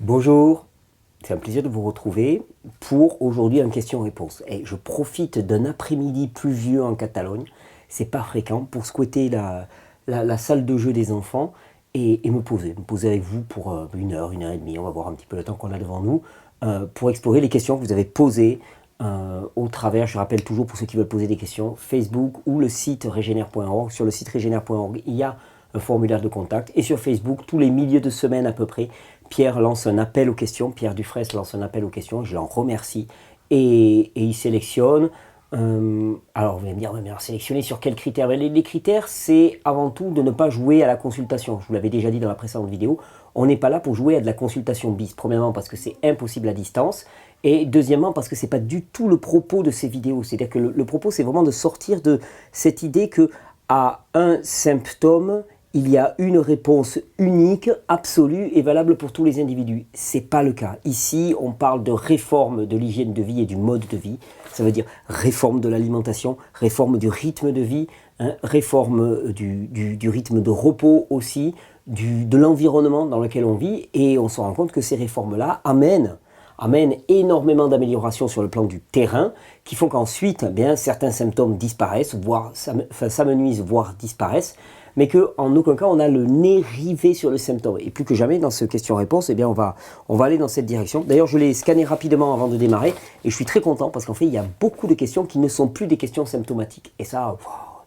Bonjour, c'est un plaisir de vous retrouver pour aujourd'hui un question-réponse. Et je profite d'un après-midi pluvieux en Catalogne, c'est pas fréquent, pour squatter la salle de jeu des enfants et me poser avec vous pour une heure et demie, on va voir un petit peu le temps qu'on a devant nous, pour explorer les questions que vous avez posées au travers, je rappelle toujours pour ceux qui veulent poser des questions, Facebook ou le site regenere.org. Sur le site regenere.org, il y a un formulaire de contact. Et sur Facebook, tous les milieux de semaine à peu près, Pierre lance un appel aux questions. Pierre Dufresne lance un appel aux questions. Je l'en remercie. Et il sélectionne. Alors, vous allez me dire, ouais, mais alors sélectionner sur quels critères? Les critères, c'est avant tout de ne pas jouer à la consultation. Je vous l'avais déjà dit dans la précédente vidéo. On n'est pas là pour jouer à de la consultation bis. Premièrement, parce que c'est impossible à distance. Et deuxièmement, parce que ce n'est pas du tout le propos de ces vidéos. C'est-à-dire que le propos, c'est vraiment de sortir de cette idée que à un symptôme, il y a une réponse unique, absolue et valable pour tous les individus. Ce n'est pas le cas. Ici, on parle de réforme de l'hygiène de vie et du mode de vie. Ça veut dire réforme de l'alimentation, réforme du rythme de vie, réforme du rythme de repos aussi, de l'environnement dans lequel on vit. Et on se rend compte que ces réformes-là amènent énormément d'améliorations sur le plan du terrain, qui font qu'ensuite, eh bien, certains symptômes disparaissent, voire s'amenuisent, voire disparaissent, mais qu'en aucun cas on a le nez rivé sur le symptôme. Et plus que jamais dans ce question-réponse, eh bien, on va aller dans cette direction. D'ailleurs, je l'ai scanné rapidement avant de démarrer, et je suis très content parce qu'en fait, il y a beaucoup de questions qui ne sont plus des questions symptomatiques. Et ça, wow,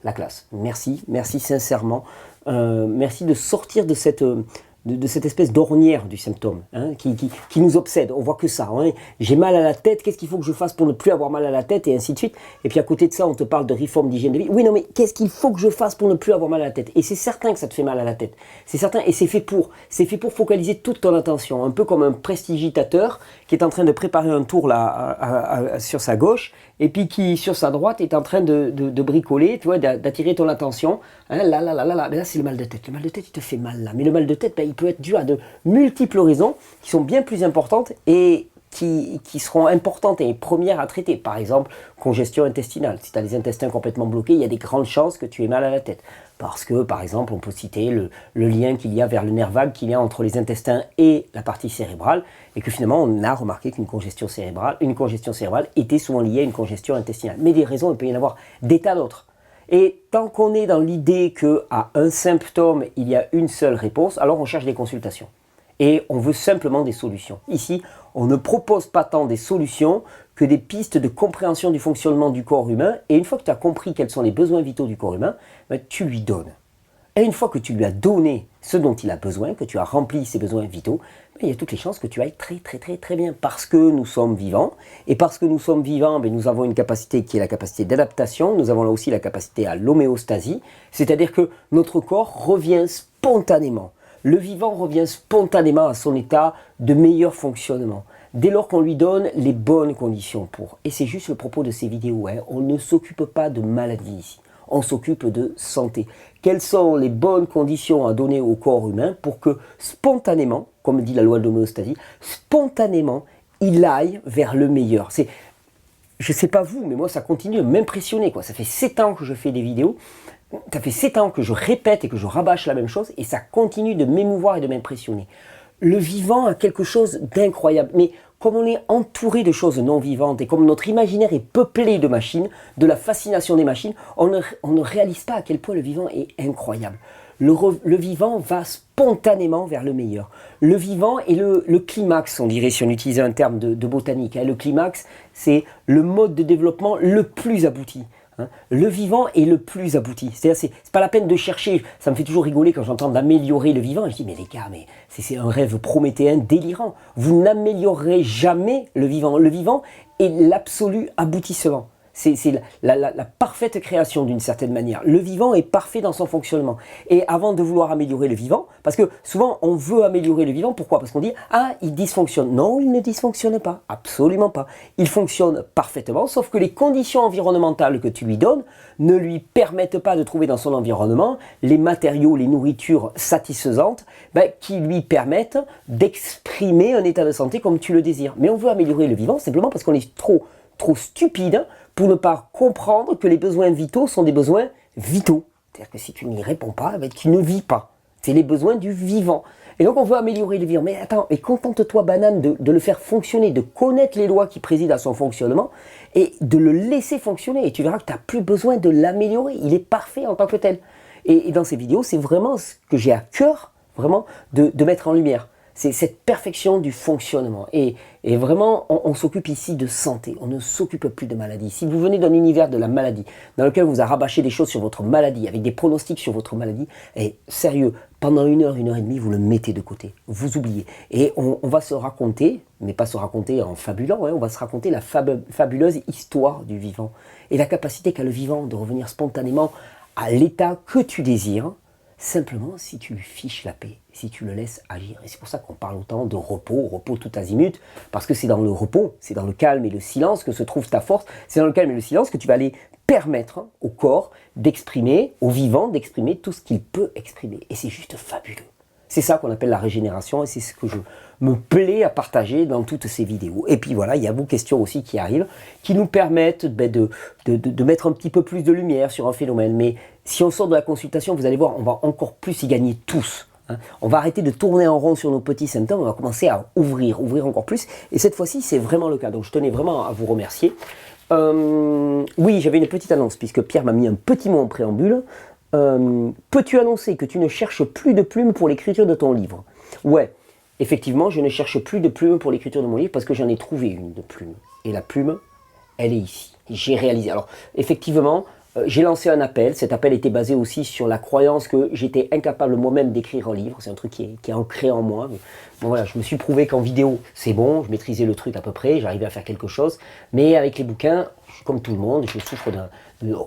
la classe. Merci sincèrement. Merci de sortir de cette espèce d'ornière du symptôme qui nous obsède. On voit que ça. Hein. J'ai mal à la tête, qu'est-ce qu'il faut que je fasse pour ne plus avoir mal à la tête, et ainsi de suite. Et puis à côté de ça, on te parle de réforme d'hygiène de vie. Oui, non, mais qu'est-ce qu'il faut que je fasse pour ne plus avoir mal à la tête? Et c'est certain que ça te fait mal à la tête. C'est certain, et c'est fait pour focaliser toute ton attention. Un peu comme un prestidigitateur qui est en train de préparer un tour là, sur sa gauche, et puis qui, sur sa droite, est en train de bricoler, tu vois, d'attirer ton attention. Hein, là, c'est le mal de tête. Le mal de tête, il te fait mal là. Mais le mal de tête, il peut être dû à de multiples raisons qui sont bien plus importantes et qui seront importantes et premières à traiter. Par exemple, congestion intestinale. Si tu as les intestins complètement bloqués, il y a des grandes chances que tu aies mal à la tête. Parce que, par exemple, on peut citer le lien qu'il y a vers le nerf vague qu'il y a entre les intestins et la partie cérébrale, et que finalement, on a remarqué qu'une congestion cérébrale était souvent liée à une congestion intestinale. Mais des raisons, il peut y en avoir des tas d'autres. Et tant qu'on est dans l'idée qu'à un symptôme, il y a une seule réponse, alors on cherche des consultations. Et on veut simplement des solutions. Ici, on ne propose pas tant des solutions que des pistes de compréhension du fonctionnement du corps humain. Et une fois que tu as compris quels sont les besoins vitaux du corps humain, tu lui donnes. Et une fois que tu lui as donné ce dont il a besoin, que tu as rempli ses besoins vitaux, il y a toutes les chances que tu ailles très bien. Parce que nous sommes vivants. Et parce que nous sommes vivants, nous avons une capacité qui est la capacité d'adaptation. Nous avons là aussi la capacité à l'homéostasie. C'est-à-dire que notre corps revient spontanément. Le vivant revient spontanément à son état de meilleur fonctionnement, dès lors qu'on lui donne les bonnes conditions pour. Et c'est juste le propos de ces vidéos, hein. On ne s'occupe pas de maladie ici, on s'occupe de santé. Quelles sont les bonnes conditions à donner au corps humain pour que spontanément, comme dit la loi de l'homéostasie, spontanément, il aille vers le meilleur. Je ne sais pas vous, mais moi ça continue de m'impressionner, quoi. Ça fait 7 ans que je fais des vidéos. Ça fait 7 ans que je répète et que je rabâche la même chose et ça continue de m'émouvoir et de m'impressionner. Le vivant a quelque chose d'incroyable, mais comme on est entouré de choses non vivantes et comme notre imaginaire est peuplé de machines, de la fascination des machines, on ne réalise pas à quel point le vivant est incroyable. Le vivant va spontanément vers le meilleur. Le vivant est le climax, on dirait si on utilisait un terme de botanique. Le climax, c'est le mode de développement le plus abouti. Le vivant est le plus abouti. C'est-à-dire, c'est pas la peine de chercher. Ça me fait toujours rigoler quand j'entends d'améliorer le vivant. Et je dis, mais les gars, mais c'est un rêve prométhéen délirant. Vous n'améliorerez jamais le vivant. Le vivant est l'absolu aboutissement. C'est la parfaite création d'une certaine manière. Le vivant est parfait dans son fonctionnement. Et avant de vouloir améliorer le vivant, parce que souvent on veut améliorer le vivant, pourquoi? Parce qu'on dit, ah, il dysfonctionne. Non, il ne dysfonctionne pas, absolument pas. Il fonctionne parfaitement, sauf que les conditions environnementales que tu lui donnes ne lui permettent pas de trouver dans son environnement les matériaux, les nourritures satisfaisantes qui lui permettent d'exprimer un état de santé comme tu le désires. Mais on veut améliorer le vivant simplement parce qu'on est trop stupide pour ne pas comprendre que les besoins vitaux sont des besoins vitaux. C'est-à-dire que si tu n'y réponds pas, tu ne vis pas. C'est les besoins du vivant. Et donc on veut améliorer le vivant. Mais attends, et contente-toi banane de le faire fonctionner, de connaître les lois qui président à son fonctionnement et de le laisser fonctionner. Et tu verras que tu n'as plus besoin de l'améliorer. Il est parfait en tant que tel. Et dans ces vidéos, c'est vraiment ce que j'ai à cœur, vraiment, de mettre en lumière. C'est cette perfection du fonctionnement. Et vraiment, on s'occupe ici de santé. On ne s'occupe plus de maladie. Si vous venez d'un univers de la maladie, dans lequel vous a rabâché des choses sur votre maladie, avec des pronostics sur votre maladie, et sérieux, pendant 1 heure, 1 heure et demie, vous le mettez de côté. Vous oubliez. Et on va se raconter, mais pas se raconter en fabulant, on va se raconter la fabuleuse histoire du vivant. Et la capacité qu'a le vivant de revenir spontanément à l'état que tu désires, simplement si tu lui fiches la paix, si tu le laisses agir. Et c'est pour ça qu'on parle autant de repos tout azimut, parce que c'est dans le repos, c'est dans le calme et le silence que se trouve ta force, c'est dans le calme et le silence que tu vas aller permettre au corps d'exprimer, au vivant d'exprimer tout ce qu'il peut exprimer. Et c'est juste fabuleux. C'est ça qu'on appelle la régénération et c'est ce que je me plais à partager dans toutes ces vidéos. Et puis voilà, il y a vos questions aussi qui arrivent, qui nous permettent de mettre un petit peu plus de lumière sur un phénomène. Mais si on sort de la consultation, vous allez voir, on va encore plus y gagner tous. On va arrêter de tourner en rond sur nos petits symptômes, on va commencer à ouvrir encore plus. Et cette fois-ci, c'est vraiment le cas. Donc je tenais vraiment à vous remercier. Oui, j'avais une petite annonce, puisque Pierre m'a mis un petit mot en préambule. Peux-tu annoncer que tu ne cherches plus de plumes pour l'écriture de ton livre? Ouais, effectivement, je ne cherche plus de plumes pour l'écriture de mon livre parce que j'en ai trouvé une de plume. Et la plume, elle est ici. J'ai réalisé. Alors, effectivement, j'ai lancé un appel. Cet appel était basé aussi sur la croyance que j'étais incapable moi-même d'écrire un livre. C'est un truc qui est ancré en moi. Mais, bon, voilà, je me suis prouvé qu'en vidéo, c'est bon. Je maîtrisais le truc à peu près. J'arrivais à faire quelque chose. Mais avec les bouquins, comme tout le monde, je souffre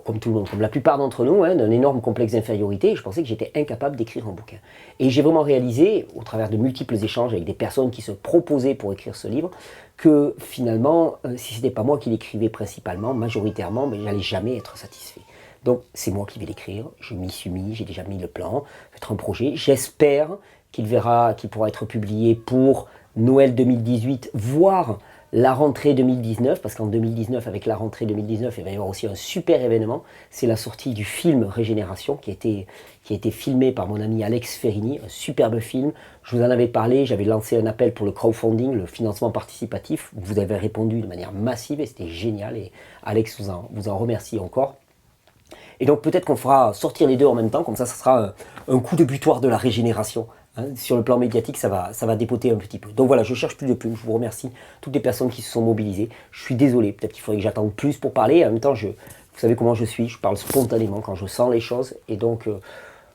comme tout le monde, comme la plupart d'entre nous, d'un énorme complexe d'infériorité. Je pensais que j'étais incapable d'écrire un bouquin. Et j'ai vraiment réalisé, au travers de multiples échanges avec des personnes qui se proposaient pour écrire ce livre, que finalement, si ce n'était pas moi qui l'écrivais principalement, majoritairement, mais j'allais jamais être satisfait. Donc c'est moi qui vais l'écrire, je m'y suis mis, j'ai déjà mis le plan, c'est un projet. J'espère qu'il pourra être publié pour Noël 2018, voire la rentrée 2019, parce qu'en 2019, avec la rentrée 2019, il va y avoir aussi un super événement, c'est la sortie du film Régénération, qui a été filmé par mon ami Alex Ferrini, un superbe film. Je vous en avais parlé, j'avais lancé un appel pour le crowdfunding, le financement participatif, vous avez répondu de manière massive et c'était génial, et Alex vous en remercie encore. Et donc peut-être qu'on fera sortir les deux en même temps, comme ça sera un coup de butoir de la régénération. Sur le plan médiatique, ça va dépoter un petit peu. Donc voilà, je cherche plus de plumes. Je vous remercie toutes les personnes qui se sont mobilisées. Je suis désolé, peut-être qu'il faudrait que j'attende plus pour parler. En même temps, vous savez comment je suis. Je parle spontanément quand je sens les choses. Et donc,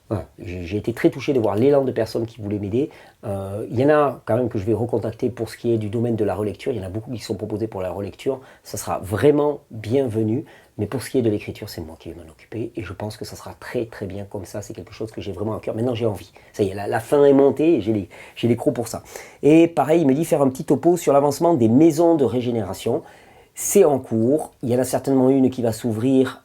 voilà, j'ai été très touché de voir l'élan de personnes qui voulaient m'aider. Il y en a quand même que je vais recontacter pour ce qui est du domaine de la relecture. Il y en a beaucoup qui sont proposés pour la relecture. Ça sera vraiment bienvenu. Mais pour ce qui est de l'écriture, c'est moi qui vais m'en occuper. Et je pense que ça sera très très bien comme ça. C'est quelque chose que j'ai vraiment à cœur. Maintenant, j'ai envie. Ça y est, la fin est montée et j'ai les crocs pour ça. Et pareil, il me dit faire un petit topo sur l'avancement des maisons de régénération. C'est en cours. Il y en a certainement une qui va s'ouvrir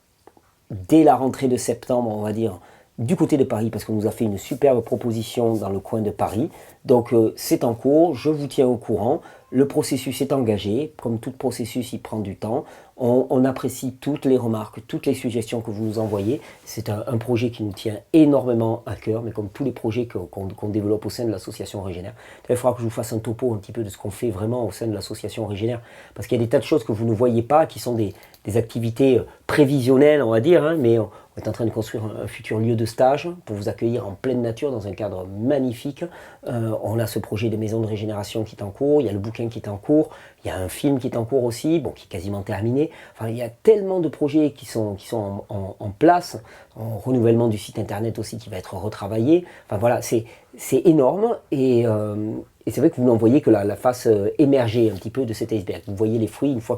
dès la rentrée de septembre, on va dire, du côté de Paris, parce qu'on nous a fait une superbe proposition dans le coin de Paris. Donc c'est en cours, je vous tiens au courant. Le processus est engagé, comme tout processus, il prend du temps. On apprécie toutes les remarques, toutes les suggestions que vous nous envoyez. C'est un projet qui nous tient énormément à cœur, mais comme tous les projets qu'on développe au sein de l'association Régénère. Il faudra que je vous fasse un topo un petit peu de ce qu'on fait vraiment au sein de l'association Régénère, parce qu'il y a des tas de choses que vous ne voyez pas, qui sont des activités prévisionnelles, on va dire, mais on est en train de construire un futur lieu de stage pour vous accueillir en pleine nature dans un cadre magnifique. On a ce projet de maison de régénération qui est en cours, il y a le bouquin qui est en cours, il y a un film qui est en cours aussi, bon, qui est quasiment terminé. Enfin, il y a tellement de projets qui sont en place, en renouvellement du site internet aussi qui va être retravaillé. Enfin voilà, c'est énorme et c'est vrai que vous n'en voyez que la face émergée un petit peu de cet iceberg. Vous voyez les fruits une fois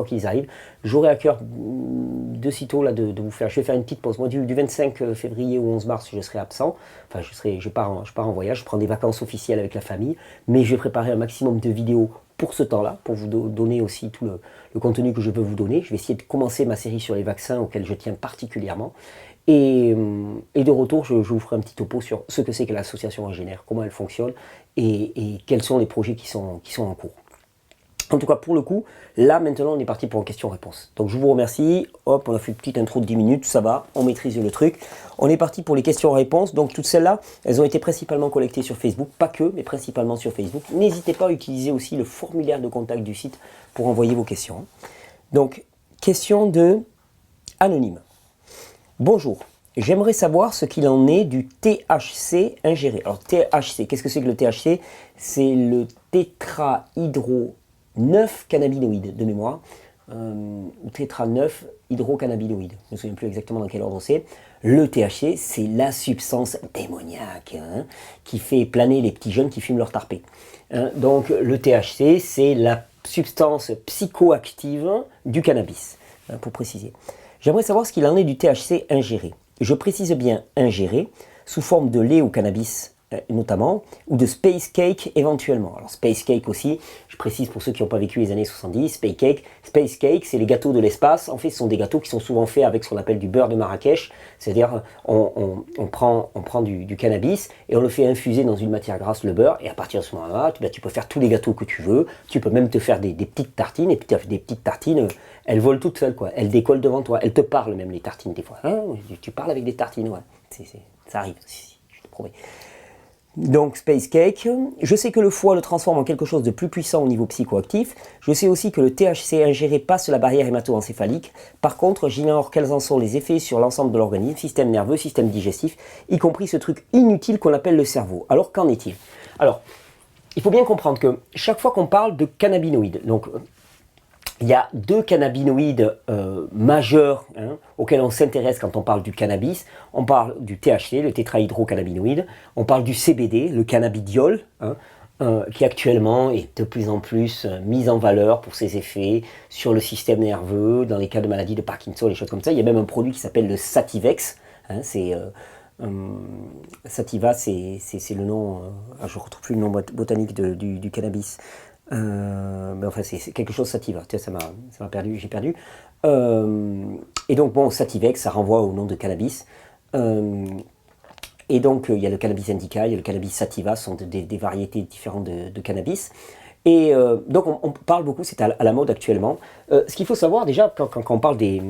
qu'ils arrivent. J'aurai à cœur de sitôt là, de vous faire. Je vais faire une petite pause. Moi, du 25 février au 11 mars, je serai absent. Enfin, je pars en voyage. Je prends des vacances officielles avec la famille. Mais je vais préparer un maximum de vidéos pour ce temps-là, pour vous donner aussi tout le contenu que je veux vous donner. Je vais essayer de commencer ma série sur les vaccins auxquels je tiens particulièrement. Et de retour, je vous ferai un petit topo sur ce que c'est que l'association Régénère, comment elle fonctionne et quels sont les projets qui sont en cours. En tout cas, pour le coup, là, maintenant, on est parti pour une question-réponse. Donc, je vous remercie. Hop, on a fait une petite intro de 10 minutes, ça va, on maîtrise le truc. On est parti pour les questions-réponses. Donc, toutes celles-là, elles ont été principalement collectées sur Facebook. Pas que, mais principalement sur Facebook. N'hésitez pas à utiliser aussi le formulaire de contact du site pour envoyer vos questions. Donc, question de Anonyme. Bonjour. J'aimerais savoir ce qu'il en est du THC ingéré. Alors, THC, qu'est-ce que c'est que le THC? C'est le tétrahydro 9 cannabinoïdes de mémoire, ou tétra 9 hydrocannabinoïdes. Je ne me souviens plus exactement dans quel ordre c'est. Le THC, c'est la substance démoniaque qui fait planer les petits jeunes qui fument leur tarpé. Donc le THC, c'est la substance psychoactive du cannabis, pour préciser. J'aimerais savoir ce qu'il en est du THC ingéré. Je précise bien ingéré, sous forme de lait au cannabis notamment, ou de space cake éventuellement. Alors space cake aussi, je précise pour ceux qui n'ont pas vécu les années 70, space cake c'est les gâteaux de l'espace. En fait, ce sont des gâteaux qui sont souvent faits avec ce qu'on appelle du beurre de Marrakech, c'est-à-dire on prend du cannabis et on le fait infuser dans une matière grasse, le beurre, et à partir de ce moment-là, tu peux faire tous les gâteaux que tu veux, tu peux même te faire des petites tartines, et puis tu as des petites tartines, elles volent toutes seules, quoi. Elles décollent devant toi, elles te parlent même les tartines des fois. Hein, tu parles avec des tartines, ouais. Ça arrive, je te promets. Donc Space Cake, je sais que le foie le transforme en quelque chose de plus puissant au niveau psychoactif. Je sais aussi que le THC ingéré passe la barrière hémato-encéphalique. Par contre, j'ignore quels en sont les effets sur l'ensemble de l'organisme, système nerveux, système digestif, y compris ce truc inutile qu'on appelle le cerveau. Alors qu'en est-il? Alors, il faut bien comprendre que chaque fois qu'on parle de cannabinoïdes, donc il y a deux cannabinoïdes majeurs auxquels on s'intéresse quand on parle du cannabis. On parle du THC, le tétrahydrocannabinoïde. On parle du CBD, le cannabidiol, qui actuellement est de plus en plus mis en valeur pour ses effets sur le système nerveux, dans les cas de maladies de Parkinson, les choses comme ça. Il y a même un produit qui s'appelle le Sativex. Sativa, c'est le nom, je ne retrouve plus le nom botanique du cannabis. Mais enfin c'est quelque chose sativa, ça m'a perdu, j'ai perdu. Et donc bon, Sativex, ça renvoie au nom de cannabis. Et donc il y a le cannabis indica, il y a le cannabis sativa, ce sont des variétés différentes de cannabis. Et donc on parle beaucoup, c'est à la mode actuellement. Ce qu'il faut savoir déjà quand on parle des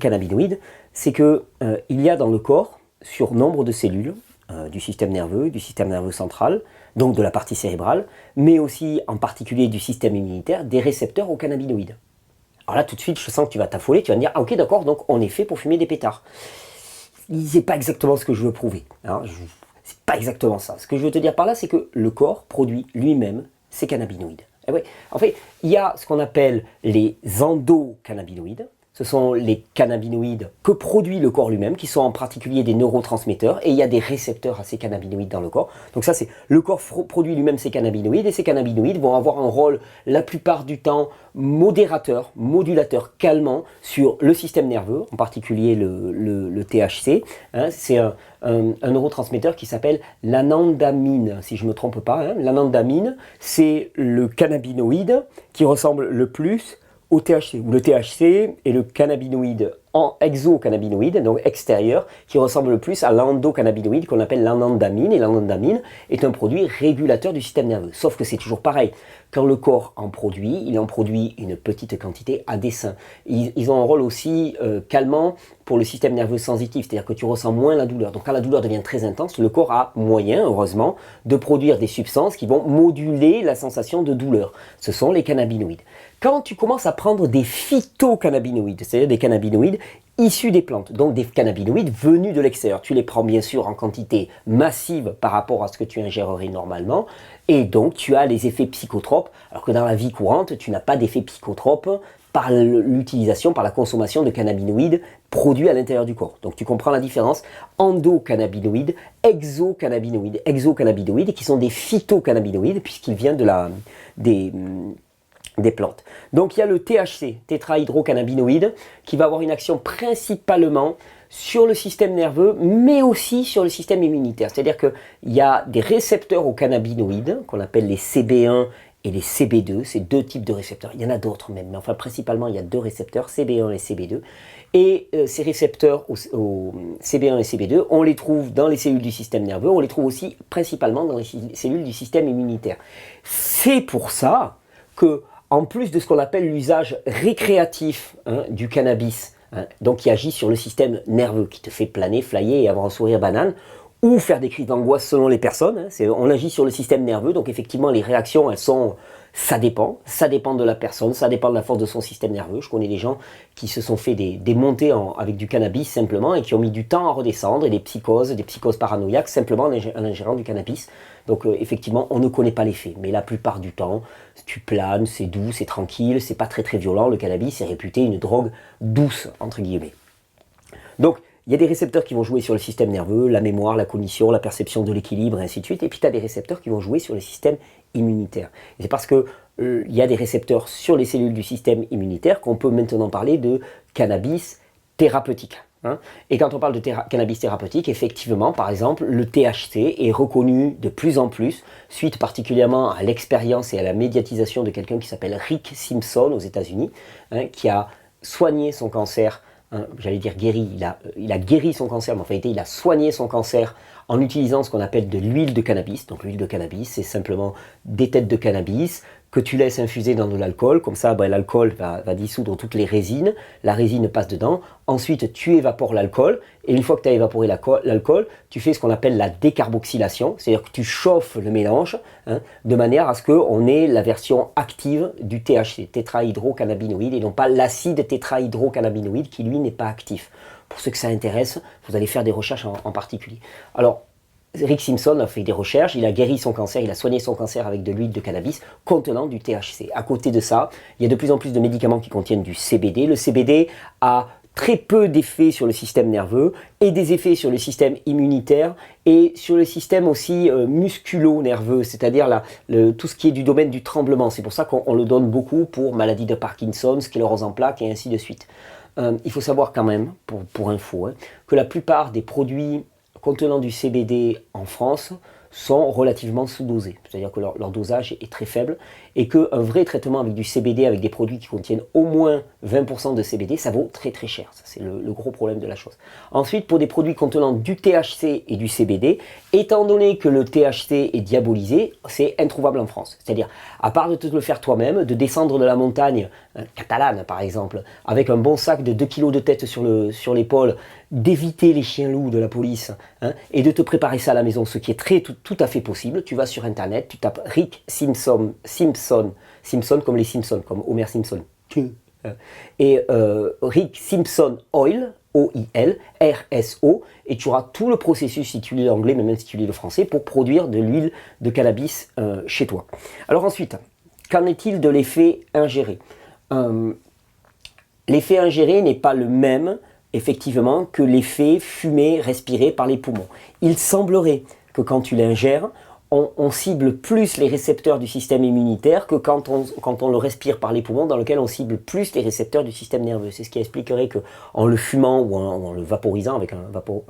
cannabinoïdes, c'est que il y a dans le corps, sur nombre de cellules du système nerveux central, donc de la partie cérébrale, mais aussi en particulier du système immunitaire, des récepteurs aux cannabinoïdes. Alors là, tout de suite, je sens que tu vas t'affoler, tu vas me dire, ah ok, d'accord, donc on est fait pour fumer des pétards. C'est pas exactement ce que je veux prouver. C'est pas exactement ça. Ce que je veux te dire par là, c'est que le corps produit lui-même ces cannabinoïdes. Et ouais, en fait, il y a ce qu'on appelle les endocannabinoïdes. Ce sont les cannabinoïdes que produit le corps lui-même, qui sont en particulier des neurotransmetteurs, et il y a des récepteurs à ces cannabinoïdes dans le corps. Donc ça, c'est le corps produit lui-même ces cannabinoïdes, et ces cannabinoïdes vont avoir un rôle, la plupart du temps, modérateur, modulateur, calmant sur le système nerveux, en particulier le THC. C'est un neurotransmetteur qui s'appelle l'anandamine, si je ne me trompe pas. L'anandamine, c'est le cannabinoïde qui ressemble le plus au THC, où le THC est le cannabinoïde exocannabinoïde, donc extérieur, qui ressemble le plus à l'endocannabinoïde qu'on appelle l'anandamine, et l'anandamine est un produit régulateur du système nerveux. Sauf que c'est toujours pareil, quand le corps en produit, il en produit une petite quantité à dessein. Ils ont un rôle aussi calmant pour le système nerveux sensitif, c'est-à-dire que tu ressens moins la douleur. Donc quand la douleur devient très intense, le corps a moyen, heureusement, de produire des substances qui vont moduler la sensation de douleur. Ce sont les cannabinoïdes. Quand tu commences à prendre des phytocannabinoïdes, c'est-à-dire des cannabinoïdes issus des plantes, donc des cannabinoïdes venus de l'extérieur, tu les prends bien sûr en quantité massive par rapport à ce que tu ingérerais normalement, et donc tu as les effets psychotropes, alors que dans la vie courante, tu n'as pas d'effets psychotropes par l'utilisation, par la consommation de cannabinoïdes produits à l'intérieur du corps. Donc tu comprends la différence, endocannabinoïdes, exocannabinoïdes. Exocannabinoïdes qui sont des phytocannabinoïdes puisqu'ils viennent des plantes. Donc il y a le THC, tétrahydrocannabinoïde, qui va avoir une action principalement sur le système nerveux, mais aussi sur le système immunitaire. C'est-à-dire qu'il y a des récepteurs aux cannabinoïdes, qu'on appelle les CB1 et les CB2, c'est deux types de récepteurs. Il y en a d'autres même, mais enfin principalement il y a deux récepteurs, CB1 et CB2. Et ces récepteurs au CB1 et CB2, on les trouve dans les cellules du système nerveux, on les trouve aussi principalement dans les cellules du système immunitaire. C'est pour ça que en plus de ce qu'on appelle l'usage récréatif du cannabis, donc qui agit sur le système nerveux, qui te fait planer, flyer et avoir un sourire banane, ou faire des crises d'angoisse selon les personnes. On agit sur le système nerveux, donc effectivement les réactions, ça dépend de la personne, ça dépend de la force de son système nerveux. Je connais des gens qui se sont fait des montées avec du cannabis simplement et qui ont mis du temps à redescendre, et des psychoses paranoïaques simplement en ingérant du cannabis. Donc effectivement, on ne connaît pas l'effet, mais la plupart du temps, tu planes, c'est doux, c'est tranquille, c'est pas très très violent. Le cannabis est réputé une drogue douce, entre guillemets. Donc, il y a des récepteurs qui vont jouer sur le système nerveux, la mémoire, la cognition, la perception de l'équilibre, et ainsi de suite. Et puis tu as des récepteurs qui vont jouer sur le système immunitaire. Et c'est parce que il y a des récepteurs sur les cellules du système immunitaire qu'on peut maintenant parler de cannabis thérapeutique. Et quand on parle de cannabis thérapeutique, effectivement, par exemple, le THC est reconnu de plus en plus, suite particulièrement à l'expérience et à la médiatisation de quelqu'un qui s'appelle Rick Simpson aux États-Unis, qui a soigné son cancer. J'allais dire guéri, il a guéri son cancer, mais en réalité il a soigné son cancer en utilisant ce qu'on appelle de l'huile de cannabis. Donc l'huile de cannabis, c'est simplement des têtes de cannabis que tu laisses infuser dans de l'alcool. Comme ça, l'alcool va dissoudre toutes les résines, la résine passe dedans. Ensuite, tu évapores l'alcool, et une fois que tu as évaporé l'alcool, tu fais ce qu'on appelle la décarboxylation, c'est-à-dire que tu chauffes le mélange de manière à ce qu'on ait la version active du THC, tétrahydrocannabinoïde, et non pas l'acide tétrahydrocannabinoïde qui lui n'est pas actif. Pour ceux que ça intéresse, vous allez faire des recherches en particulier. Alors, Rick Simpson a fait des recherches, il a guéri son cancer, il a soigné son cancer avec de l'huile de cannabis contenant du THC. À côté de ça, il y a de plus en plus de médicaments qui contiennent du CBD. Le CBD a très peu d'effets sur le système nerveux et des effets sur le système immunitaire et sur le système aussi musculo-nerveux, c'est-à-dire tout ce qui est du domaine du tremblement. C'est pour ça qu'on le donne beaucoup pour maladie de Parkinson, sclérose en plaques et ainsi de suite. Il faut savoir quand même, pour info, que la plupart des produits contenant du CBD en France sont relativement sous-dosés, c'est-à-dire que leur dosage est très faible et qu'un vrai traitement avec du CBD, avec des produits qui contiennent au moins 20% de CBD, ça vaut très très cher. Ça, c'est le gros problème de la chose. Ensuite, pour des produits contenant du THC et du CBD, étant donné que le THC est diabolisé, c'est introuvable en France. C'est-à-dire, à part de te le faire toi-même, de descendre de la montagne catalane par exemple, avec un bon sac de 2 kg de tête sur l'épaule, d'éviter les chiens-loups de la police et de te préparer ça à la maison, ce qui est tout à fait possible. Tu vas sur internet, tu tapes Rick Simpson comme les Simpsons, comme Homer Simpson, et Rick Simpson Oil, O-I-L, R-S-O, et tu auras tout le processus, si tu lis l'anglais, mais même si tu lis le français, pour produire de l'huile de cannabis chez toi. Alors ensuite, qu'en est-il de l'effet ingéré ? L'effet ingéré n'est pas le même, effectivement, que l'effet fumé respiré par les poumons. Il semblerait que quand tu l'ingères, on cible plus les récepteurs du système immunitaire que quand on le respire par les poumons, dans lequel on cible plus les récepteurs du système nerveux. C'est ce qui expliquerait qu'en le fumant ou en le vaporisant avec un vapo,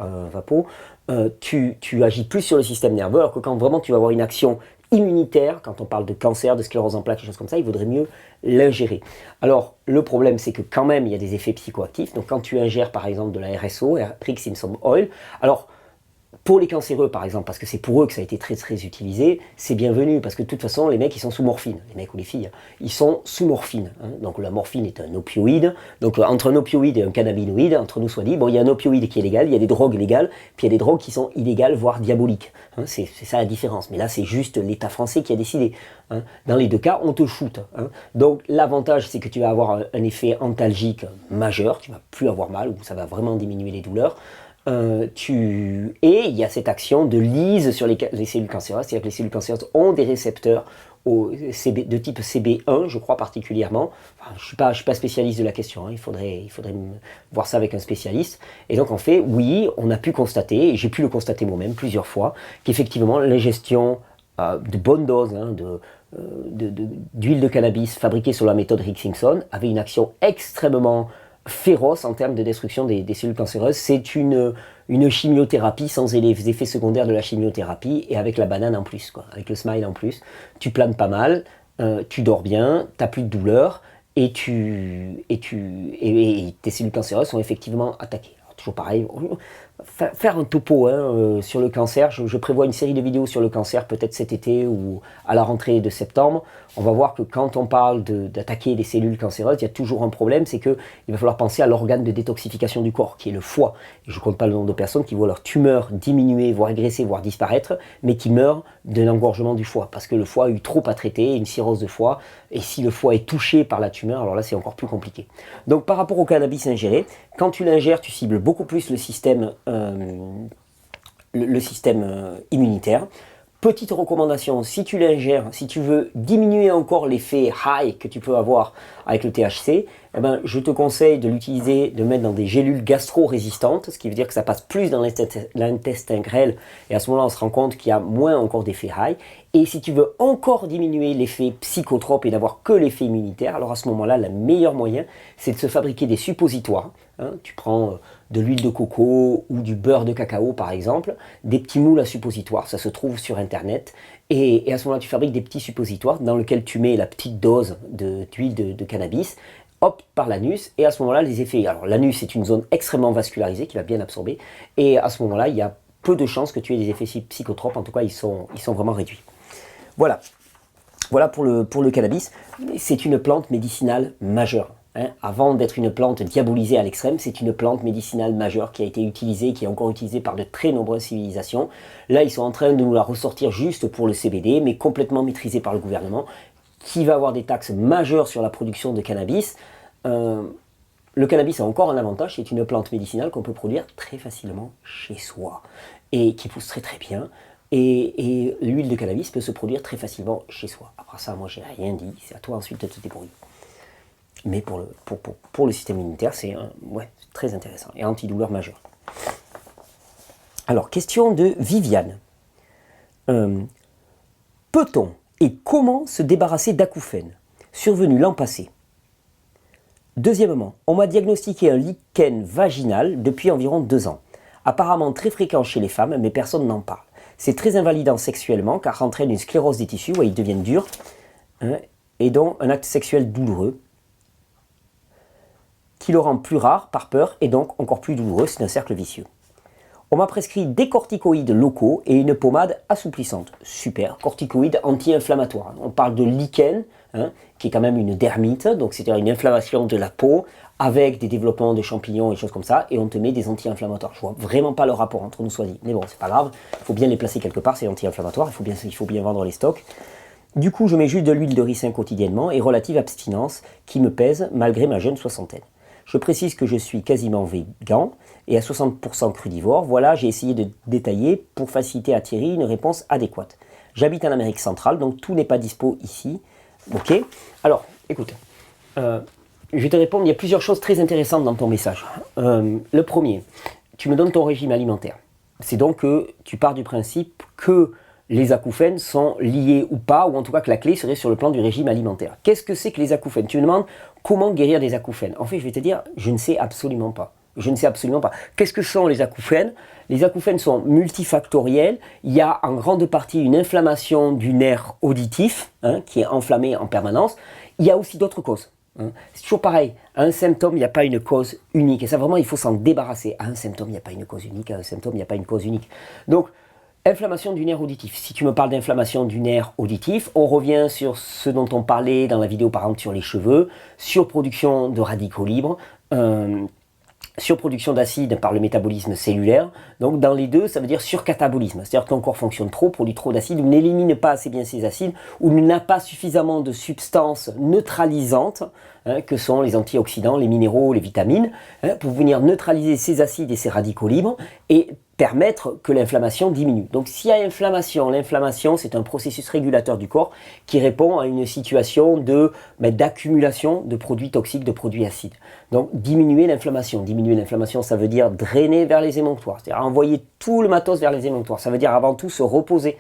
tu agis plus sur le système nerveux, alors que quand vraiment tu vas avoir une action immunitaire, quand on parle de cancer, de sclérose en plaques, des choses comme ça, il vaudrait mieux l'ingérer. Alors, le problème, c'est que quand même, il y a des effets psychoactifs. Donc, quand tu ingères, par exemple, de la RSO, Rick Simpson Oil, alors, pour les cancéreux, par exemple, parce que c'est pour eux que ça a été très très utilisé, c'est bienvenu, parce que de toute façon, les mecs, ils sont sous morphine. Les mecs ou les filles, ils sont sous morphine. Donc la morphine est un opioïde. Donc entre un opioïde et un cannabinoïde, entre nous soit dit, bon, il y a un opioïde qui est légal, il y a des drogues légales, puis il y a des drogues qui sont illégales, voire diaboliques. C'est ça la différence. Mais là, c'est juste l'État français qui a décidé. Dans les deux cas, on te shoot. Donc l'avantage, c'est que tu vas avoir un effet antalgique majeur, tu vas plus avoir mal, ou ça va vraiment diminuer les douleurs. Et il y a cette action de lyse sur les cellules cancéreuses, c'est-à-dire que les cellules cancéreuses ont des récepteurs de type CB1, je crois particulièrement. Enfin, je suis pas spécialiste de la question, il faudrait voir ça avec un spécialiste. Et donc en fait, oui, on a pu constater, et j'ai pu le constater moi-même plusieurs fois, qu'effectivement l'ingestion de bonnes doses d'huile de cannabis fabriquée sur la méthode Rick Simpson avait une action extrêmement féroce en termes de destruction des cellules cancéreuses. C'est une chimiothérapie sans les effets secondaires de la chimiothérapie et avec la banane en plus, avec le smile en plus. Tu planes pas mal, tu dors bien, tu n'as plus de douleur et tes cellules cancéreuses sont effectivement attaquées. Alors, toujours pareil, faire un topo sur le cancer. Je prévois une série de vidéos sur le cancer, peut-être cet été ou à la rentrée de septembre. On va voir que quand on parle d'attaquer des cellules cancéreuses, il y a toujours un problème, c'est qu'il va falloir penser à l'organe de détoxification du corps, qui est le foie. Et je ne compte pas le nombre de personnes qui voient leur tumeur diminuer, voire régresser, voire disparaître, mais qui meurent d'un engorgement du foie, parce que le foie a eu trop à traiter, une cirrhose de foie, et si le foie est touché par la tumeur, alors là c'est encore plus compliqué. Donc par rapport au cannabis ingéré, quand tu l'ingères, tu cibles beaucoup plus le système immunitaire. Petite recommandation, si tu l'ingères, si tu veux diminuer encore l'effet high que tu peux avoir avec le THC, eh ben, je te conseille de l'utiliser, de le mettre dans des gélules gastro-résistantes, ce qui veut dire que ça passe plus dans l'intestin grêle, et à ce moment-là on se rend compte qu'il y a moins encore d'effet high. Et si tu veux encore diminuer l'effet psychotrope et n'avoir que l'effet immunitaire, alors à ce moment-là, le meilleur moyen, c'est de se fabriquer des suppositoires. Tu prends de l'huile de coco ou du beurre de cacao par exemple, des petits moules à suppositoires, ça se trouve sur internet, et à ce moment-là tu fabriques des petits suppositoires dans lesquels tu mets la petite dose d'huile de cannabis, hop, par l'anus, et à ce moment-là les effets, alors l'anus c'est une zone extrêmement vascularisée qui va bien absorber, et à ce moment-là il y a peu de chances que tu aies des effets psychotropes, en tout cas ils sont vraiment réduits. Voilà pour le cannabis, c'est une plante médicinale majeure. Avant d'être une plante diabolisée à l'extrême, c'est une plante médicinale majeure qui a été utilisée, qui est encore utilisée par de très nombreuses civilisations. Là, ils sont en train de nous la ressortir juste pour le CBD, mais complètement maîtrisée par le gouvernement, qui va avoir des taxes majeures sur la production de cannabis. Le cannabis a encore un avantage, c'est une plante médicinale qu'on peut produire très facilement chez soi, et qui pousse très très bien. Et l'huile de cannabis peut se produire très facilement chez soi. Après ça, moi, j'ai rien dit, c'est à toi ensuite de te débrouiller. Mais pour le système immunitaire, c'est très intéressant et antidouleur majeure. Alors, question de Viviane. Peut-on et comment se débarrasser d'acouphènes survenus l'an passé? Deuxièmement, on m'a diagnostiqué un lichen vaginal depuis environ 2 ans. Apparemment très fréquent chez les femmes, mais personne n'en parle. C'est très invalidant sexuellement car entraîne une sclérose des tissus où ils deviennent durs et donc un acte sexuel douloureux, qui le rend plus rare par peur et donc encore plus douloureux, c'est un cercle vicieux. On m'a prescrit des corticoïdes locaux et une pommade assouplissante. Super, corticoïdes anti-inflammatoires. On parle de lichen, qui est quand même une dermite, donc c'est-à-dire une inflammation de la peau avec des développements de champignons et choses comme ça, et on te met des anti-inflammatoires. Je vois vraiment pas le rapport entre nous soit dit, mais bon, c'est pas grave, il faut bien les placer quelque part, c'est anti-inflammatoire, il faut bien vendre les stocks. Du coup, je mets juste de l'huile de ricin quotidiennement et relative abstinence qui me pèse malgré ma jeune soixantaine. Je précise que je suis quasiment végan et à 60% crudivore. Voilà, j'ai essayé de détailler pour faciliter à Thierry une réponse adéquate. J'habite en Amérique centrale, donc tout n'est pas dispo ici. Ok. Alors, écoute, je vais te répondre, il y a plusieurs choses très intéressantes dans ton message. Le premier, tu me donnes ton régime alimentaire. C'est donc que tu pars du principe que les acouphènes sont liés ou pas, ou en tout cas que la clé serait sur le plan du régime alimentaire. Qu'est-ce que c'est que les acouphènes? Tu me demandes comment guérir des acouphènes. En fait, je vais te dire, je ne sais absolument pas. Je ne sais absolument pas. Qu'est-ce que sont les acouphènes? Les acouphènes sont multifactoriels. Il y a en grande partie une inflammation du nerf auditif, qui est enflammé en permanence. Il y a aussi d'autres causes. C'est toujours pareil. À un symptôme, il n'y a pas une cause unique. Et ça, vraiment, il faut s'en débarrasser. À un symptôme, il n'y a pas une cause unique. À un symptôme, il n'y a pas une cause unique. Donc, inflammation du nerf auditif. Si tu me parles d'inflammation du nerf auditif, on revient sur ce dont on parlait dans la vidéo par exemple sur les cheveux, surproduction de radicaux libres, surproduction d'acide par le métabolisme cellulaire. Donc dans les deux, ça veut dire surcatabolisme. C'est-à-dire que ton corps fonctionne trop, produit trop d'acide, ou n'élimine pas assez bien ces acides, ou n'a pas suffisamment de substances neutralisantes, que sont les antioxydants, les minéraux, les vitamines, pour venir neutraliser ces acides et ces radicaux libres, et permettre que l'inflammation diminue. Donc s'il y a inflammation, l'inflammation c'est un processus régulateur du corps qui répond à une situation d'accumulation de produits toxiques, de produits acides. Donc diminuer l'inflammation. Diminuer l'inflammation, ça veut dire drainer vers les émonctoires, c'est-à-dire envoyer tout le matos vers les émonctoires. Ça veut dire avant tout se reposer,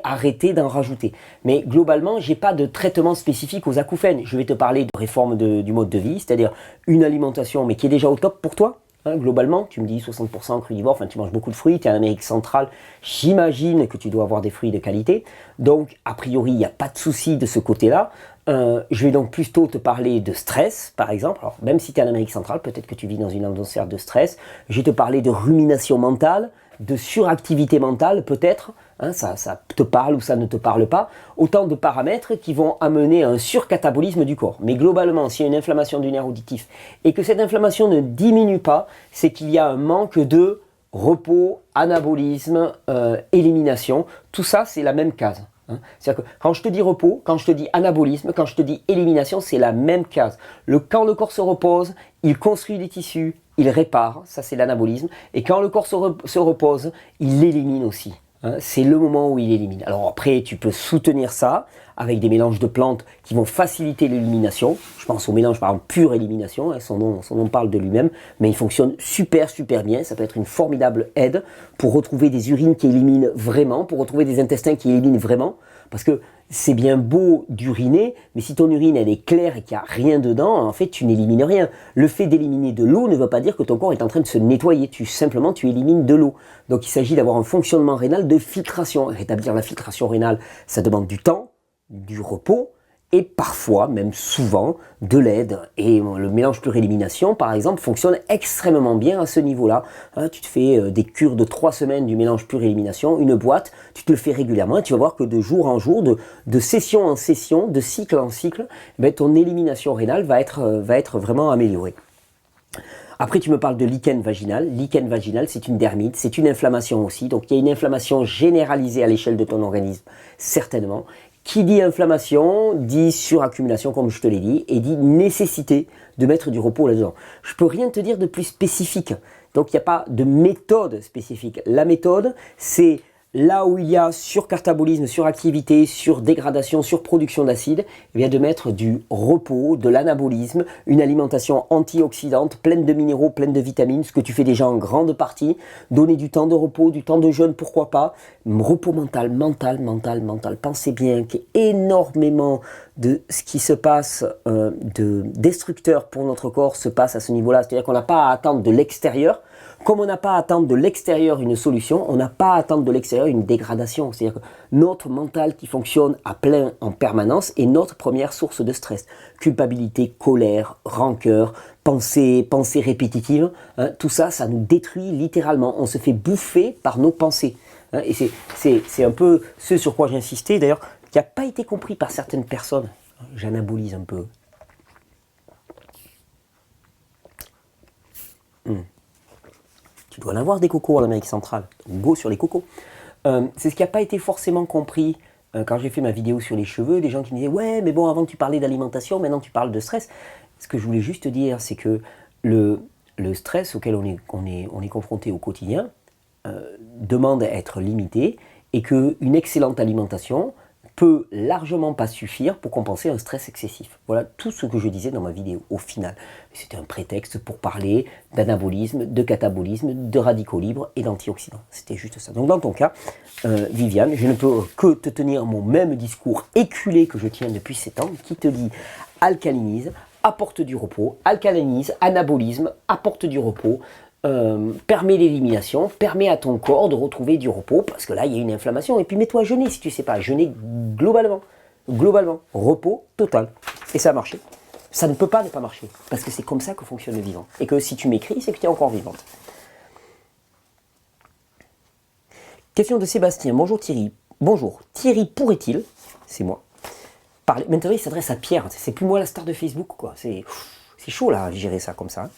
arrêter d'en rajouter. Mais globalement, je n'ai pas de traitement spécifique aux acouphènes. Je vais te parler de réforme du mode de vie, c'est-à-dire une alimentation mais qui est déjà au top pour toi, Hein, globalement, tu me dis 60% crudivore, enfin tu manges beaucoup de fruits, tu es en Amérique centrale, j'imagine que tu dois avoir des fruits de qualité. Donc, a priori, il n'y a pas de souci de ce côté-là. Je vais donc plutôt te parler de stress, par exemple. Alors, même si tu es en Amérique centrale, peut-être que tu vis dans une atmosphère de stress. Je vais te parler de rumination mentale, de suractivité mentale, peut-être. Hein, ça te parle ou ça ne te parle pas. Autant de paramètres qui vont amener à un surcatabolisme du corps. Mais globalement, s'il y a une inflammation du nerf auditif et que cette inflammation ne diminue pas, c'est qu'il y a un manque de repos, anabolisme, élimination. Tout ça, c'est la même case. C'est-à-dire que quand je te dis repos, quand je te dis anabolisme, quand je te dis élimination, c'est la même case. Quand le corps se repose, il construit des tissus, il répare, ça c'est l'anabolisme. Et quand le corps se repose, il élimine aussi. C'est le moment où il élimine. Alors après, tu peux soutenir ça avec des mélanges de plantes qui vont faciliter l'élimination. Je pense au mélange par exemple pure élimination, son nom parle de lui-même, mais il fonctionne super bien. Ça peut être une formidable aide pour retrouver des urines qui éliminent vraiment, pour retrouver des intestins qui éliminent vraiment. Parce que c'est bien beau d'uriner, mais si ton urine elle est claire et qu'il n'y a rien dedans, en fait tu n'élimines rien. Le fait d'éliminer de l'eau ne veut pas dire que ton corps est en train de se nettoyer, simplement tu élimines de l'eau. Donc il s'agit d'avoir un fonctionnement rénal de filtration. Rétablir la filtration rénale, ça demande du temps, du repos, et parfois, même souvent, de l'aide. Et le mélange pure élimination, par exemple, fonctionne extrêmement bien à ce niveau-là. Tu te fais des cures de 3 semaines du mélange pure élimination, une boîte, tu te le fais régulièrement, et tu vas voir que de jour en jour, de session en session, de cycle en cycle, ton élimination rénale va être vraiment améliorée. Après, tu me parles de lichen vaginal. Lichen vaginal, c'est une dermite, c'est une inflammation aussi. Donc, il y a une inflammation généralisée à l'échelle de ton organisme, certainement. Qui dit inflammation, dit suraccumulation, comme je te l'ai dit, et dit nécessité de mettre du repos là-dedans. Je peux rien te dire de plus spécifique. Donc, il n'y a pas de méthode spécifique. La méthode, c'est là où il y a surcatabolisme, suractivité, surdégradation, surproduction d'acide, eh bien de mettre du repos, de l'anabolisme, une alimentation antioxydante, pleine de minéraux, pleine de vitamines, ce que tu fais déjà en grande partie, donner du temps de repos, du temps de jeûne, pourquoi pas, repos mental. Pensez bien qu'il y a énormément de ce qui se passe de destructeur pour notre corps se passe à ce niveau-là, c'est-à-dire qu'on n'a pas à attendre de l'extérieur. Comme on n'a pas à attendre de l'extérieur une solution, on n'a pas à attendre de l'extérieur une dégradation. C'est-à-dire que notre mental qui fonctionne à plein en permanence est notre première source de stress. Culpabilité, colère, rancœur, pensée répétitive, tout ça, ça nous détruit littéralement. On se fait bouffer par nos pensées. Et c'est un peu ce sur quoi j'insistais, d'ailleurs, qui n'a pas été compris par certaines personnes. J'anabolise un peu. Tu dois en avoir des cocos en Amérique centrale. Go sur les cocos. C'est ce qui n'a pas été forcément compris quand j'ai fait ma vidéo sur les cheveux. Des gens qui me disaient « Ouais, mais bon, avant tu parlais d'alimentation, maintenant tu parles de stress. » Ce que je voulais juste dire, c'est que le stress auquel on est confronté au quotidien demande à être limité et qu'une excellente alimentation peut largement pas suffire pour compenser un stress excessif. Voilà tout ce que je disais dans ma vidéo au final. C'était un prétexte pour parler d'anabolisme, de catabolisme, de radicaux libres et d'antioxydants. C'était juste ça. Donc dans ton cas, Viviane, je ne peux que te tenir mon même discours éculé que je tiens depuis 7 ans, qui te dit alcalinise, apporte du repos, alcalinise, anabolisme, apporte du repos, permet l'élimination, permet à ton corps de retrouver du repos, parce que là il y a une inflammation, et puis mets-toi à jeûner si tu ne sais pas, jeûner globalement, repos total, et ça a marché. Ça ne peut pas ne pas marcher, parce que c'est comme ça que fonctionne le vivant, et que si tu m'écris, c'est que tu es encore vivante. Question de Sébastien, bonjour Thierry. Bonjour, Thierry pourrait-il, c'est moi, parler, maintenant il s'adresse à Pierre, c'est plus moi la star de Facebook, quoi. C'est chaud là, à gérer ça comme ça.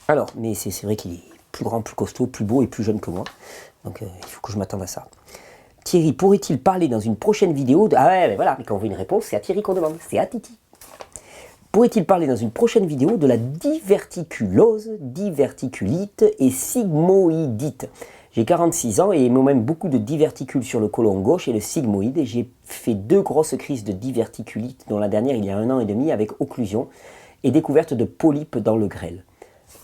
Alors, mais c'est vrai qu'il est plus grand, plus costaud, plus beau et plus jeune que moi. Donc il faut que je m'attende à ça. Thierry, pourrait-il parler dans une prochaine vidéo de... Ah ouais, mais voilà, mais quand on veut une réponse, c'est à Thierry qu'on demande, c'est à Titi. Pourrait-il parler dans une prochaine vidéo de la diverticulose, diverticulite et sigmoïdite? J'ai 46 ans et moi-même beaucoup de diverticules sur le côlon gauche et le sigmoïde. Et j'ai fait 2 grosses crises de diverticulite, dont la dernière il y a 1 an et demi avec occlusion et découverte de polypes dans le grêle.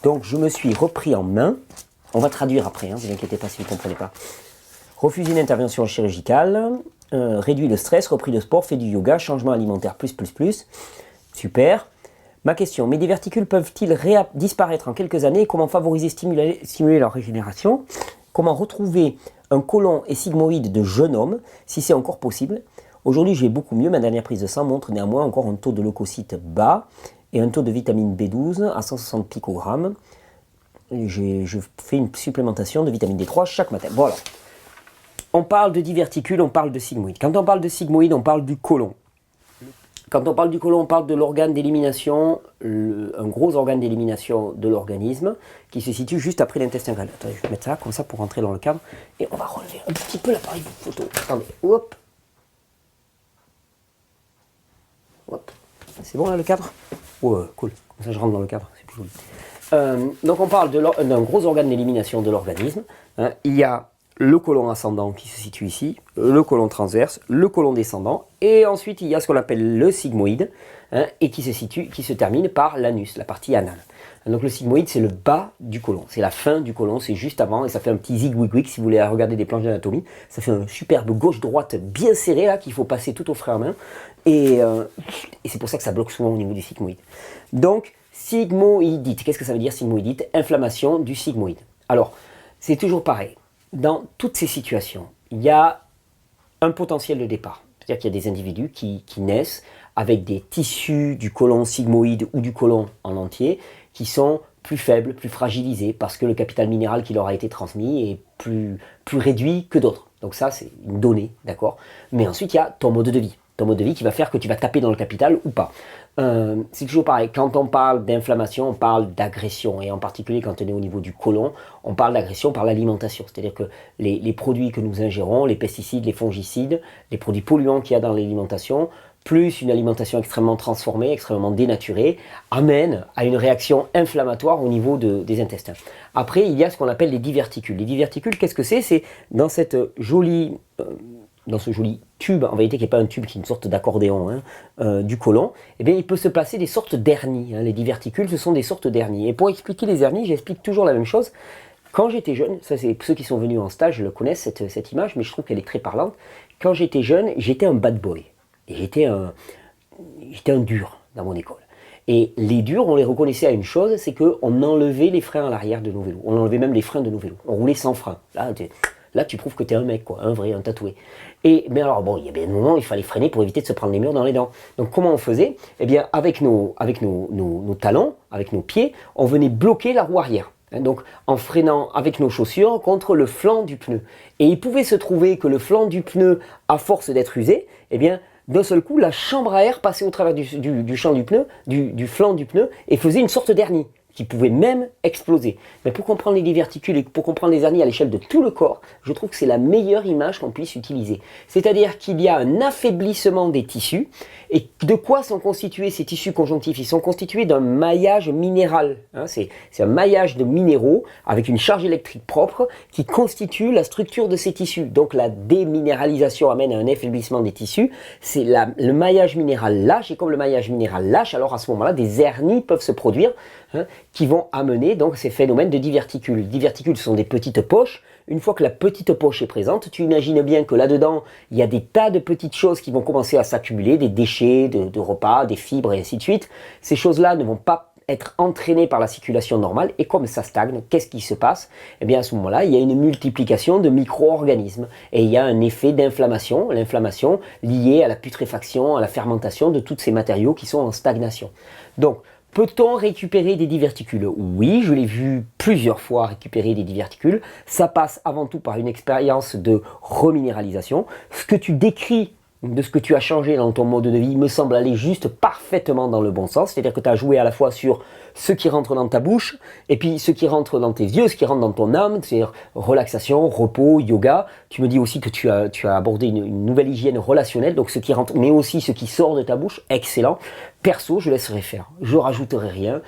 Donc je me suis repris en main, on va traduire après, ne vous inquiétez pas si vous ne comprenez pas. Refusé une intervention chirurgicale, réduit le stress, repris le sport, fait du yoga, changement alimentaire, plus. Super. Ma question, mes diverticules peuvent-ils disparaître en quelques années? Comment favoriser, stimuler leur régénération? Comment retrouver un côlon et sigmoïde de jeune homme, si c'est encore possible? Aujourd'hui, j'ai beaucoup mieux. Ma dernière prise de sang montre néanmoins encore un taux de leucocytes bas et un taux de vitamine B12 à 160 picogrammes. Je fais une supplémentation de vitamine D3 chaque matin. Voilà. On parle de diverticules, on parle de sigmoïdes. Quand on parle de sigmoïdes, on parle du côlon. Quand on parle du côlon, on parle de l'organe d'élimination, un gros organe d'élimination de l'organisme qui se situe juste après l'intestin grêle. Attendez, je vais mettre ça comme ça pour rentrer dans le cadre. Et on va relever un petit peu l'appareil photo. Attendez, hop. Hop. C'est bon là le cadre? Ouais, cool. Comme ça je rentre dans le cadre, c'est plus joli. Donc on parle d'un gros organe d'élimination de l'organisme. Hein. Il y a le côlon ascendant qui se situe ici, le côlon transverse, le côlon descendant, et ensuite il y a ce qu'on appelle le sigmoïde, hein, et qui se termine par l'anus, la partie anale. Donc le sigmoïde, c'est le bas du côlon, c'est la fin du côlon, c'est juste avant, et ça fait un petit zigouigouig si vous voulez regarder des planches d'anatomie. Ça fait un superbe gauche-droite bien serré là qu'il faut passer tout au frais à main, et c'est pour ça que ça bloque souvent au niveau du sigmoïde. Donc sigmoïdite, qu'est-ce que ça veut dire sigmoïdite? Inflammation du sigmoïde. Alors c'est toujours pareil. Dans toutes ces situations, il y a un potentiel de départ. C'est-à-dire qu'il y a des individus qui naissent avec des tissus du côlon sigmoïde ou du côlon en entier qui sont plus faibles, plus fragilisés, parce que le capital minéral qui leur a été transmis est plus réduit que d'autres. Donc ça, c'est une donnée, d'accord? Mais ensuite, il y a ton mode de vie. Ton mode de vie qui va faire que tu vas taper dans le capital ou pas. C'est toujours pareil, quand on parle d'inflammation, on parle d'agression, et en particulier quand on est au niveau du côlon, on parle d'agression par l'alimentation, c'est-à-dire que les produits que nous ingérons, les pesticides, les fongicides, les produits polluants qu'il y a dans l'alimentation, plus une alimentation extrêmement transformée, extrêmement dénaturée, amène à une réaction inflammatoire au niveau des intestins. Après, il y a ce qu'on appelle les diverticules. Les diverticules, qu'est-ce que c'est? C'est dans cette jolie... dans ce joli tube, en vérité qui n'est pas un tube, qui est une sorte d'accordéon du côlon, eh bien, il peut se placer des sortes d'hernies. Hein. Les diverticules, ce sont des sortes d'hernies. Et pour expliquer les hernies, j'explique toujours la même chose. Quand j'étais jeune, ça c'est ceux qui sont venus en stage le connaissent cette image, mais je trouve qu'elle est très parlante. Quand j'étais jeune, j'étais un bad boy. Et j'étais un dur dans mon école. Et les durs, on les reconnaissait à une chose, c'est qu'on enlevait les freins à l'arrière de nos vélos. On enlevait même les freins de nos vélos. On roulait sans frein. Là, tu prouves que tu es un mec, quoi, un vrai, un tatoué. Mais alors, bon, il y a bien un moment, il fallait freiner pour éviter de se prendre les murs dans les dents. Donc, comment on faisait? Eh bien, avec nos talons, avec nos pieds, on venait bloquer la roue arrière. Donc, en freinant avec nos chaussures contre le flanc du pneu. Et il pouvait se trouver que le flanc du pneu, à force d'être usé, eh bien, d'un seul coup, la chambre à air passait au travers du champ du pneu, du flanc du pneu, et faisait une sorte d'hernie qui pouvait même exploser. Mais pour comprendre les diverticules et pour comprendre les hernies à l'échelle de tout le corps, je trouve que c'est la meilleure image qu'on puisse utiliser. C'est-à-dire qu'il y a un affaiblissement des tissus. Et de quoi sont constitués ces tissus conjonctifs? Ils sont constitués d'un maillage minéral. Hein, c'est un maillage de minéraux avec une charge électrique propre qui constitue la structure de ces tissus. Donc la déminéralisation amène à un affaiblissement des tissus. C'est le maillage minéral lâche, et comme le maillage minéral lâche, alors à ce moment-là, des hernies peuvent se produire, hein, qui vont amener donc ces phénomènes de diverticules. Les diverticules sont des petites poches. Une fois que la petite poche est présente, tu imagines bien que là-dedans, il y a des tas de petites choses qui vont commencer à s'accumuler, des déchets de repas, des fibres et ainsi de suite. Ces choses-là ne vont pas être entraînées par la circulation normale, et comme ça stagne, qu'est-ce qui se passe? Eh bien à ce moment-là, il y a une multiplication de micro-organismes, et il y a un effet d'inflammation, l'inflammation liée à la putréfaction, à la fermentation de tous ces matériaux qui sont en stagnation. Donc, peut-on récupérer des diverticules? Oui, je l'ai vu plusieurs fois récupérer des diverticules. Ça passe avant tout par une expérience de reminéralisation. Ce que tu décris de ce que tu as changé dans ton mode de vie me semble aller juste parfaitement dans le bon sens. C'est-à-dire que tu as joué à la fois sur ce qui rentre dans ta bouche, et puis ce qui rentre dans tes yeux, ce qui rentre dans ton âme, c'est-à-dire relaxation, repos, yoga. Tu me dis aussi que tu as abordé une nouvelle hygiène relationnelle, donc ce qui rentre, mais aussi ce qui sort de ta bouche, excellent. Perso, je laisserai faire, je rajouterai rien.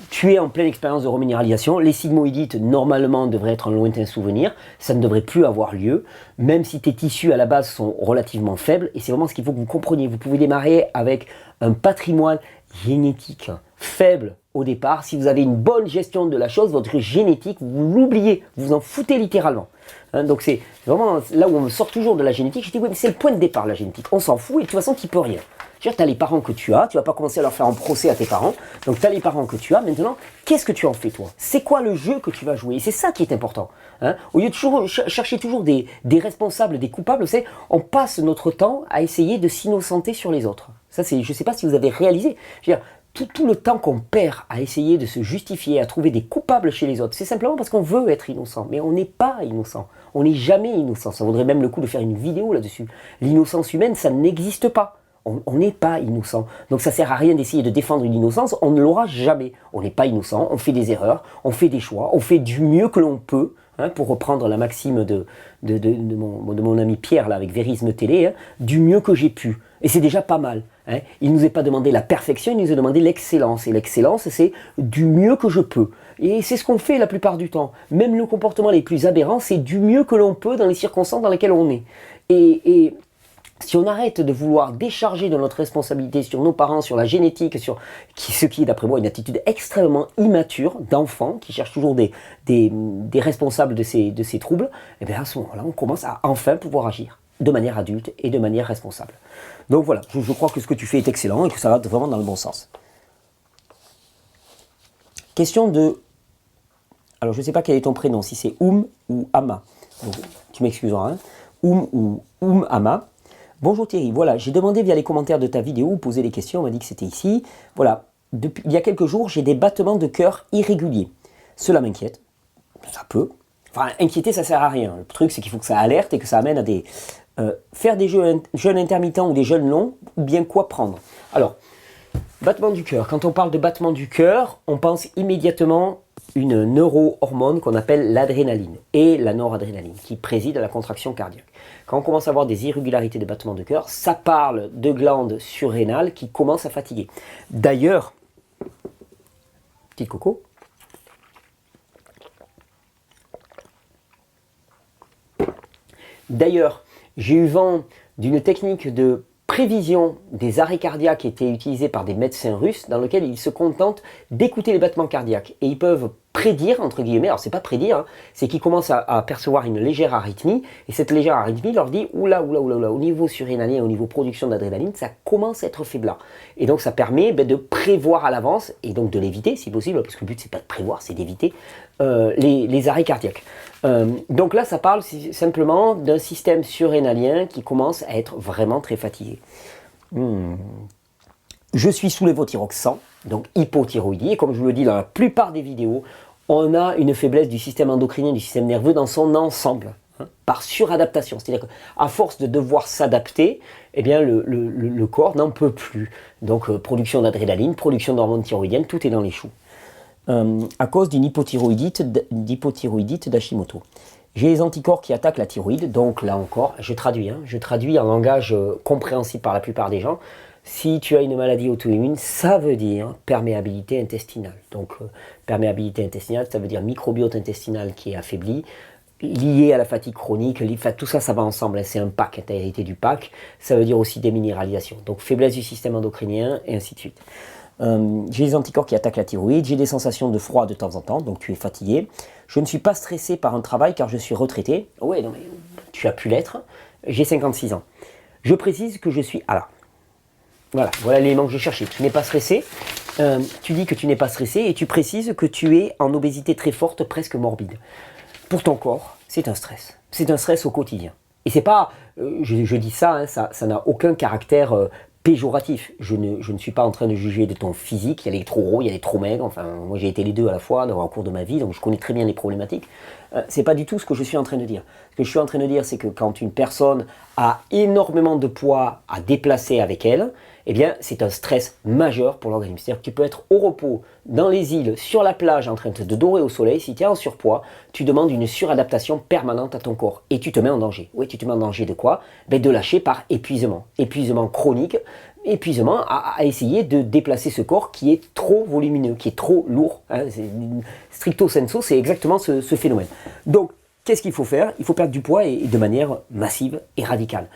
Tu es en pleine expérience de reminéralisation. Les sigmoïdites, normalement, devraient être un lointain souvenir. Ça ne devrait plus avoir lieu, même si tes tissus, à la base, sont relativement faibles. Et c'est vraiment ce qu'il faut que vous compreniez. Vous pouvez démarrer avec un patrimoine génétique faible au départ. Si vous avez une bonne gestion de la chose, votre génétique, vous l'oubliez. Vous vous en foutez littéralement. Hein, donc c'est vraiment là où on me sort toujours de la génétique. Je dis, oui, mais c'est le point de départ, la génétique. On s'en fout et de toute façon, tu peux rien. Tu as les parents que tu as, tu vas pas commencer à leur faire un procès à tes parents. Donc tu as les parents que tu as, maintenant, qu'est-ce que tu en fais toi? C'est quoi le jeu que tu vas jouer? Et c'est ça qui est important. Hein. Au lieu de toujours chercher toujours des responsables, des coupables, on passe notre temps à essayer de s'innocenter sur les autres. Ça, je ne sais pas si vous avez réalisé. Je veux dire, tout le temps qu'on perd à essayer de se justifier, à trouver des coupables chez les autres, c'est simplement parce qu'on veut être innocent. Mais on n'est pas innocent. On n'est jamais innocent. Ça vaudrait même le coup de faire une vidéo là-dessus. L'innocence humaine, ça n'existe pas. On n'est pas innocent. Donc ça ne sert à rien d'essayer de défendre une innocence. On ne l'aura jamais. On n'est pas innocent. On fait des erreurs. On fait des choix. On fait du mieux que l'on peut. Hein, pour reprendre la maxime de mon ami Pierre là, avec Vérisme Télé, hein, du mieux que j'ai pu. Et c'est déjà pas mal. Hein. Il ne nous est pas demandé la perfection, il nous a demandé l'excellence. Et l'excellence, c'est du mieux que je peux. Et c'est ce qu'on fait la plupart du temps. Même nos comportements les plus aberrants, c'est du mieux que l'on peut dans les circonstances dans lesquelles on est. Et si on arrête de vouloir décharger de notre responsabilité sur nos parents, sur la génétique, sur ce qui est d'après moi une attitude extrêmement immature d'enfants qui cherchent toujours des responsables de ces troubles, et bien à ce moment-là, on commence à enfin pouvoir agir de manière adulte et de manière responsable. Donc voilà, je crois que ce que tu fais est excellent et que ça va vraiment dans le bon sens. Question de... Alors je ne sais pas quel est ton prénom, si c'est ou Ama. Donc, tu m'excuseras, hein. ou Ama. Bonjour Thierry, voilà, j'ai demandé via les commentaires de ta vidéo, poser des questions, on m'a dit que c'était ici. Voilà, il y a quelques jours, j'ai des battements de cœur irréguliers. Cela m'inquiète, ça peut. Enfin, inquiéter, ça sert à rien. Le truc, c'est qu'il faut que ça alerte et que ça amène à des... faire des jeûnes intermittents ou des jeûnes longs, ou bien quoi prendre. Alors, battement du cœur. Quand on parle de battement du cœur, on pense immédiatement une neurohormone qu'on appelle l'adrénaline et la noradrénaline qui préside à la contraction cardiaque. Quand on commence à avoir des irrégularités de battement de cœur, ça parle de glandes surrénales qui commencent à fatiguer. D'ailleurs, petit coco, j'ai eu vent d'une technique de prévision des arrêts cardiaques qui était utilisée par des médecins russes dans lequel ils se contentent d'écouter les battements cardiaques et ils peuvent prédire, entre guillemets, alors c'est pas prédire, hein, c'est qu'ils commencent à percevoir une légère arythmie et cette légère arythmie leur dit oula, au niveau surrénalien, au niveau production d'adrénaline, ça commence à être faiblard. Et donc ça permet de prévoir à l'avance et donc de l'éviter si possible, parce que le but c'est pas de prévoir, c'est d'éviter les arrêts cardiaques. Donc là ça parle simplement d'un système surrénalien qui commence à être vraiment très fatigué. Je suis sous lévothyroxine, donc hypothyroïdie, et comme je vous le dis dans la plupart des vidéos, on a une faiblesse du système endocrinien, du système nerveux dans son ensemble, hein, par suradaptation. C'est-à-dire qu'à force de devoir s'adapter, eh bien le corps n'en peut plus. Donc production d'adrénaline, production d'hormones thyroïdiennes, tout est dans les choux. À cause d'une hypothyroïdite d'Hashimoto. J'ai les anticorps qui attaquent la thyroïde, donc là encore, je traduis en langage compréhensible par la plupart des gens. Si tu as une maladie auto-immune, ça veut dire perméabilité intestinale. Donc perméabilité intestinale, ça veut dire microbiote intestinal qui est affaibli, lié à la fatigue chronique, tout ça, ça va ensemble, hein, c'est un pack, intégralité du pack. Ça veut dire aussi déminéralisation, donc faiblesse du système endocrinien et ainsi de suite. J'ai les anticorps qui attaquent la thyroïde, j'ai des sensations de froid de temps en temps, donc tu es fatigué. Je ne suis pas stressé par un travail car je suis retraité. Ouais, non mais tu as pu l'être. J'ai 56 ans. Je précise que je suis... Alors, voilà l'élément que je cherchais. Tu n'es pas stressé. Tu dis que tu n'es pas stressé et tu précises que tu es en obésité très forte, presque morbide. Pour ton corps, c'est un stress. C'est un stress au quotidien. Et c'est pas... je dis ça, hein, ça n'a aucun caractère... péjoratif. Je ne suis pas en train de juger de ton physique, il y a les trop gros, il y a les trop maigres, enfin moi j'ai été les deux à la fois au cours de ma vie, donc je connais très bien les problématiques. C'est pas du tout ce que je suis en train de dire. Ce que je suis en train de dire, c'est que quand une personne a énormément de poids à déplacer avec elle, eh bien c'est un stress majeur pour l'organisme. C'est-à-dire que tu peux être au repos, dans les îles, sur la plage, en train de te dorer au soleil, si tu es en surpoids, tu demandes une suradaptation permanente à ton corps et tu te mets en danger. Oui, tu te mets en danger de quoi? De lâcher par épuisement. Épuisement chronique, épuisement à essayer de déplacer ce corps qui est trop volumineux, qui est trop lourd. Hein, stricto sensu, c'est exactement ce phénomène. Donc, qu'est-ce qu'il faut faire? Il faut perdre du poids et de manière massive et radicale.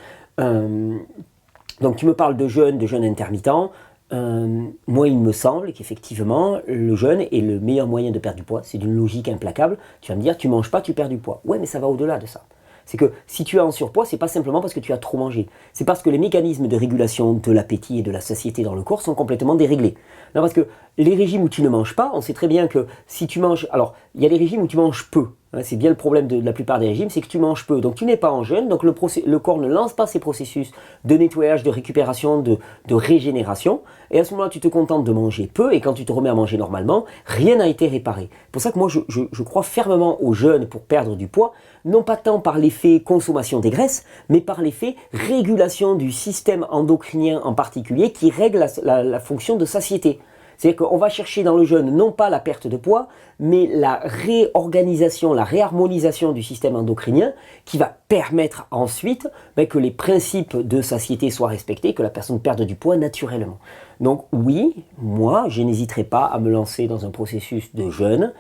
Donc, tu me parles de jeûne intermittent. Moi, il me semble qu'effectivement, le jeûne est le meilleur moyen de perdre du poids. C'est d'une logique implacable. Tu vas me dire, tu manges pas, tu perds du poids. Ouais, mais ça va au-delà de ça. C'est que si tu es en surpoids, c'est pas simplement parce que tu as trop mangé. C'est parce que les mécanismes de régulation de l'appétit et de la satiété dans le corps sont complètement déréglés. Non, parce que les régimes où tu ne manges pas, on sait très bien que si tu manges... Alors, il y a des régimes où tu manges peu. C'est bien le problème de la plupart des régimes, c'est que tu manges peu. Donc tu n'es pas en jeûne, donc le corps ne lance pas ses processus de nettoyage, de récupération, de régénération. Et à ce moment-là, tu te contentes de manger peu, et quand tu te remets à manger normalement, rien n'a été réparé. C'est pour ça que moi, je crois fermement au jeûne pour perdre du poids, non pas tant par l'effet consommation des graisses, mais par l'effet régulation du système endocrinien en particulier, qui règle la fonction de satiété. C'est-à-dire qu'on va chercher dans le jeûne non pas la perte de poids, mais la réorganisation, la réharmonisation du système endocrinien qui va permettre ensuite que les principes de satiété soient respectés, que la personne perde du poids naturellement. Donc oui, moi, je n'hésiterai pas à me lancer dans un processus de jeûne,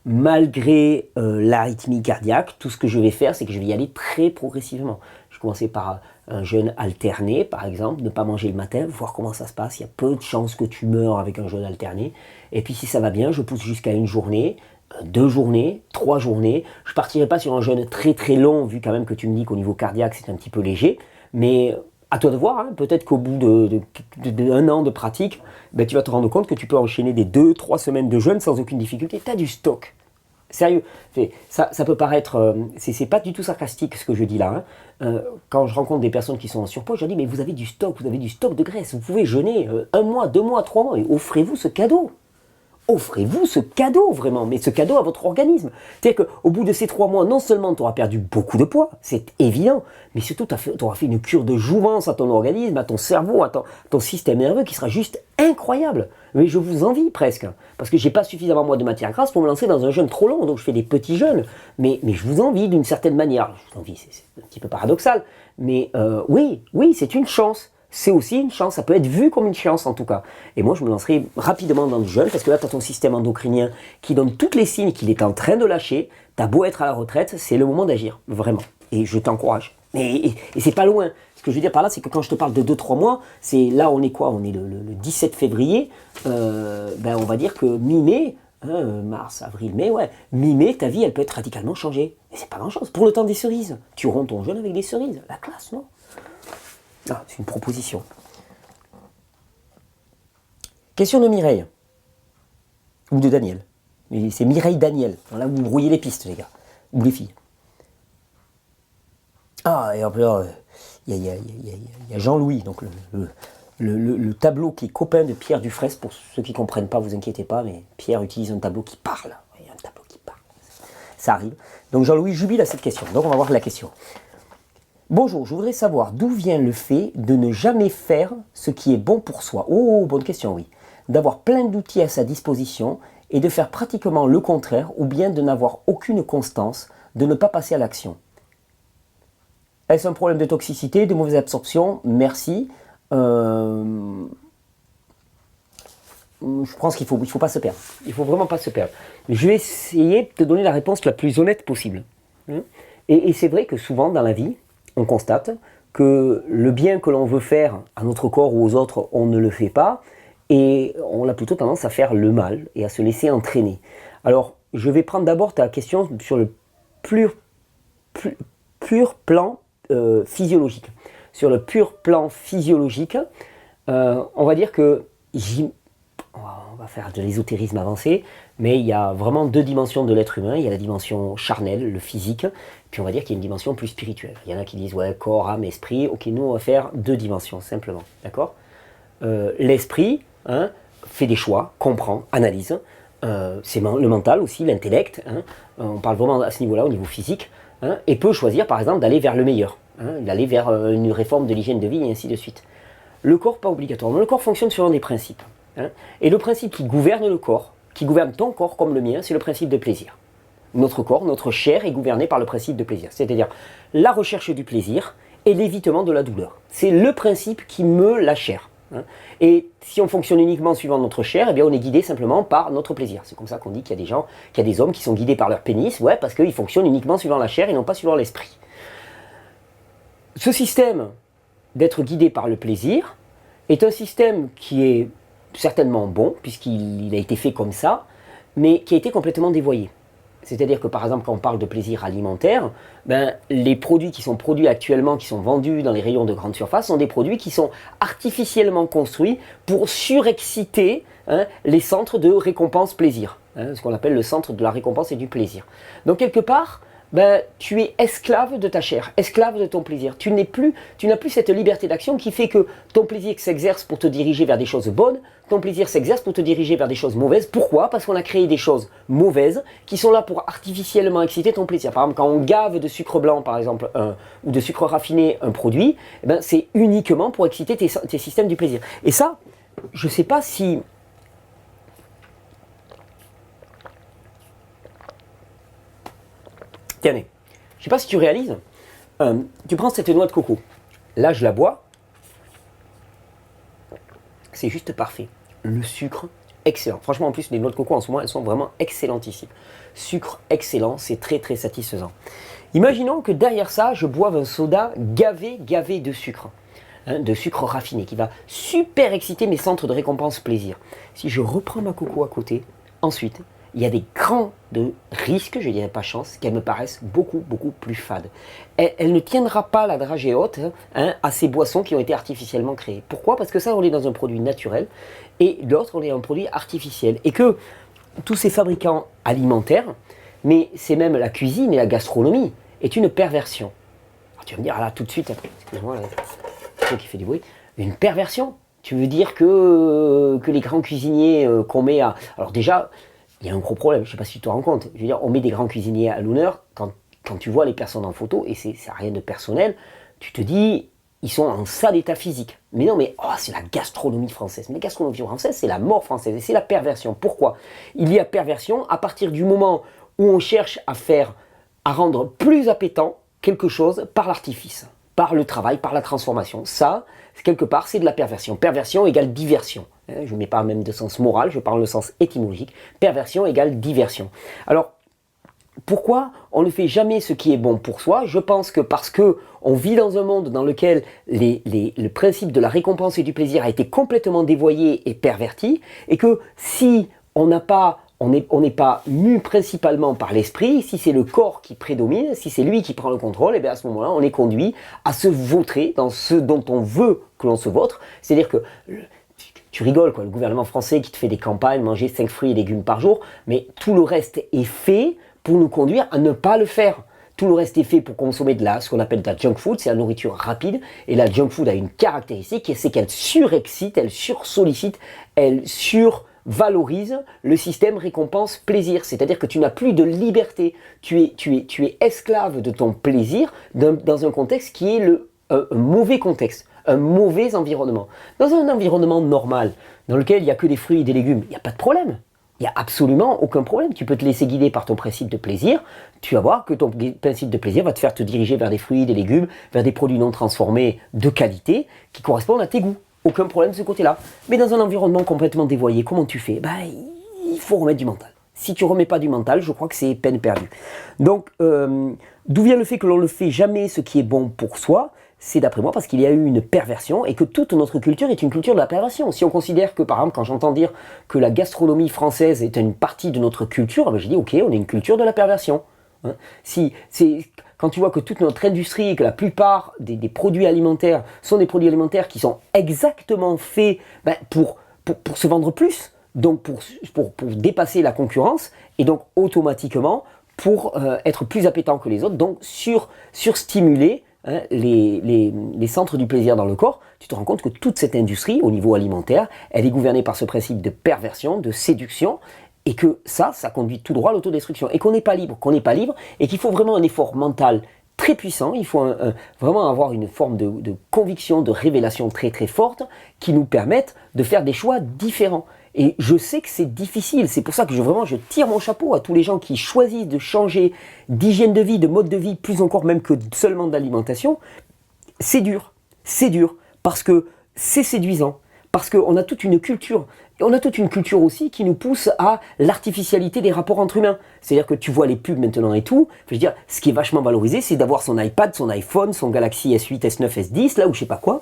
malgré l'arythmie cardiaque. Tout ce que je vais faire, c'est que je vais y aller très progressivement. Je vais commencer par un jeûne alterné, par exemple, ne pas manger le matin, voir comment ça se passe. Il y a peu de chances que tu meurs avec un jeûne alterné. Et puis si ça va bien, je pousse jusqu'à 1 journée, 2 journées, 3 journées. Je ne partirai pas sur un jeûne très très long, vu quand même que tu me dis qu'au niveau cardiaque, c'est un petit peu léger. Mais à toi de voir, hein. Peut-être qu'au bout d'un an de pratique, tu vas te rendre compte que tu peux enchaîner des 2-3 semaines de jeûne sans aucune difficulté. Tu as du stock. Sérieux, ça peut paraître, c'est pas du tout sarcastique ce que je dis là. Quand je rencontre des personnes qui sont en surpoids, je leur dis mais vous avez du stock de graisse, vous pouvez jeûner 1 mois, 2 mois, 3 mois, et offrez-vous ce cadeau. Offrez-vous ce cadeau vraiment, mais ce cadeau à votre organisme. C'est-à-dire qu'au bout de ces 3 mois, non seulement tu auras perdu beaucoup de poids, c'est évident, mais surtout tu auras fait une cure de jouvence à ton organisme, à ton cerveau, à ton système nerveux qui sera juste incroyable. Mais je vous envie presque, parce que j'ai pas suffisamment moi de matière grasse pour me lancer dans un jeûne trop long, donc je fais des petits jeûnes, mais je vous envie d'une certaine manière. Je vous envie, c'est un petit peu paradoxal, mais oui, c'est une chance. C'est aussi une chance, ça peut être vu comme une chance en tout cas. Et moi je me lancerai rapidement dans le jeûne, parce que là tu as ton système endocrinien qui donne tous les signes qu'il est en train de lâcher. Tu as beau être à la retraite, c'est le moment d'agir, vraiment. Et je t'encourage. Et c'est pas loin. Ce que je veux dire par là, c'est que quand je te parle de 2-3 mois, c'est là on est quoi? On est le 17 février, on va dire que mi-mai, mars, avril, mai, mi-mai, ta vie elle peut être radicalement changée. Et c'est pas grand chose. Pour le temps des cerises, tu romps ton jeûne avec des cerises, la classe, non? Ah, c'est une proposition. Question de Mireille. Ou de Daniel. C'est Mireille Daniel. Là, vous brouillez les pistes, les gars. Ou les filles. Ah, et après, il y a Jean-Louis, donc le tableau qui est copain de Pierre Dufresne. Pour ceux qui ne comprennent pas, vous inquiétez pas, mais Pierre utilise un tableau qui parle. Il y a un tableau qui parle. Ça arrive. Donc Jean-Louis jubile à cette question. Donc on va voir la question. Bonjour, je voudrais savoir d'où vient le fait de ne jamais faire ce qui est bon pour soi. Oh, bonne question, oui. D'avoir plein d'outils à sa disposition et de faire pratiquement le contraire, ou bien de n'avoir aucune constance, de ne pas passer à l'action. Est-ce un problème de toxicité, de mauvaise absorption? Merci. Je pense qu'il faut pas se perdre. Il faut vraiment pas se perdre. Je vais essayer de te donner la réponse la plus honnête possible. Et c'est vrai que souvent dans la vie, on constate que le bien que l'on veut faire à notre corps ou aux autres, on ne le fait pas, et on a plutôt tendance à faire le mal et à se laisser entraîner. Alors, je vais prendre d'abord ta question sur le pur plan physiologique. Sur le pur plan physiologique, on va dire que on va faire de l'ésotérisme avancé, mais il y a vraiment 2 dimensions de l'être humain. Il y a la dimension charnelle, le physique, puis on va dire qu'il y a une dimension plus spirituelle. Il y en a qui disent ouais, corps, âme, esprit. Ok, nous on va faire 2 dimensions simplement, d'accord? L'esprit fait des choix, comprend, analyse. C'est le mental aussi, l'intellect. On parle vraiment à ce niveau-là, au niveau physique, et peut choisir par exemple d'aller vers le meilleur, d'aller vers une réforme de l'hygiène de vie et ainsi de suite. Le corps, pas obligatoirement. Le corps fonctionne selon des principes. Et le principe qui gouverne le corps, qui gouverne ton corps comme le mien, c'est le principe de plaisir. Notre corps, notre chair est gouverné par le principe de plaisir. C'est-à-dire la recherche du plaisir et l'évitement de la douleur. C'est le principe qui meut la chair. Et si on fonctionne uniquement suivant notre chair, eh bien on est guidé simplement par notre plaisir. C'est comme ça qu'on dit qu'il y a des gens, qu'il y a des hommes qui sont guidés par leur pénis, parce qu'ils fonctionnent uniquement suivant la chair et non pas suivant l'esprit. Ce système d'être guidé par le plaisir est un système qui est certainement bon, puisqu'il a été fait comme ça, mais qui a été complètement dévoyé. C'est-à-dire que par exemple, quand on parle de plaisir alimentaire, ben, les produits qui sont produits actuellement, qui sont vendus dans les rayons de grande surface, sont des produits qui sont artificiellement construits pour surexciter les centres de récompense plaisir, ce qu'on appelle le centre de la récompense et du plaisir. Donc quelque part, ben, tu es esclave de ta chair, esclave de ton plaisir. Tu n'as plus cette liberté d'action qui fait que ton plaisir s'exerce pour te diriger vers des choses bonnes, ton plaisir s'exerce pour te diriger vers des choses mauvaises. Pourquoi? Parce qu'on a créé des choses mauvaises qui sont là pour artificiellement exciter ton plaisir. Par exemple, quand on gave de sucre blanc, par exemple, ou de sucre raffiné un produit, eh ben, c'est uniquement pour exciter tes systèmes du plaisir. Et ça, je ne sais pas si... Tiens, je ne sais pas si tu réalises, tu prends cette noix de coco, là je la bois, c'est juste parfait. Le sucre, excellent. Franchement, en plus, les noix de coco en ce moment, elles sont vraiment excellentissimes. Sucre excellent, c'est très très satisfaisant. Imaginons que derrière ça, je boive un soda gavé de sucre raffiné, qui va super exciter mes centres de récompense plaisir. Si je reprends ma coco à côté, ensuite, il y a des grands risques, je ne dirais pas chance, qu'elle me paraisse beaucoup plus fade. Elle ne tiendra pas la dragée haute à ces boissons qui ont été artificiellement créées. Pourquoi? Parce que ça, on est dans un produit naturel, et l'autre, on est dans un produit artificiel. Et que tous ces fabricants alimentaires, mais c'est même la cuisine et la gastronomie, est une perversion. Alors, tu vas me dire, là, tout de suite, excuse-moi, c'est qui fait du bruit, une perversion? Tu veux dire que les grands cuisiniers qu'on met à... Alors déjà... Il y a un gros problème, je ne sais pas si tu te rends compte. Je veux dire, on met des grands cuisiniers à l'honneur, quand tu vois les personnes en photo, et ça n'a rien de personnel, tu te dis, ils sont en sale état physique. Mais non, c'est la gastronomie française. Mais la gastronomie française, c'est la mort française, et c'est la perversion. Pourquoi? Il y a perversion à partir du moment où on cherche à rendre plus appétant quelque chose par l'artifice, par le travail, par la transformation. Ça, quelque part, c'est de la perversion. Perversion égale diversion. Je ne mets pas même de sens moral, je parle le sens étymologique. Perversion égale diversion. Alors, pourquoi on ne fait jamais ce qui est bon pour soi? Je pense que parce qu'on vit dans un monde dans lequel le principe de la récompense et du plaisir a été complètement dévoyé et perverti, et que si on n'est pas mu principalement par l'esprit, si c'est le corps qui prédomine, si c'est lui qui prend le contrôle, et bien à ce moment-là, on est conduit à se vautrer dans ce dont on veut que l'on se vautre. C'est-à-dire que... Tu rigoles, quoi, le gouvernement français qui te fait des campagnes, manger 5 fruits et légumes par jour, mais tout le reste est fait pour nous conduire à ne pas le faire. Tout le reste est fait pour consommer ce qu'on appelle de la junk food, c'est la nourriture rapide. Et la junk food a une caractéristique, c'est qu'elle surexcite, elle sursollicite, elle survalorise le système récompense-plaisir. C'est-à-dire que tu n'as plus de liberté. Tu es esclave de ton plaisir dans un contexte qui est un mauvais contexte. Un mauvais environnement. Dans un environnement normal, dans lequel il n'y a que des fruits et des légumes, il n'y a pas de problème. Il n'y a absolument aucun problème. Tu peux te laisser guider par ton principe de plaisir. Tu vas voir que ton principe de plaisir va te faire te diriger vers des fruits, des légumes, vers des produits non transformés de qualité qui correspondent à tes goûts. Aucun problème de ce côté-là. Mais dans un environnement complètement dévoyé, comment tu fais? Il faut remettre du mental. Si tu ne remets pas du mental, je crois que c'est peine perdue. Donc, d'où vient le fait que l'on ne fait jamais ce qui est bon pour soi? C'est d'après moi parce qu'il y a eu une perversion et que toute notre culture est une culture de la perversion. Si on considère que, par exemple, quand j'entends dire que la gastronomie française est une partie de notre culture, je dis ok, on est une culture de la perversion. Quand tu vois que toute notre industrie et que la plupart des produits alimentaires sont des produits alimentaires qui sont exactement faits pour se vendre plus, donc pour dépasser la concurrence et donc automatiquement pour être plus appétant que les autres, donc surstimuler les centres du plaisir dans le corps, tu te rends compte que toute cette industrie, au niveau alimentaire, elle est gouvernée par ce principe de perversion, de séduction, et que ça conduit tout droit à l'autodestruction, et qu'on n'est pas libre, et qu'il faut vraiment un effort mental très puissant, il faut vraiment avoir une forme de conviction, de révélation très très forte, qui nous permette de faire des choix différents. Et je sais que c'est difficile, c'est pour ça que je tire mon chapeau à tous les gens qui choisissent de changer d'hygiène de vie, de mode de vie, plus encore même que seulement d'alimentation. C'est dur, parce que c'est séduisant, parce qu'on a toute une culture. Et on a toute une culture aussi qui nous pousse à l'artificialité des rapports entre humains. C'est-à-dire que tu vois les pubs maintenant et tout. Je veux dire, ce qui est vachement valorisé, c'est d'avoir son iPad, son iPhone, son Galaxy S8, S9, S10, là ou je sais pas quoi.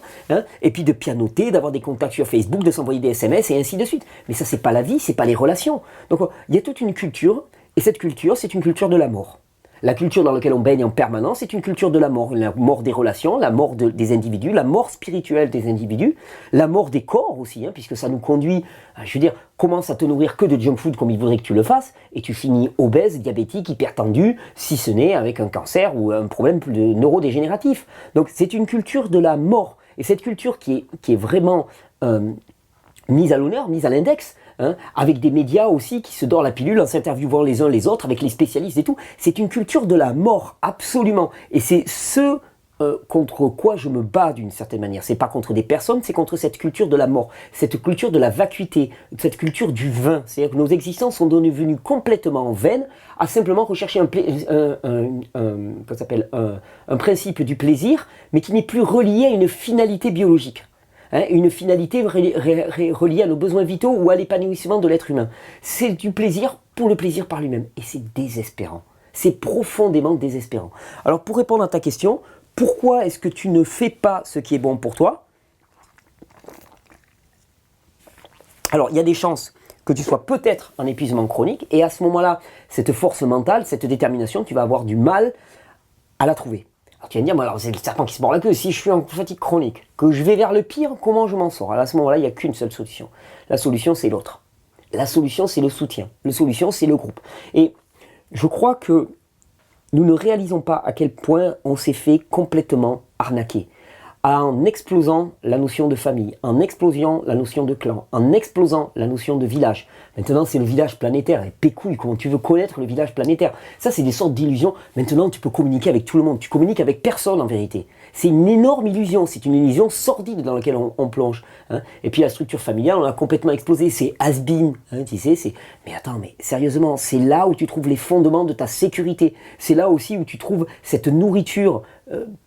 Et puis de pianoter, d'avoir des contacts sur Facebook, de s'envoyer des SMS et ainsi de suite. Mais ça, c'est pas la vie, c'est pas les relations. Donc il y a toute une culture Et cette culture, c'est une culture de la mort. La culture dans laquelle on baigne en permanence, c'est une culture de la mort des relations, la mort des individus, la mort spirituelle des individus, la mort des corps aussi, puisque ça nous conduit, je veux dire, commence à te nourrir que de junk food comme il voudrait que tu le fasses, et tu finis obèse, diabétique, hypertendu, si ce n'est avec un cancer ou un problème neurodégénératif. Donc c'est une culture de la mort. Et cette culture qui est vraiment mise à l'honneur, mise à l'index, avec des médias aussi qui se dorent la pilule en s'interviewant les uns les autres avec les spécialistes et tout. C'est une culture de la mort, absolument. Et c'est ce contre quoi je me bats d'une certaine manière. C'est pas contre des personnes, c'est contre cette culture de la mort, cette culture de la vacuité, cette culture du vain. C'est-à-dire que nos existences sont devenues complètement vaines à simplement rechercher un principe du plaisir, mais qui n'est plus relié à une finalité biologique. Une finalité reliée à nos besoins vitaux ou à l'épanouissement de l'être humain. C'est du plaisir pour le plaisir par lui-même. Et c'est désespérant. C'est profondément désespérant. Alors pour répondre à ta question, pourquoi est-ce que tu ne fais pas ce qui est bon pour toi? Alors il y a des chances que tu sois peut-être en épuisement chronique et à ce moment-là, cette force mentale, cette détermination, tu vas avoir du mal à la trouver. Alors tu vas me dire, alors c'est le serpent qui se mord la queue, si je suis en fatigue chronique, que je vais vers le pire, comment je m'en sors? Alors à ce moment-là, il n'y a qu'une seule solution. La solution, c'est l'autre. La solution, c'est le soutien. La solution, c'est le groupe. Et je crois que nous ne réalisons pas à quel point on s'est fait complètement arnaquer. En explosant la notion de famille, en explosant la notion de clan, en explosant la notion de village. Maintenant, c'est le village planétaire. Et pécouille, comment tu veux connaître le village planétaire? Ça, c'est des sortes d'illusions. Maintenant, tu peux communiquer avec tout le monde. Tu communiques avec personne, en vérité. C'est une énorme illusion. C'est une illusion sordide dans laquelle on plonge. Et puis, la structure familiale, on a complètement explosé. C'est has-been. Tu sais, c'est... Mais attends, mais sérieusement, c'est là où tu trouves les fondements de ta sécurité. C'est là aussi où tu trouves cette nourriture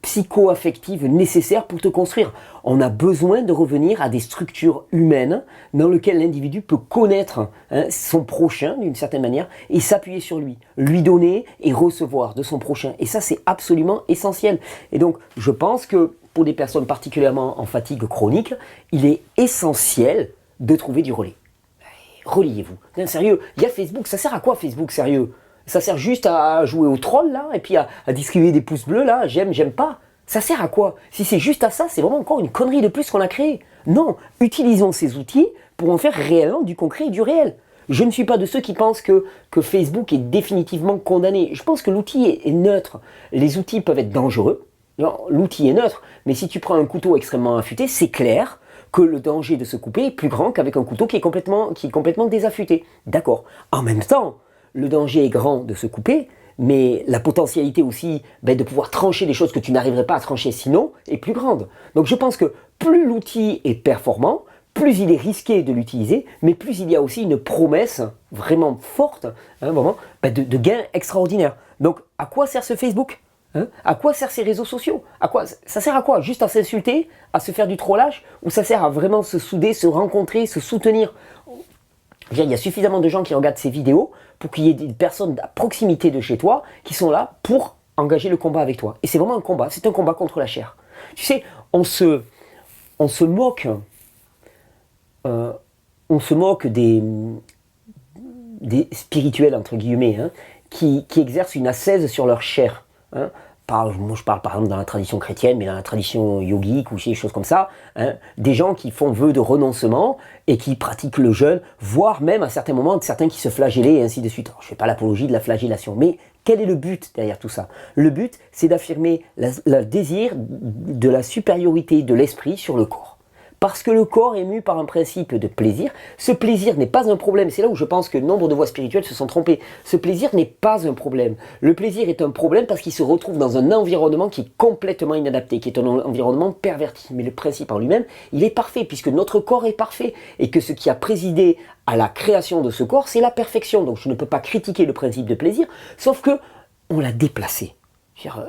psycho-affective nécessaire pour te construire. On a besoin de revenir à des structures humaines dans lesquelles l'individu peut connaître son prochain d'une certaine manière et s'appuyer sur lui donner et recevoir de son prochain. Et ça, c'est absolument essentiel. Et donc, je pense que pour des personnes particulièrement en fatigue chronique, il est essentiel de trouver du relais. Reliez-vous. Sérieux, il y a Facebook, ça sert à quoi Facebook, sérieux? Ça sert juste à jouer au troll, là, et puis à distribuer des pouces bleus, là, j'aime pas. Ça sert à quoi? Si c'est juste à ça, c'est vraiment encore une connerie de plus qu'on a créée. Non, utilisons ces outils pour en faire réellement du concret et du réel. Je ne suis pas de ceux qui pensent que Facebook est définitivement condamné. Je pense que l'outil est neutre. Les outils peuvent être dangereux. L'outil est neutre, mais si tu prends un couteau extrêmement affûté, c'est clair que le danger de se couper est plus grand qu'avec un couteau qui est complètement désaffûté. D'accord. En même temps, le danger est grand de se couper, mais la potentialité aussi de pouvoir trancher des choses que tu n'arriverais pas à trancher sinon est plus grande. Donc je pense que plus l'outil est performant, plus il est risqué de l'utiliser, mais plus il y a aussi une promesse vraiment forte de gains extraordinaires. Donc à quoi sert ce Facebook? À quoi servent ces réseaux sociaux? Ça sert à quoi? Juste à s'insulter, à se faire du trollage? Ou ça sert à vraiment se souder, se rencontrer, se soutenir? Il y a suffisamment de gens qui regardent ces vidéos pour qu'il y ait des personnes à proximité de chez toi qui sont là pour engager le combat avec toi. Et c'est vraiment un combat, c'est un combat contre la chair. Tu sais, on se moque des spirituels, entre guillemets, qui exercent une ascèse sur leur chair. Moi je parle par exemple dans la tradition chrétienne, mais dans la tradition yogique ou des choses comme ça, des gens qui font vœu de renoncement et qui pratiquent le jeûne, voire même à certains moments, certains qui se flagellaient et ainsi de suite. Alors, je ne fais pas l'apologie de la flagellation, mais quel est le but derrière tout ça? Le but, c'est d'affirmer le désir de la supériorité de l'esprit sur le corps. Parce que le corps est mu par un principe de plaisir. Ce plaisir n'est pas un problème. C'est là où je pense que nombre de voies spirituelles se sont trompées. Ce plaisir n'est pas un problème. Le plaisir est un problème parce qu'il se retrouve dans un environnement qui est complètement inadapté, qui est un environnement perverti. Mais le principe en lui-même, il est parfait puisque notre corps est parfait et que ce qui a présidé à la création de ce corps, c'est la perfection. Donc je ne peux pas critiquer le principe de plaisir, sauf que on l'a déplacé.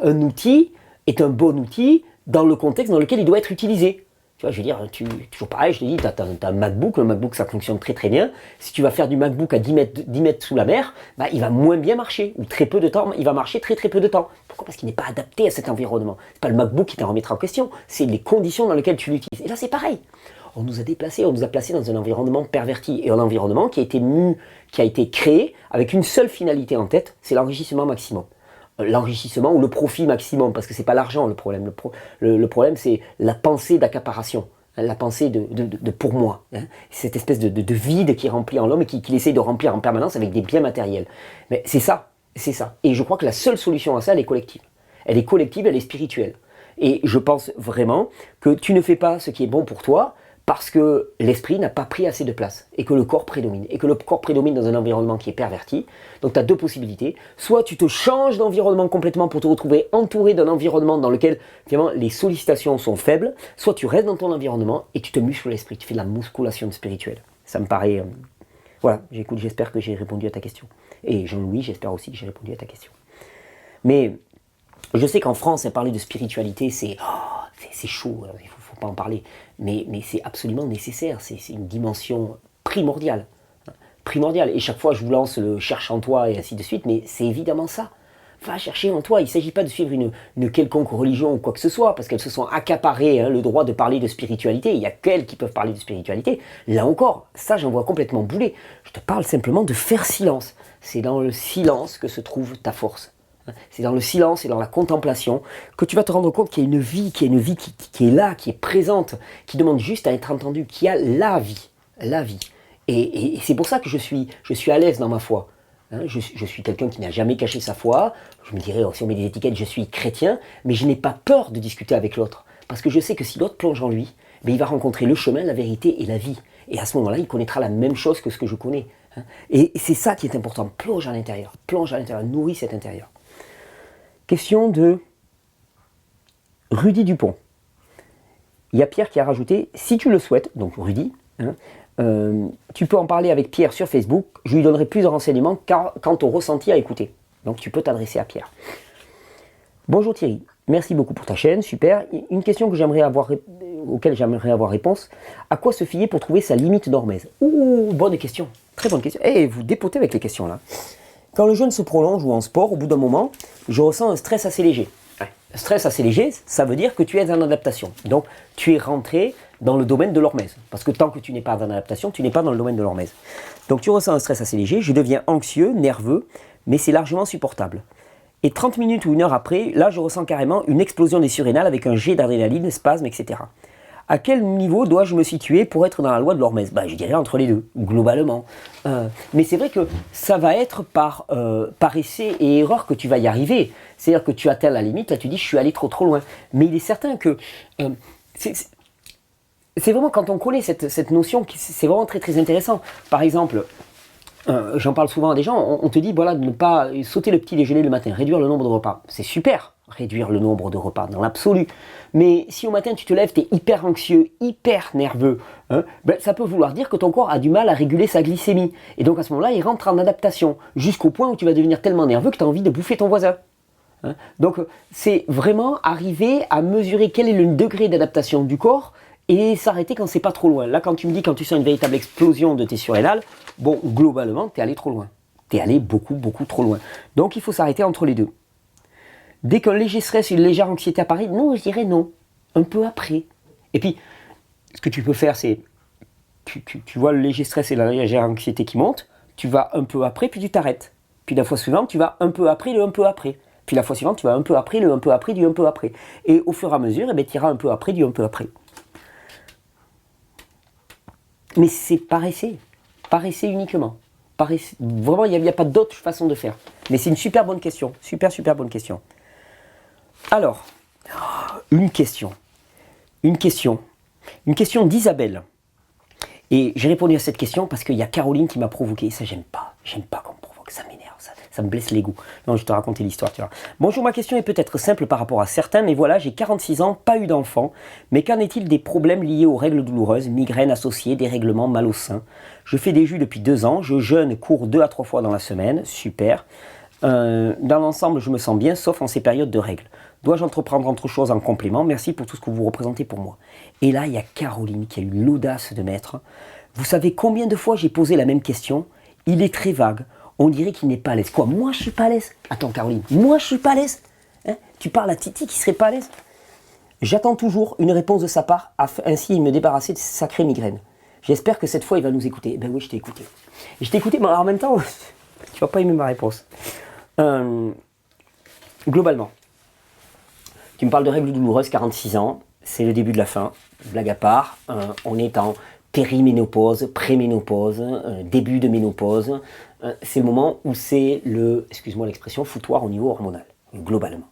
Un outil est un bon outil dans le contexte dans lequel il doit être utilisé. Tu vois, je veux dire, toujours pareil, je te dis, tu as un MacBook, le MacBook ça fonctionne très très bien. Si tu vas faire du MacBook à 10 mètres sous la mer, il va moins bien marcher, ou très peu de temps, il va marcher très très peu de temps. Pourquoi? Parce qu'il n'est pas adapté à cet environnement. C'est pas le MacBook qui t'en remettra en question, c'est les conditions dans lesquelles tu l'utilises. Et là c'est pareil. On nous a déplacés, on nous a placés dans un environnement perverti. Et un environnement qui a été créé avec une seule finalité en tête, c'est l'enrichissement maximum. L'enrichissement ou le profit maximum, parce que c'est pas l'argent le problème. Le problème, c'est la pensée d'accaparation, la pensée de pour moi. Cette espèce de vide qui est rempli en l'homme et qu'il essaie de remplir en permanence avec des biens matériels. Mais c'est ça. Et je crois que la seule solution à ça, elle est collective. Elle est collective, elle est spirituelle. Et je pense vraiment que tu ne fais pas ce qui est bon pour toi parce que l'esprit n'a pas pris assez de place et que le corps prédomine. Et que le corps prédomine dans un environnement qui est perverti. Donc tu as deux possibilités. Soit tu te changes d'environnement complètement pour te retrouver entouré d'un environnement dans lequel finalement les sollicitations sont faibles. Soit tu restes dans ton environnement et tu te muscles l'esprit. Tu fais de la musculation spirituelle. Ça me paraît... Voilà, j'espère que j'ai répondu à ta question. Et Jean-Louis, j'espère aussi que j'ai répondu à ta question. Mais je sais qu'en France, parler de spiritualité, c'est chaud, il ne faut pas en parler. Mais c'est absolument nécessaire, c'est une dimension primordiale. Primordiale. Et chaque fois, je vous lance le cherche en toi et ainsi de suite, mais c'est évidemment ça. Va chercher en toi. Il ne s'agit pas de suivre une quelconque religion ou quoi que ce soit, parce qu'elles se sont accaparées le droit de parler de spiritualité. Il n'y a qu'elles qui peuvent parler de spiritualité. Là encore, ça j'en vois complètement bouler. Je te parle simplement de faire silence. C'est dans le silence que se trouve ta force. C'est dans le silence et dans la contemplation que tu vas te rendre compte qu'il y a une vie qui est là, qui est présente, qui demande juste à être entendue, qui a la vie. La vie. Et c'est pour ça que je suis à l'aise dans ma foi. Je suis quelqu'un qui n'a jamais caché sa foi. Je me dirais, si on met des étiquettes, je suis chrétien, mais je n'ai pas peur de discuter avec l'autre. Parce que je sais que si l'autre plonge en lui, il va rencontrer le chemin, la vérité et la vie. Et à ce moment-là, il connaîtra la même chose que ce que je connais. Et c'est ça qui est important. Plonge à l'intérieur, nourris cet intérieur. Question de Rudy Dupont. Il y a Pierre qui a rajouté, si tu le souhaites, donc Rudy, tu peux en parler avec Pierre sur Facebook, je lui donnerai plus de renseignements quant au ressenti à écouter. Donc tu peux t'adresser à Pierre. Bonjour Thierry, merci beaucoup pour ta chaîne, super. Une question auquel j'aimerais avoir réponse, à quoi se fier pour trouver sa limite d'hormèse? Ouh, bonne question, très bonne question. Vous dépotez avec les questions là. Quand le jeûne se prolonge ou en sport, au bout d'un moment, je ressens un stress assez léger. Stress assez léger, ça veut dire que tu es en adaptation. Donc, tu es rentré dans le domaine de l'hormèse. Parce que tant que tu n'es pas en adaptation, tu n'es pas dans le domaine de l'hormèse. Donc, tu ressens un stress assez léger, je deviens anxieux, nerveux, mais c'est largement supportable. Et 30 minutes ou une heure après, là, je ressens carrément une explosion des surrénales avec un jet d'adrénaline, spasme, etc. À quel niveau dois-je me situer pour être dans la loi de l'hormèse? Je dirais entre les deux, globalement. Mais c'est vrai que ça va être par essai et erreur que tu vas y arriver. C'est-à-dire que tu atteins la limite, là tu dis je suis allé trop loin. Mais il est certain que c'est vraiment quand on connaît cette notion, c'est vraiment très très intéressant. Par exemple, j'en parle souvent à des gens, on te dit voilà, de ne pas sauter le petit déjeuner le matin, réduire le nombre de repas. C'est super, réduire le nombre de repas dans l'absolu. Mais si au matin tu te lèves, tu es hyper anxieux, hyper nerveux, ça peut vouloir dire que ton corps a du mal à réguler sa glycémie. Et donc à ce moment-là, il rentre en adaptation, jusqu'au point où tu vas devenir tellement nerveux que tu as envie de bouffer ton voisin. Donc c'est vraiment arriver à mesurer quel est le degré d'adaptation du corps et s'arrêter quand c'est pas trop loin. Là, quand tu me dis, quand tu sens une véritable explosion de tes surrénales, bon, globalement, tu es allé trop loin. Tu es allé beaucoup, beaucoup trop loin. Donc, il faut s'arrêter entre les deux. Dès qu'un léger stress, une légère anxiété apparaît, non, je dirais non. Un peu après. Et puis, ce que tu peux faire, c'est, tu vois le léger stress et la légère anxiété qui montent, tu vas un peu après, puis tu t'arrêtes. Puis la fois suivante, tu vas un peu après, le un peu après. Puis la fois suivante, tu vas un peu après, le un peu après, du un peu après. Et au fur et à mesure, tu iras un peu après, du un peu après. Mais c'est par essai uniquement. Vraiment, il n'y a pas d'autre façon de faire. Mais c'est une super bonne question. Super bonne question. Alors, une question d'Isabelle. Et j'ai répondu à cette question parce qu'il y a Caroline qui m'a provoqué. Ça, j'aime pas qu'on me provoque, ça m'énerve, ça me blesse l'ego. Non, je vais te raconter l'histoire, tu vois. Bonjour, ma question est peut-être simple par rapport à certains, mais voilà, j'ai 46 ans, pas eu d'enfant. Mais qu'en est-il des problèmes liés aux règles douloureuses, migraines associées, dérèglements, mal au sein? Je fais des jus depuis 2 ans, je jeûne, cours 2 à 3 fois dans la semaine, super. Dans l'ensemble, je me sens bien, sauf en ces périodes de règles. Dois-je entreprendre autre chose en complément? Merci pour tout ce que vous représentez pour moi. Et là, il y a Caroline qui a eu l'audace de mettre. Vous savez combien de fois j'ai posé la même question? Il est très vague. On dirait qu'il n'est pas à l'aise. Quoi? Moi, je suis pas à l'aise? Attends, Caroline, moi, je suis pas à l'aise? Tu parles à Titi qui serait pas à l'aise? J'attends toujours une réponse de sa part, ainsi me débarrasser de ces sacrées migraines. J'espère que cette fois il va nous écouter. Eh ben oui, je t'ai écouté. Je t'ai écouté, mais en même temps, tu vas pas aimer ma réponse. Globalement, tu me parles de règles douloureuses, 46 ans, c'est le début de la fin, blague à part, on est en périménopause, préménopause, début de ménopause, c'est le moment où c'est le, excuse-moi l'expression, foutoir au niveau hormonal, globalement.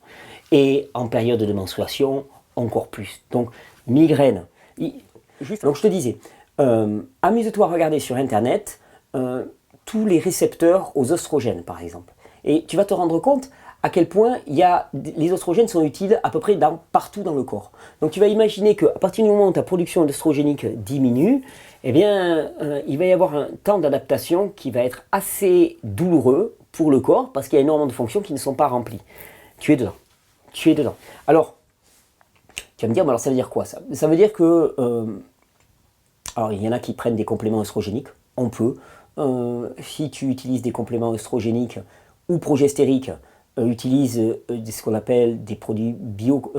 Et en période de menstruation, encore plus. Donc, migraine. Donc je te disais, amuse-toi à regarder sur Internet tous les récepteurs aux oestrogènes, par exemple. Et tu vas te rendre compte à quel point les oestrogènes sont utiles à peu près partout dans le corps. Donc tu vas imaginer qu'à partir du moment où ta production d'oestrogénique diminue, eh bien, il va y avoir un temps d'adaptation qui va être assez douloureux pour le corps parce qu'il y a énormément de fonctions qui ne sont pas remplies. Tu es dedans. Tu es dedans. Alors, tu vas me dire, mais alors ça veut dire quoi ça? Ça veut dire que... alors, il y en a qui prennent des compléments œstrogéniques. On peut. Si tu utilises des compléments œstrogéniques ou progestériques, utilise ce qu'on appelle des produits bio...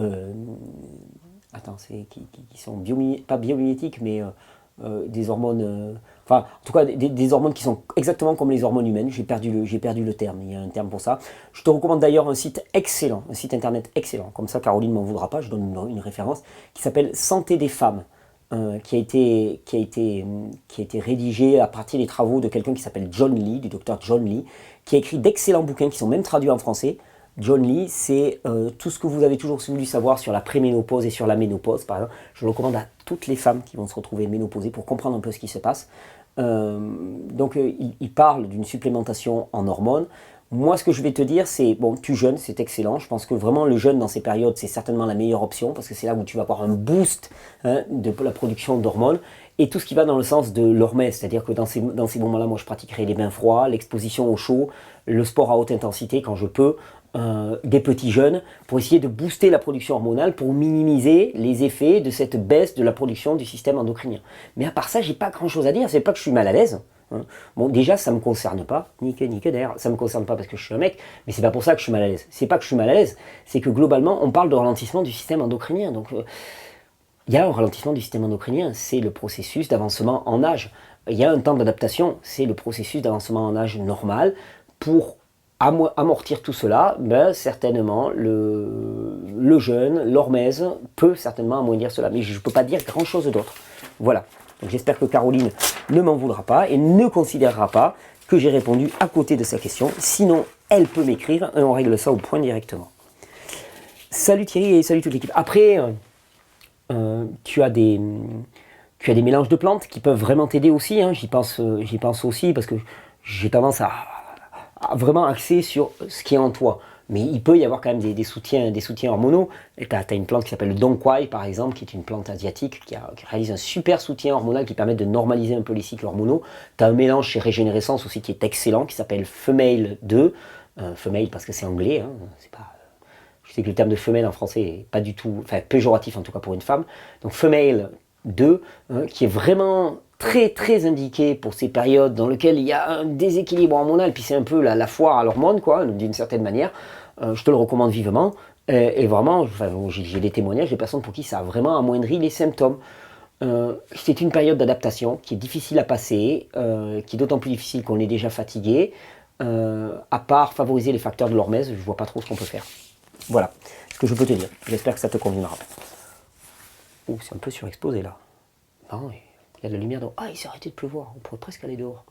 qui sont pas biomimétiques, mais des hormones... enfin, en tout cas, des hormones qui sont exactement comme les hormones humaines. J'ai perdu le terme, il y a un terme pour ça. Je te recommande d'ailleurs un site excellent, un site internet excellent. Comme ça, Caroline ne m'en voudra pas, je donne une référence, qui s'appelle Santé des femmes. Qui a été rédigé à partir des travaux de quelqu'un qui s'appelle John Lee, du docteur John Lee, qui a écrit d'excellents bouquins qui sont même traduits en français. John Lee, c'est tout ce que vous avez toujours voulu savoir sur la préménopause et sur la ménopause, par exemple. Je le recommande à toutes les femmes qui vont se retrouver ménopausées pour comprendre un peu ce qui se passe. Il parle d'une supplémentation en hormones. Moi, ce que je vais te dire, c'est, bon, tu jeûnes, c'est excellent. Je pense que vraiment le jeûne dans ces périodes, c'est certainement la meilleure option parce que c'est là où tu vas avoir un boost de la production d'hormones et tout ce qui va dans le sens de l'hormèse. C'est-à-dire que dans ces moments-là, moi, je pratiquerai les bains froids, l'exposition au chaud, le sport à haute intensité quand je peux, des petits jeûnes pour essayer de booster la production hormonale pour minimiser les effets de cette baisse de la production du système endocrinien. Mais à part ça, j'ai pas grand-chose à dire. C'est pas que je suis mal à l'aise. Bon, déjà, ça ne me concerne pas, ni que d'ailleurs, ça ne me concerne pas parce que je suis un mec, mais c'est pas pour ça que je suis mal à l'aise. C'est pas que je suis mal à l'aise, c'est que globalement, on parle de ralentissement du système endocrinien. Donc, il y a un ralentissement du système endocrinien, c'est le processus d'avancement en âge. Il y a un temps d'adaptation, c'est le processus d'avancement en âge normal. Pour amortir tout cela, ben, certainement, le jeûne, l'hormèse peut certainement amoindrir cela, mais je ne peux pas dire grand-chose d'autre. Voilà. Donc j'espère que Caroline ne m'en voudra pas et ne considérera pas que j'ai répondu à côté de sa question. Sinon, elle peut m'écrire et on règle ça au point directement. Salut Thierry et salut toute l'équipe. Après, tu as des mélanges de plantes qui peuvent vraiment t'aider aussi. Hein. J'y pense aussi parce que j'ai tendance à vraiment axer sur ce qui est en toi. Mais il peut y avoir quand même des soutiens hormonaux. Tu as une plante qui s'appelle le Dongquai, par exemple, qui est une plante asiatique qui réalise un super soutien hormonal qui permet de normaliser un peu les cycles hormonaux. Tu as un mélange chez Régénérescence aussi qui est excellent, qui s'appelle Female 2. Female parce que c'est anglais. Hein, c'est pas, je sais que le terme de femelle en français n'est pas du tout, enfin péjoratif en tout cas pour une femme. Donc Female 2, qui est vraiment très très indiqué pour ces périodes dans lesquelles il y a un déséquilibre hormonal, puis c'est un peu la foire à l'hormone, quoi, d'une certaine manière. Je te le recommande vivement. Et vraiment, enfin, j'ai des témoignages des personnes pour qui ça a vraiment amoindri les symptômes. C'est une période d'adaptation qui est difficile à passer, qui est d'autant plus difficile qu'on est déjà fatigué. À part favoriser les facteurs de l'hormèse, je ne vois pas trop ce qu'on peut faire. Voilà ce que je peux te dire. J'espère que ça te conviendra. Oh, c'est un peu surexposé là. Non, il y a de la lumière dehors. Ah, il s'est arrêté de pleuvoir. On pourrait presque aller dehors.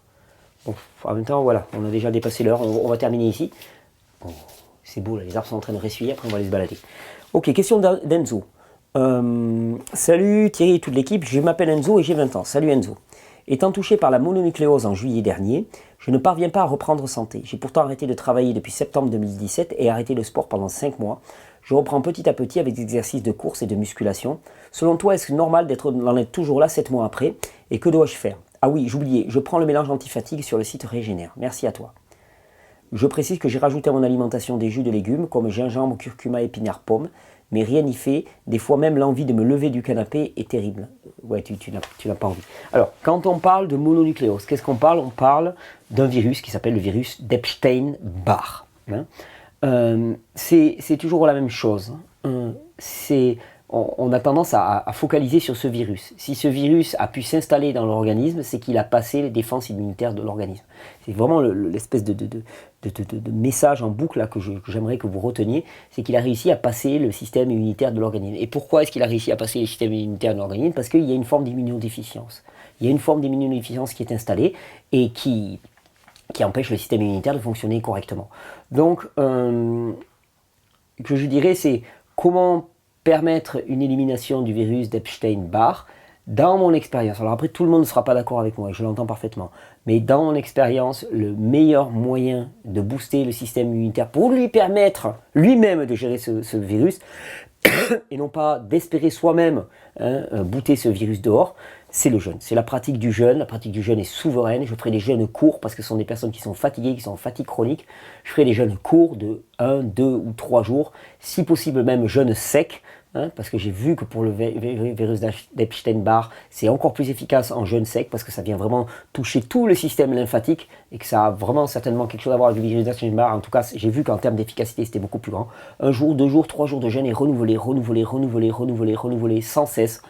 Bon, en même temps, voilà, on a déjà dépassé l'heure. On va terminer ici. Bon, c'est beau, là, les arbres sont en train de ressuyer. Après, on va aller se balader. Ok, question d'Enzo. Salut Thierry et toute l'équipe. Je m'appelle Enzo et j'ai 20 ans. Salut Enzo. Étant touché par la mononucléose en juillet dernier, je ne parviens pas à reprendre santé. J'ai pourtant arrêté de travailler depuis septembre 2017 et arrêté le sport pendant 5 mois. Je reprends petit à petit avec des exercices de course et de musculation. Selon toi, est-ce normal d'en être toujours là 7 mois après? Et que dois-je faire? Ah oui, j'oubliais, je prends le mélange anti-fatigue sur le site Régénère. Merci à toi. Je précise que j'ai rajouté à mon alimentation des jus de légumes comme gingembre, curcuma, épinards, pommes. Mais rien n'y fait. Des fois même l'envie de me lever du canapé est terrible. Ouais, tu n'as pas envie. Alors, quand on parle de mononucléose, qu'est-ce qu'on parle? On parle d'un virus qui s'appelle le virus d'Epstein-Barr. Hein, c'est toujours la même chose. C'est on a tendance à focaliser sur ce virus. Si ce virus a pu s'installer dans l'organisme, c'est qu'il a passé les défenses immunitaires de l'organisme. C'est vraiment l'espèce de message en boucle là, que j'aimerais que vous reteniez, c'est qu'il a réussi à passer le système immunitaire de l'organisme. Et pourquoi est-ce qu'il a réussi à passer le système immunitaire de l'organisme? Parce qu'il y a une forme d'immunodéficience. Il y a une forme d'immunodéficience qui est installée et qui empêche le système immunitaire de fonctionner correctement. Donc, ce que je dirais, c'est comment permettre une élimination du virus d'Epstein-Barr. Dans mon expérience, alors après tout le monde ne sera pas d'accord avec moi, je l'entends parfaitement, mais dans mon expérience, le meilleur moyen de booster le système immunitaire pour lui permettre lui-même de gérer ce virus, et non pas d'espérer soi-même booter ce virus dehors, c'est le jeûne. C'est la pratique du jeûne. La pratique du jeûne est souveraine. Je ferai des jeûnes courts parce que ce sont des personnes qui sont fatiguées, qui sont en fatigue chronique. Je ferai des jeûnes courts de 1, 2 ou 3 jours, si possible même jeûne sec, parce que j'ai vu que pour le virus d'Epstein-Barr, c'est encore plus efficace en jeûne sec parce que ça vient vraiment toucher tout le système lymphatique et que ça a vraiment certainement quelque chose à voir avec le virus d'Epstein-Barr. En tout cas, j'ai vu qu'en termes d'efficacité, c'était beaucoup plus grand. 1 jour, 2 jours, 3 jours de jeûne et renouveler sans cesse.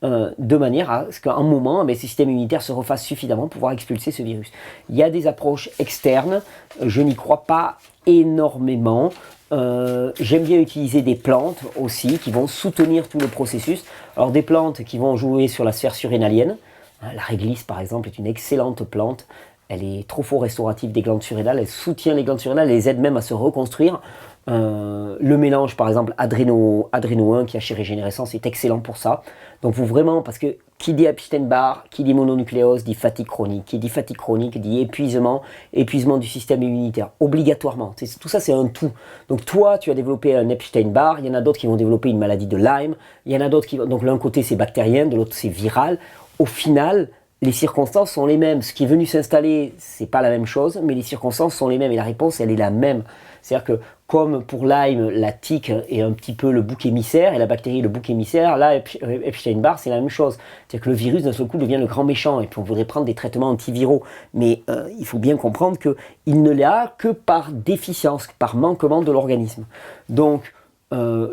De manière à ce qu'à un moment, ce système immunitaire se refasse suffisamment pour pouvoir expulser ce virus. Il y a des approches externes, je n'y crois pas énormément. J'aime bien utiliser des plantes aussi qui vont soutenir tout le processus. Alors des plantes qui vont jouer sur la sphère surrénalienne. La réglisse par exemple est une excellente plante. Elle est tropho-restaurative des glandes surrénales, elle soutient les glandes surrénales, elle les aide même à se reconstruire. Le mélange par exemple Adreno 1 qui a chez Régénérescence est excellent pour ça. Donc vous vraiment, parce que qui dit Epstein-Barr, qui dit mononucléose, dit fatigue chronique. Qui dit fatigue chronique, dit épuisement du système immunitaire, obligatoirement. Tout ça c'est un tout. Donc toi tu as développé un Epstein-Barr, il y en a d'autres qui vont développer une maladie de Lyme, il y en a d'autres qui vont, donc l'un côté c'est bactérien, de l'autre c'est viral. Au final, les circonstances sont les mêmes. Ce qui est venu s'installer, c'est pas la même chose, mais les circonstances sont les mêmes et la réponse, elle est la même. C'est-à-dire que, comme pour Lyme, la tique est un petit peu le bouc émissaire et la bactérie le bouc émissaire, là, Epstein-Barr, c'est la même chose. C'est-à-dire que le virus, d'un seul coup, devient le grand méchant et puis on voudrait prendre des traitements antiviraux. Mais il faut bien comprendre qu'il ne l'a que par déficience, par manquement de l'organisme. Donc,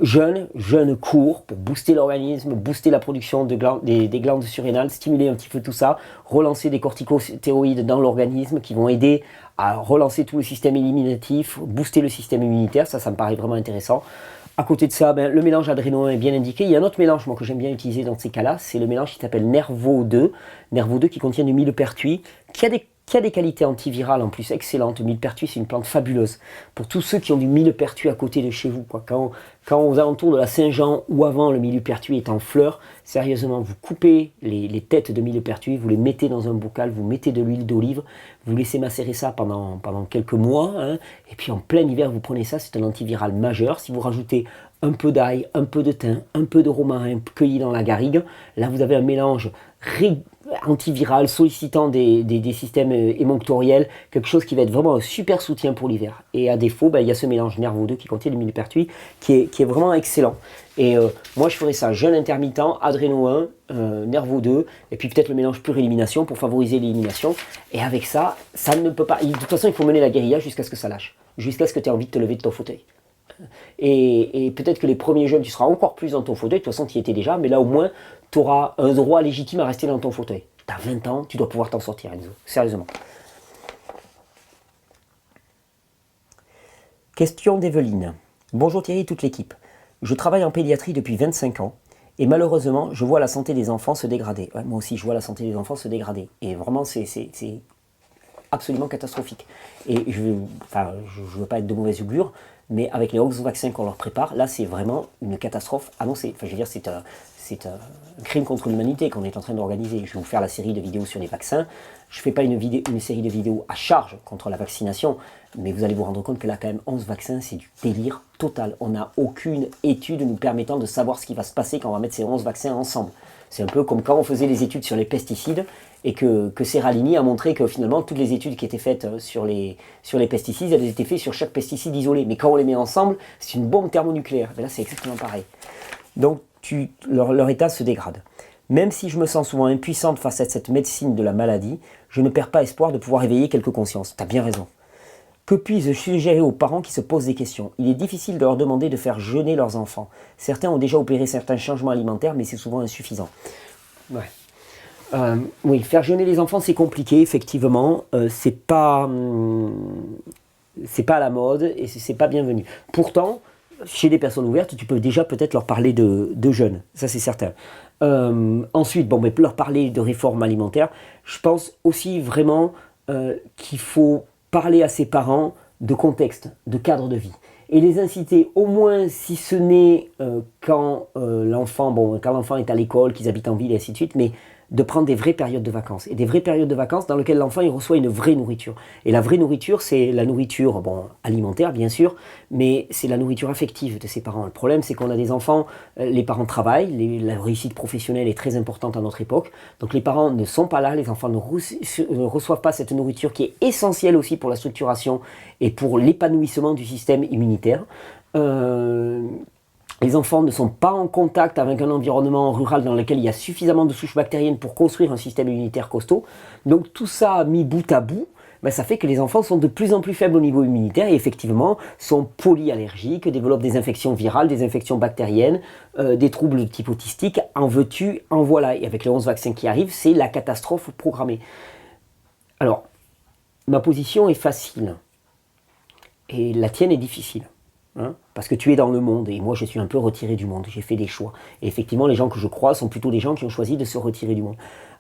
jeûne court pour booster l'organisme, booster la production des glandes surrénales, stimuler un petit peu tout ça, relancer des corticostéroïdes dans l'organisme qui vont aider à relancer tout le système éliminatif, booster le système immunitaire, ça me paraît vraiment intéressant. À côté de ça, le mélange Adreno 1 est bien indiqué. Il y a un autre mélange que j'aime bien utiliser dans ces cas-là, c'est le mélange qui s'appelle Nervo 2 qui contient du millepertuis, qui a des qualités antivirales en plus excellentes. Le millepertuis, c'est une plante fabuleuse. Pour tous ceux qui ont du millepertuis à côté de chez vous, quand aux alentours de la Saint-Jean ou avant le millepertuis est en fleurs, sérieusement, vous coupez les têtes de millepertuis, vous les mettez dans un bocal, vous mettez de l'huile d'olive, vous laissez macérer ça pendant quelques mois, et puis en plein hiver, vous prenez ça, c'est un antiviral majeur. Si vous rajoutez un peu d'ail, un peu de thym, un peu de romarin cueilli dans la garrigue, là vous avez un mélange antiviral, sollicitant des systèmes émonctoriels, quelque chose qui va être vraiment un super soutien pour l'hiver. Et à défaut, il y a ce mélange Nervo 2 qui contient le millepertuis qui est vraiment excellent. Et moi je ferais ça, jeûne intermittent, Adreno 1, Nervo 2, et puis peut-être le mélange pure élimination pour favoriser l'élimination. Et avec ça, ça ne peut pas... De toute façon, il faut mener la guérilla jusqu'à ce que ça lâche, jusqu'à ce que tu aies envie de te lever de ton fauteuil. Et peut-être que les premiers jeûnes, tu seras encore plus dans ton fauteuil, de toute façon tu y étais déjà, mais là au moins, tu auras un droit légitime à rester dans ton fauteuil. Tu as 20 ans, tu dois pouvoir t'en sortir, Enzo, sérieusement. Question d'Evelyne. Bonjour Thierry et toute l'équipe. Je travaille en pédiatrie depuis 25 ans et malheureusement, je vois la santé des enfants se dégrader. Ouais, moi aussi, je vois la santé des enfants se dégrader. Et vraiment, c'est absolument catastrophique. Et je ne veux pas être de mauvaise augure, mais avec les 11 vaccins qu'on leur prépare, là c'est vraiment une catastrophe annoncée. Enfin, je veux dire, c'est un crime contre l'humanité qu'on est en train d'organiser. Je vais vous faire la série de vidéos sur les vaccins. Je ne fais pas une série de vidéos à charge contre la vaccination, mais vous allez vous rendre compte que là quand même 11 vaccins, c'est du délire total. On n'a aucune étude nous permettant de savoir ce qui va se passer quand on va mettre ces 11 vaccins ensemble. C'est un peu comme quand on faisait les études sur les pesticides et que Serralini a montré que finalement toutes les études qui étaient faites sur les pesticides, elles étaient faites sur chaque pesticide isolé. Mais quand on les met ensemble, c'est une bombe thermonucléaire. Et là, c'est exactement pareil. Donc leur état se dégrade. Même si je me sens souvent impuissante face à cette médecine de la maladie, je ne perds pas espoir de pouvoir éveiller quelques consciences. Tu as bien raison. Que puis-je suggérer aux parents qui se posent des questions? Il est difficile de leur demander de faire jeûner leurs enfants. Certains ont déjà opéré certains changements alimentaires, mais c'est souvent insuffisant. Ouais. Oui, faire jeûner les enfants, c'est compliqué, effectivement. C'est pas à la mode et c'est pas bienvenu. Pourtant, chez les personnes ouvertes, tu peux déjà peut-être leur parler de jeûne, ça c'est certain. Ensuite, bon, mais leur parler de réforme alimentaire, je pense aussi vraiment qu'il faut parler à ses parents de contexte, de cadre de vie. Et les inciter, au moins si ce n'est quand l'enfant est à l'école, qu'ils habitent en ville et ainsi de suite, mais de prendre des vraies périodes de vacances. Et des vraies périodes de vacances dans lesquelles l'enfant il reçoit une vraie nourriture. Et la vraie nourriture, c'est la nourriture alimentaire, bien sûr, mais c'est la nourriture affective de ses parents. Le problème, c'est qu'on a des enfants, les parents travaillent, la réussite professionnelle est très importante à notre époque. Donc les parents ne sont pas là, les enfants ne reçoivent pas cette nourriture qui est essentielle aussi pour la structuration et pour l'épanouissement du système immunitaire. Les enfants ne sont pas en contact avec un environnement rural dans lequel il y a suffisamment de souches bactériennes pour construire un système immunitaire costaud. Donc tout ça mis bout à bout, ça fait que les enfants sont de plus en plus faibles au niveau immunitaire et effectivement sont polyallergiques, développent des infections virales, des infections bactériennes, des troubles de type autistique. En veux-tu, en voilà. Et avec les 11 vaccins qui arrivent, c'est la catastrophe programmée. Alors, ma position est facile et la tienne est difficile. Parce que tu es dans le monde et moi je suis un peu retiré du monde, j'ai fait des choix. Et effectivement, les gens que je crois sont plutôt des gens qui ont choisi de se retirer du monde.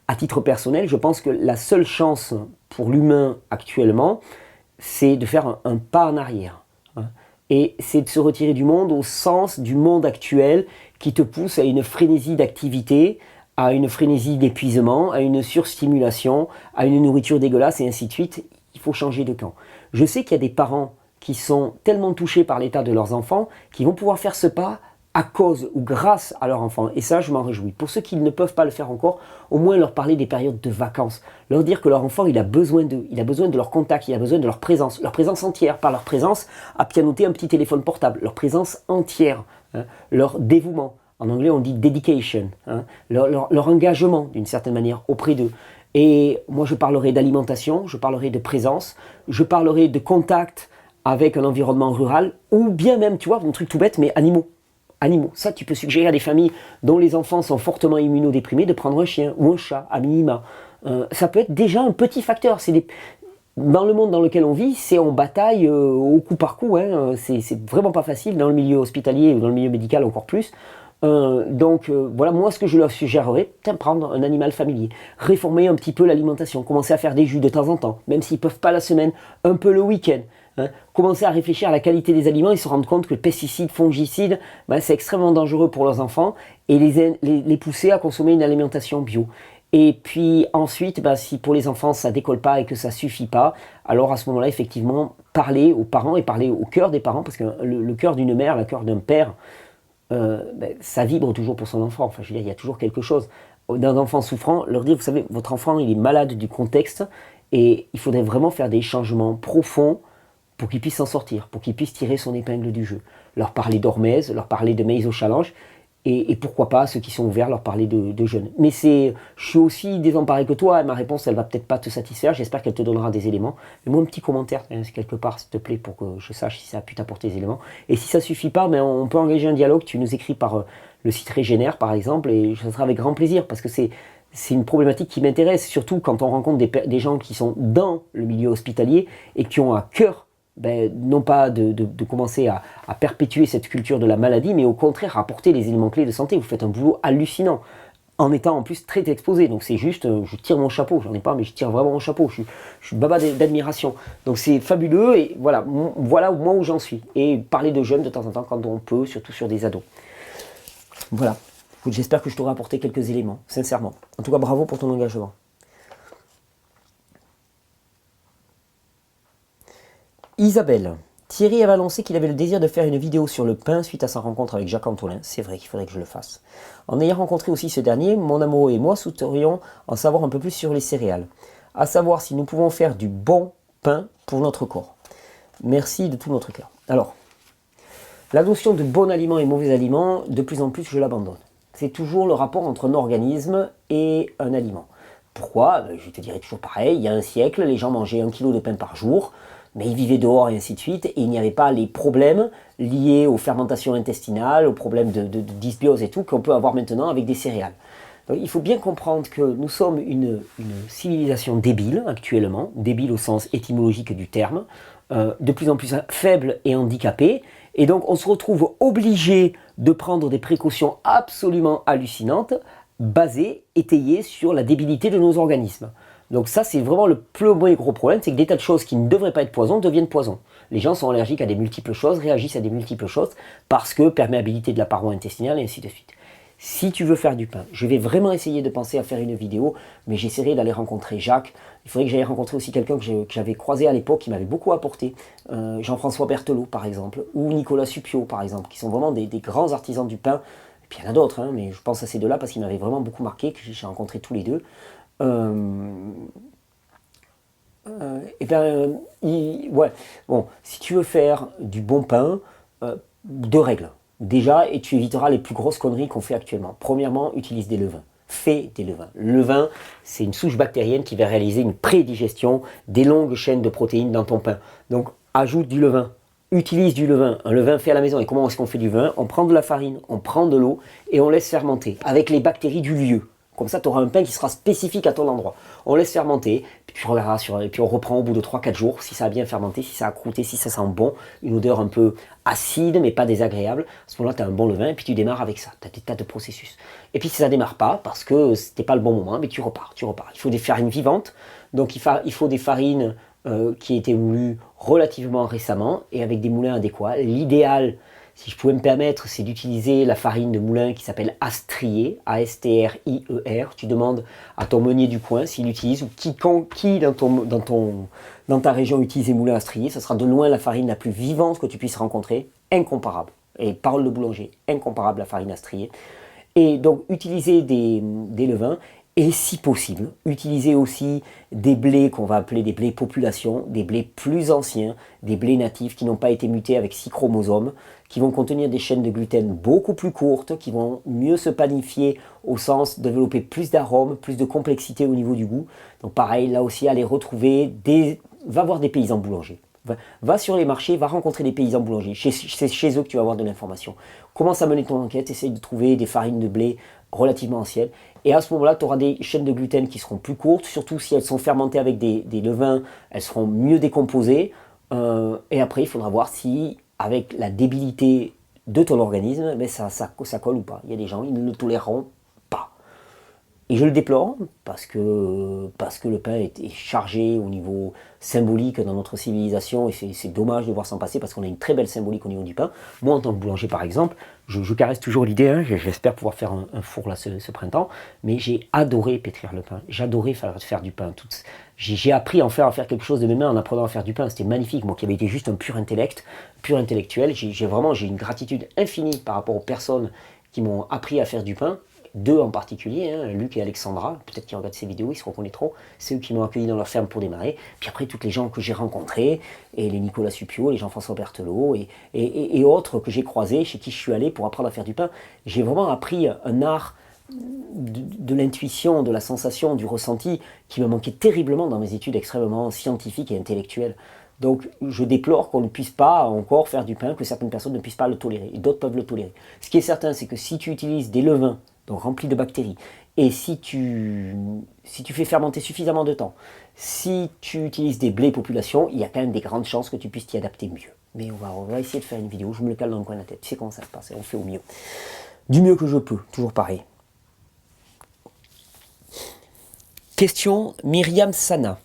À titre personnel, je pense que la seule chance pour l'humain actuellement, c'est de faire un pas en arrière. Et c'est de se retirer du monde au sens du monde actuel qui te pousse à une frénésie d'activité, à une frénésie d'épuisement, à une surstimulation, à une nourriture dégueulasse et ainsi de suite. Il faut changer de camp. Je sais qu'il y a des parents qui sont tellement touchés par l'état de leurs enfants, qui vont pouvoir faire ce pas à cause ou grâce à leur enfant. Et ça, je m'en réjouis. Pour ceux qui ne peuvent pas le faire encore, au moins leur parler des périodes de vacances. Leur dire que leur enfant, il a besoin d'eux, il a besoin de leur contact, il a besoin de leur présence entière. Par leur présence, à pianoter un petit téléphone portable. Leur présence entière, leur dévouement. En anglais, on dit dedication. Leur engagement, d'une certaine manière, auprès d'eux. Et moi, je parlerai d'alimentation, je parlerai de présence, je parlerai de contact avec un environnement rural, ou bien même, tu vois, un truc tout bête, mais animaux. Ça, tu peux suggérer à des familles dont les enfants sont fortement immunodéprimés de prendre un chien ou un chat, à minima. Ça peut être déjà un petit facteur. Dans le monde dans lequel on vit, c'est en bataille au coup par coup. C'est vraiment pas facile, dans le milieu hospitalier ou dans le milieu médical encore plus. Voilà, moi ce que je leur suggérerais, prendre un animal familier, réformer un petit peu l'alimentation, commencer à faire des jus de temps en temps, même s'ils ne peuvent pas la semaine, un peu le week-end. Commencer à réfléchir à la qualité des aliments et se rendre compte que les pesticides, fongicides, c'est extrêmement dangereux pour leurs enfants et les pousser à consommer une alimentation bio. Et puis ensuite, si pour les enfants ça décolle pas et que ça suffit pas, alors à ce moment-là, effectivement, parler aux parents et parler au cœur des parents, parce que le cœur d'une mère, le cœur d'un père, ça vibre toujours pour son enfant. Enfin, je veux dire, il y a toujours quelque chose. D'un enfant souffrant, leur dire, vous savez, votre enfant, il est malade du contexte et il faudrait vraiment faire des changements profonds pour qu'il puisse s'en sortir, pour qu'il puisse tirer son épingle du jeu. Leur parler d'hormèse, leur parler de Meizo Challenge, et pourquoi pas, ceux qui sont ouverts, leur parler de jeûne. Mais je suis aussi désemparé que toi, et ma réponse, elle va peut-être pas te satisfaire, j'espère qu'elle te donnera des éléments. Mets-moi un petit commentaire, quelque part, s'il te plaît, pour que je sache si ça a pu t'apporter des éléments. Et si ça suffit pas, on peut engager un dialogue, tu nous écris par le site Régénère, par exemple, et ça sera avec grand plaisir, parce que c'est une problématique qui m'intéresse, surtout quand on rencontre des gens qui sont dans le milieu hospitalier et qui ont à cœur non pas de commencer à perpétuer cette culture de la maladie, mais au contraire à apporter les éléments clés de santé. Vous faites un boulot hallucinant, en étant en plus très exposé. Donc c'est juste, je tire mon chapeau, j'en ai pas, mais je tire vraiment mon chapeau. Je suis baba d'admiration. Donc c'est fabuleux, et voilà moi où j'en suis. Et parler de jeunes de temps en temps quand on peut, surtout sur des ados. Voilà. J'espère que je t'aurai apporté quelques éléments, sincèrement. En tout cas, bravo pour ton engagement. Isabelle, Thierry avait annoncé qu'il avait le désir de faire une vidéo sur le pain suite à sa rencontre avec Jacques Antolin. C'est vrai qu'il faudrait que je le fasse. En ayant rencontré aussi ce dernier, mon amoureux et moi souhaiterions en savoir un peu plus sur les céréales. À savoir si nous pouvons faire du bon pain pour notre corps. Merci de tout notre cœur. Alors, la notion de bon aliment et mauvais aliment, de plus en plus je l'abandonne. C'est toujours le rapport entre un organisme et un aliment. Pourquoi? Je te dirais toujours pareil, il y a un siècle, les gens mangeaient 1 kilo de pain par jour. mais ils vivaient dehors et ainsi de suite, et il n'y avait pas les problèmes liés aux fermentations intestinales, aux problèmes de dysbiose et tout, qu'on peut avoir maintenant avec des céréales. Donc, il faut bien comprendre que nous sommes une civilisation débile actuellement, débile au sens étymologique du terme, de plus en plus faible et handicapée, et donc on se retrouve obligé de prendre des précautions absolument hallucinantes, basées, étayées sur la débilité de nos organismes. Donc ça, c'est vraiment le plus gros problème, c'est que des tas de choses qui ne devraient pas être poison deviennent poison. Les gens sont allergiques à des multiples choses, réagissent à des multiples choses, parce que perméabilité de la paroi intestinale et ainsi de suite. Si tu veux faire du pain, je vais vraiment essayer de penser à faire une vidéo, mais j'essaierai d'aller rencontrer Jacques. Il faudrait que j'aille rencontrer aussi quelqu'un que j'avais croisé à l'époque, qui m'avait beaucoup apporté. Jean-François Berthelot, par exemple, ou Nicolas Suppiot, par exemple, qui sont vraiment des grands artisans du pain. Et puis il y en a d'autres, hein, mais je pense à ces deux-là parce qu'ils m'avaient vraiment beaucoup marqué, que j'ai rencontré tous les deux. Ouais, bon, si tu veux faire du bon pain, deux règles. Déjà, et tu éviteras les plus grosses conneries qu'on fait actuellement. Premièrement, utilise des levains. Fais des levains. Le levain, c'est une souche bactérienne qui va réaliser une prédigestion des longues chaînes de protéines dans ton pain. Donc, ajoute du levain. Utilise du levain. Un levain fait à la maison. Et comment est-ce qu'on fait du vin? On prend de la farine, on prend de l'eau et on laisse fermenter avec les bactéries du lieu. Comme ça, tu auras un pain qui sera spécifique à ton endroit. On laisse fermenter, puis tu regarderas et puis on reprend au bout de 3-4 jours si ça a bien fermenté, si ça a croûté, si ça sent bon, une odeur un peu acide mais pas désagréable. À ce moment-là, tu as un bon levain et puis tu démarres avec ça. Tu as des tas de processus. Et puis si ça ne démarre pas parce que ce n'était pas le bon moment, mais tu repars. Il faut des farines vivantes, donc il faut des farines qui aient été moulues relativement récemment et avec des moulins adéquats. L'idéal, si je pouvais me permettre, c'est d'utiliser la farine de moulin qui s'appelle Astrier, A-S-T-R-I-E-R. Tu demandes à ton meunier du coin s'il utilise, ou qui dans ta région utilise les moulins Astrier. Ce sera de loin la farine la plus vivante que tu puisses rencontrer, incomparable. Et parole de boulanger, incomparable la farine Astrier. Et donc, utiliser des levains. Et si possible, utiliser aussi des blés qu'on va appeler des blés population, des blés plus anciens, des blés natifs qui n'ont pas été mutés avec 6 chromosomes, qui vont contenir des chaînes de gluten beaucoup plus courtes, qui vont mieux se panifier au sens de développer plus d'arômes, plus de complexité au niveau du goût. Donc pareil, là aussi, aller retrouver va voir des paysans boulangers. Va sur les marchés, va rencontrer des paysans boulangers. C'est chez eux que tu vas avoir de l'information. Commence à mener ton enquête, essaye de trouver des farines de blé relativement anciennes. Et à ce moment-là, tu auras des chaînes de gluten qui seront plus courtes, surtout si elles sont fermentées avec des levains, elles seront mieux décomposées. Et après, il faudra voir si, avec la débilité de ton organisme, mais ça colle ou pas. Il y a des gens, ils ne le toléreront pas. Et je le déplore parce que le pain est chargé au niveau symbolique dans notre civilisation et c'est dommage de voir s'en passer parce qu'on a une très belle symbolique au niveau du pain. Moi, en tant que boulanger, par exemple, je caresse toujours l'idée, hein, j'espère pouvoir faire un four là ce printemps, mais j'ai adoré pétrir le pain, j'adorais faire du pain. J'ai appris à faire quelque chose de mes mains en apprenant à faire du pain, c'était magnifique. Moi qui avais été juste un pur intellectuel, j'ai une gratitude infinie par rapport aux personnes qui m'ont appris à faire du pain. Deux en particulier, hein, Luc et Alexandra, peut-être qu'ils regardent ces vidéos, ils se reconnaîtront, c'est eux qui m'ont accueilli dans leur ferme pour démarrer, puis après toutes les gens que j'ai rencontrés, et les Nicolas Suppiot, les Jean-François Berthelot, et autres que j'ai croisés, chez qui je suis allé pour apprendre à faire du pain, j'ai vraiment appris un art de l'intuition, de la sensation, du ressenti, qui me manquait terriblement dans mes études extrêmement scientifiques et intellectuelles. Donc je déplore qu'on ne puisse pas encore faire du pain, que certaines personnes ne puissent pas le tolérer, et d'autres peuvent le tolérer. Ce qui est certain, c'est que si tu utilises des levains, donc rempli de bactéries. Et si tu fais fermenter suffisamment de temps, si tu utilises des blés population, il y a quand même des grandes chances que tu puisses t'y adapter mieux. Mais on va essayer de faire une vidéo, je me le cale dans le coin de la tête, tu sais comment ça se passe, on fait au mieux. Du mieux que je peux, toujours pareil. Question Myriam Sana.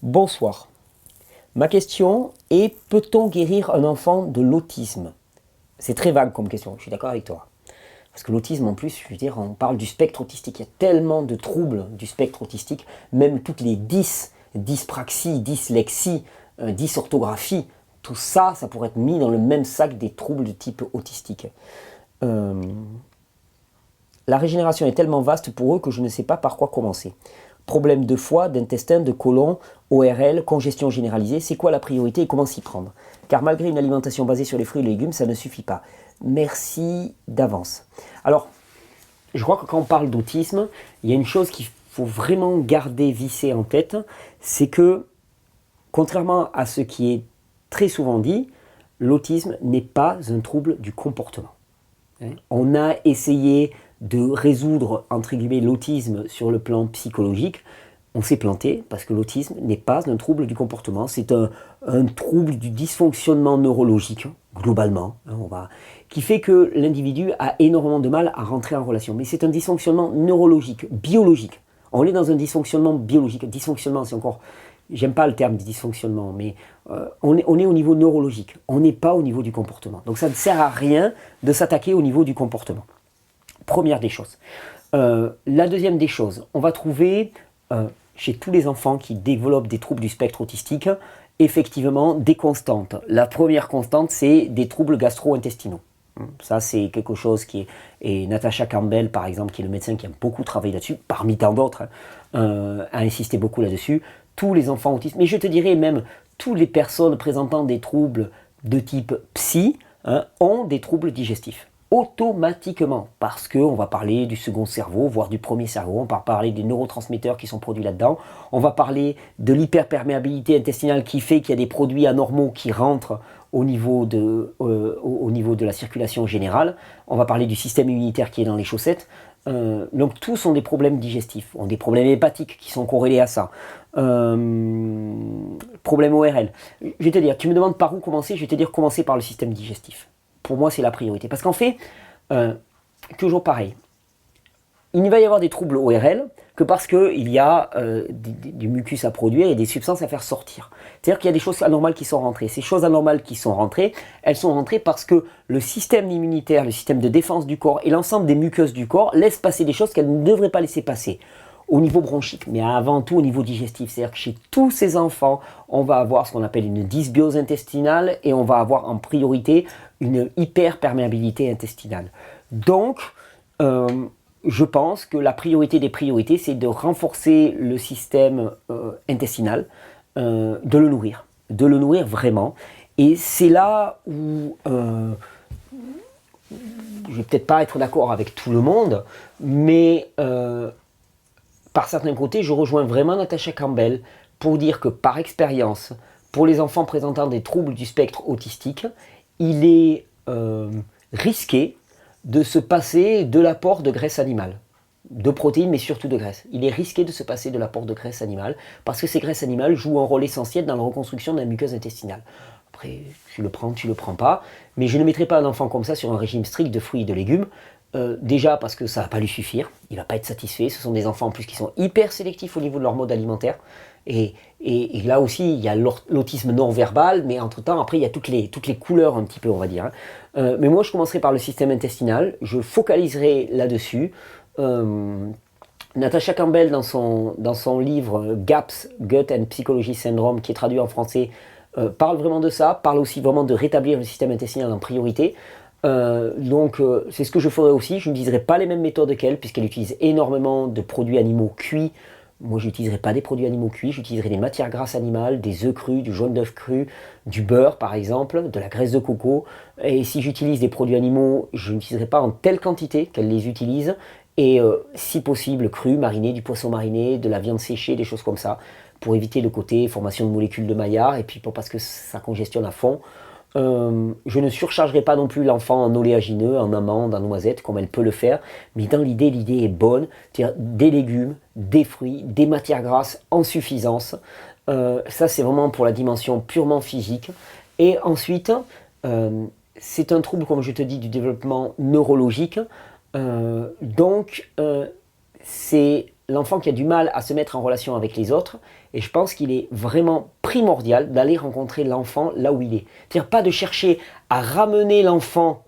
Bonsoir. Ma question est, peut-on guérir un enfant de l'autisme? C'est très vague comme question, je suis d'accord avec toi. Parce que l'autisme, en plus, je veux dire, on parle du spectre autistique. Il y a tellement de troubles du spectre autistique, même toutes les dyspraxies, dyslexie, dysorthographie, tout ça, ça pourrait être mis dans le même sac des troubles de type autistique. La régénération est tellement vaste pour eux que je ne sais pas par quoi commencer. Problème de foie, d'intestin, de côlon, ORL, congestion généralisée, c'est quoi la priorité et comment s'y prendre? Car malgré une alimentation basée sur les fruits et les légumes, ça ne suffit pas. Merci d'avance. Alors, je crois que quand on parle d'autisme, il y a une chose qu'il faut vraiment garder vissée en tête, c'est que Contrairement à ce qui est très souvent dit, l'autisme n'est pas un trouble du comportement. On a essayé de résoudre, entre guillemets, l'autisme sur le plan psychologique. On s'est planté parce que l'autisme n'est pas un trouble du comportement, c'est un trouble du dysfonctionnement neurologique, globalement, qui fait que l'individu a énormément de mal à rentrer en relation. Mais c'est un dysfonctionnement neurologique, biologique. On est dans un dysfonctionnement biologique. Dysfonctionnement, c'est encore... J'aime pas le terme de dysfonctionnement, mais on est au niveau neurologique. On n'est pas au niveau du comportement. Donc ça ne sert à rien de s'attaquer au niveau du comportement. Première des choses. La deuxième des choses, on va trouver chez tous les enfants qui développent des troubles du spectre autistique, effectivement des constantes. La première constante, c'est des troubles gastro-intestinaux. Ça, c'est quelque chose qui est... Et Natasha Campbell, par exemple, qui est le médecin qui a beaucoup travaillé là-dessus, parmi tant d'autres, a insisté beaucoup là-dessus. Tous les enfants autistes, mais je te dirais même toutes les personnes présentant des troubles de type psy ont des troubles digestifs. Automatiquement, parce qu'on va parler du second cerveau, voire du premier cerveau, on va parler des neurotransmetteurs qui sont produits là-dedans, on va parler de l'hyperperméabilité intestinale qui fait qu'il y a des produits anormaux qui rentrent au niveau de la circulation générale, on va parler du système immunitaire qui est dans les chaussettes, donc tous ont des problèmes digestifs, ont des problèmes hépatiques qui sont corrélés à ça, problème ORL. Je vais te dire, tu me demandes par où commencer, je vais te dire commencer par le système digestif. Pour moi, c'est la priorité. Parce qu'en fait, toujours pareil, il ne va y avoir des troubles ORL que parce qu'il y a du mucus à produire et des substances à faire sortir. C'est-à-dire qu'il y a des choses anormales qui sont rentrées. Ces choses anormales qui sont rentrées, elles sont rentrées parce que le système immunitaire, le système de défense du corps et l'ensemble des muqueuses du corps laissent passer des choses qu'elles ne devraient pas laisser passer. Au niveau bronchique, mais avant tout au niveau digestif. C'est-à-dire que chez tous ces enfants, on va avoir ce qu'on appelle une dysbiose intestinale et on va avoir en priorité une hyperperméabilité intestinale. Donc, je pense que la priorité des priorités, c'est de renforcer le système intestinal, de le nourrir vraiment. Et c'est là où je vais peut-être pas être d'accord avec tout le monde, mais par certains côtés, je rejoins vraiment Natasha Campbell pour dire que par expérience, pour les enfants présentant des troubles du spectre autistique, il est risqué de se passer de l'apport de graisse animale, de protéines mais surtout de graisse. Il est risqué de se passer de l'apport de graisse animale parce que ces graisses animales jouent un rôle essentiel dans la reconstruction de la muqueuse intestinale. Après, tu le prends pas, mais je ne mettrai pas un enfant comme ça sur un régime strict de fruits et de légumes. Déjà parce que ça ne va pas lui suffire, il ne va pas être satisfait, ce sont des enfants en plus qui sont hyper sélectifs au niveau de leur mode alimentaire, et là aussi il y a l'autisme non-verbal, mais entre temps après il y a toutes les couleurs un petit peu on va dire. Mais moi je commencerai par le système intestinal, je focaliserai là-dessus. Natasha Campbell dans son livre GAPS, Gut and Psychology Syndrome, qui est traduit en français, parle vraiment de ça, parle aussi vraiment de rétablir le système intestinal en priorité. Donc c'est ce que je ferai aussi, je n'utiliserai pas les mêmes méthodes qu'elle puisqu'elle utilise énormément de produits animaux cuits. Moi je n'utiliserai pas des produits animaux cuits, j'utiliserai des matières grasses animales, des œufs crus, du jaune d'œuf cru, du beurre par exemple, de la graisse de coco. Et si j'utilise des produits animaux, je n'utiliserai pas en telle quantité qu'elle les utilise. Et si possible cru, mariné, du poisson mariné, de la viande séchée, des choses comme ça, pour éviter le côté formation de molécules de Maillard et puis parce que ça congestionne à fond. Je ne surchargerai pas non plus l'enfant en oléagineux, en amandes, en noisettes, comme elle peut le faire, mais dans l'idée est bonne, c'est-à-dire des légumes, des fruits, des matières grasses en suffisance. Ça c'est vraiment pour la dimension purement physique. Et ensuite, c'est un trouble, comme je te dis, du développement neurologique. Donc, c'est l'enfant qui a du mal à se mettre en relation avec les autres, et je pense qu'il est vraiment primordial d'aller rencontrer l'enfant là où il est. C'est-à-dire pas de chercher à ramener l'enfant,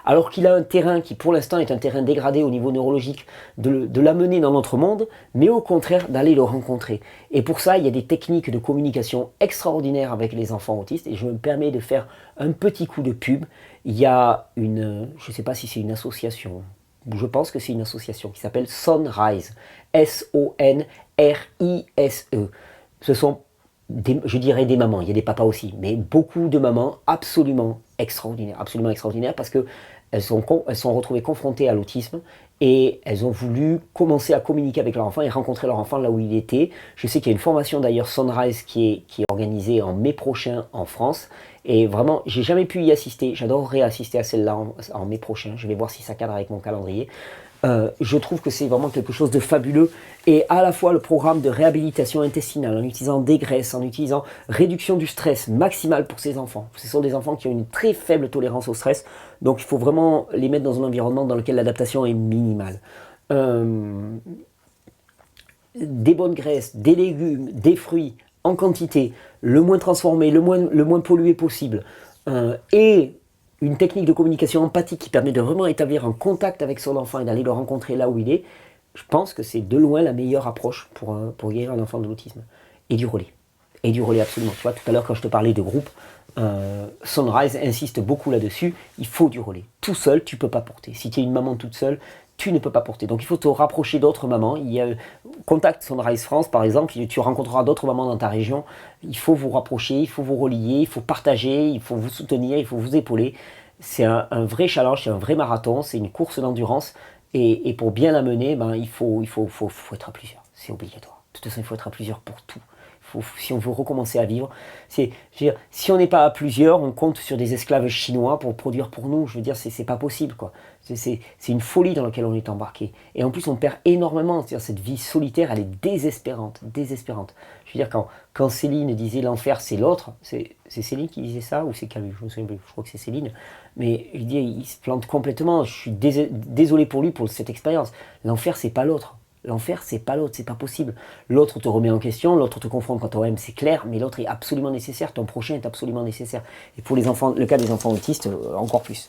alors qu'il a un terrain qui pour l'instant est un terrain dégradé au niveau neurologique, de l'amener dans notre monde, mais au contraire d'aller le rencontrer. Et pour ça, il y a des techniques de communication extraordinaires avec les enfants autistes, et je me permets de faire un petit coup de pub. Il y a je ne sais pas si c'est une association, je pense que c'est une association qui s'appelle Sonrise, Sonrise. Ce sont, je dirais des mamans, il y a des papas aussi, mais beaucoup de mamans absolument extraordinaires parce qu'elles sont retrouvées confrontées à l'autisme et elles ont voulu commencer à communiquer avec leur enfant et rencontrer leur enfant là où il était. Je sais qu'il y a une formation d'ailleurs Sunrise qui est organisée en mai prochain en France. Et vraiment, j'ai jamais pu y assister. J'adorerais assister à celle-là en mai prochain. Je vais voir si ça cadre avec mon calendrier. Je trouve que c'est vraiment quelque chose de fabuleux. Et à la fois le programme de réhabilitation intestinale, en utilisant des graisses, en utilisant réduction du stress maximale pour ces enfants. Ce sont des enfants qui ont une très faible tolérance au stress. Donc il faut vraiment les mettre dans un environnement dans lequel l'adaptation est minimale. Des bonnes graisses, des légumes, des fruits en quantité, le moins transformé, le moins pollué possible. Et une technique de communication empathique qui permet de vraiment établir un contact avec son enfant et d'aller le rencontrer là où il est, je pense que c'est de loin la meilleure approche pour guérir un enfant de l'autisme. Et du relais. Et du relais absolument. Tu vois, tout à l'heure quand je te parlais de groupe, Sunrise insiste beaucoup là-dessus, il faut du relais. Tout seul, tu ne peux pas porter. Si tu es une maman toute seule, tu ne peux pas porter. Donc il faut te rapprocher d'autres mamans. Il y a Contact Sunrise France par exemple, tu rencontreras d'autres mamans dans ta région. Il faut vous rapprocher, il faut vous relier, il faut partager, il faut vous soutenir, il faut vous épauler. C'est un vrai challenge, c'est un vrai marathon, c'est une course d'endurance. Et pour bien la mener, il faut être à plusieurs. C'est obligatoire. De toute façon, il faut être à plusieurs pour tout. Si on veut recommencer à vivre, si on n'est pas à plusieurs, on compte sur des esclaves chinois pour produire pour nous. Je veux dire, c'est pas possible, quoi. C'est une folie dans laquelle on est embarqué. Et en plus, on perd énormément. C'est-à-dire, cette vie solitaire, elle est désespérante, désespérante. Je veux dire, quand Céline disait l'enfer, c'est l'autre, c'est Céline qui disait ça ou c'est Camus? Je me souviens plus. Je crois que c'est Céline. Mais je dis, il se plante complètement. Je suis désolé pour lui pour cette expérience. L'enfer, c'est pas l'autre. L'enfer, c'est pas l'autre, c'est pas possible. L'autre te remet en question, l'autre te confronte quand toi-même, c'est clair, mais l'autre est absolument nécessaire, ton prochain est absolument nécessaire. Et pour les enfants, le cas des enfants autistes, encore plus.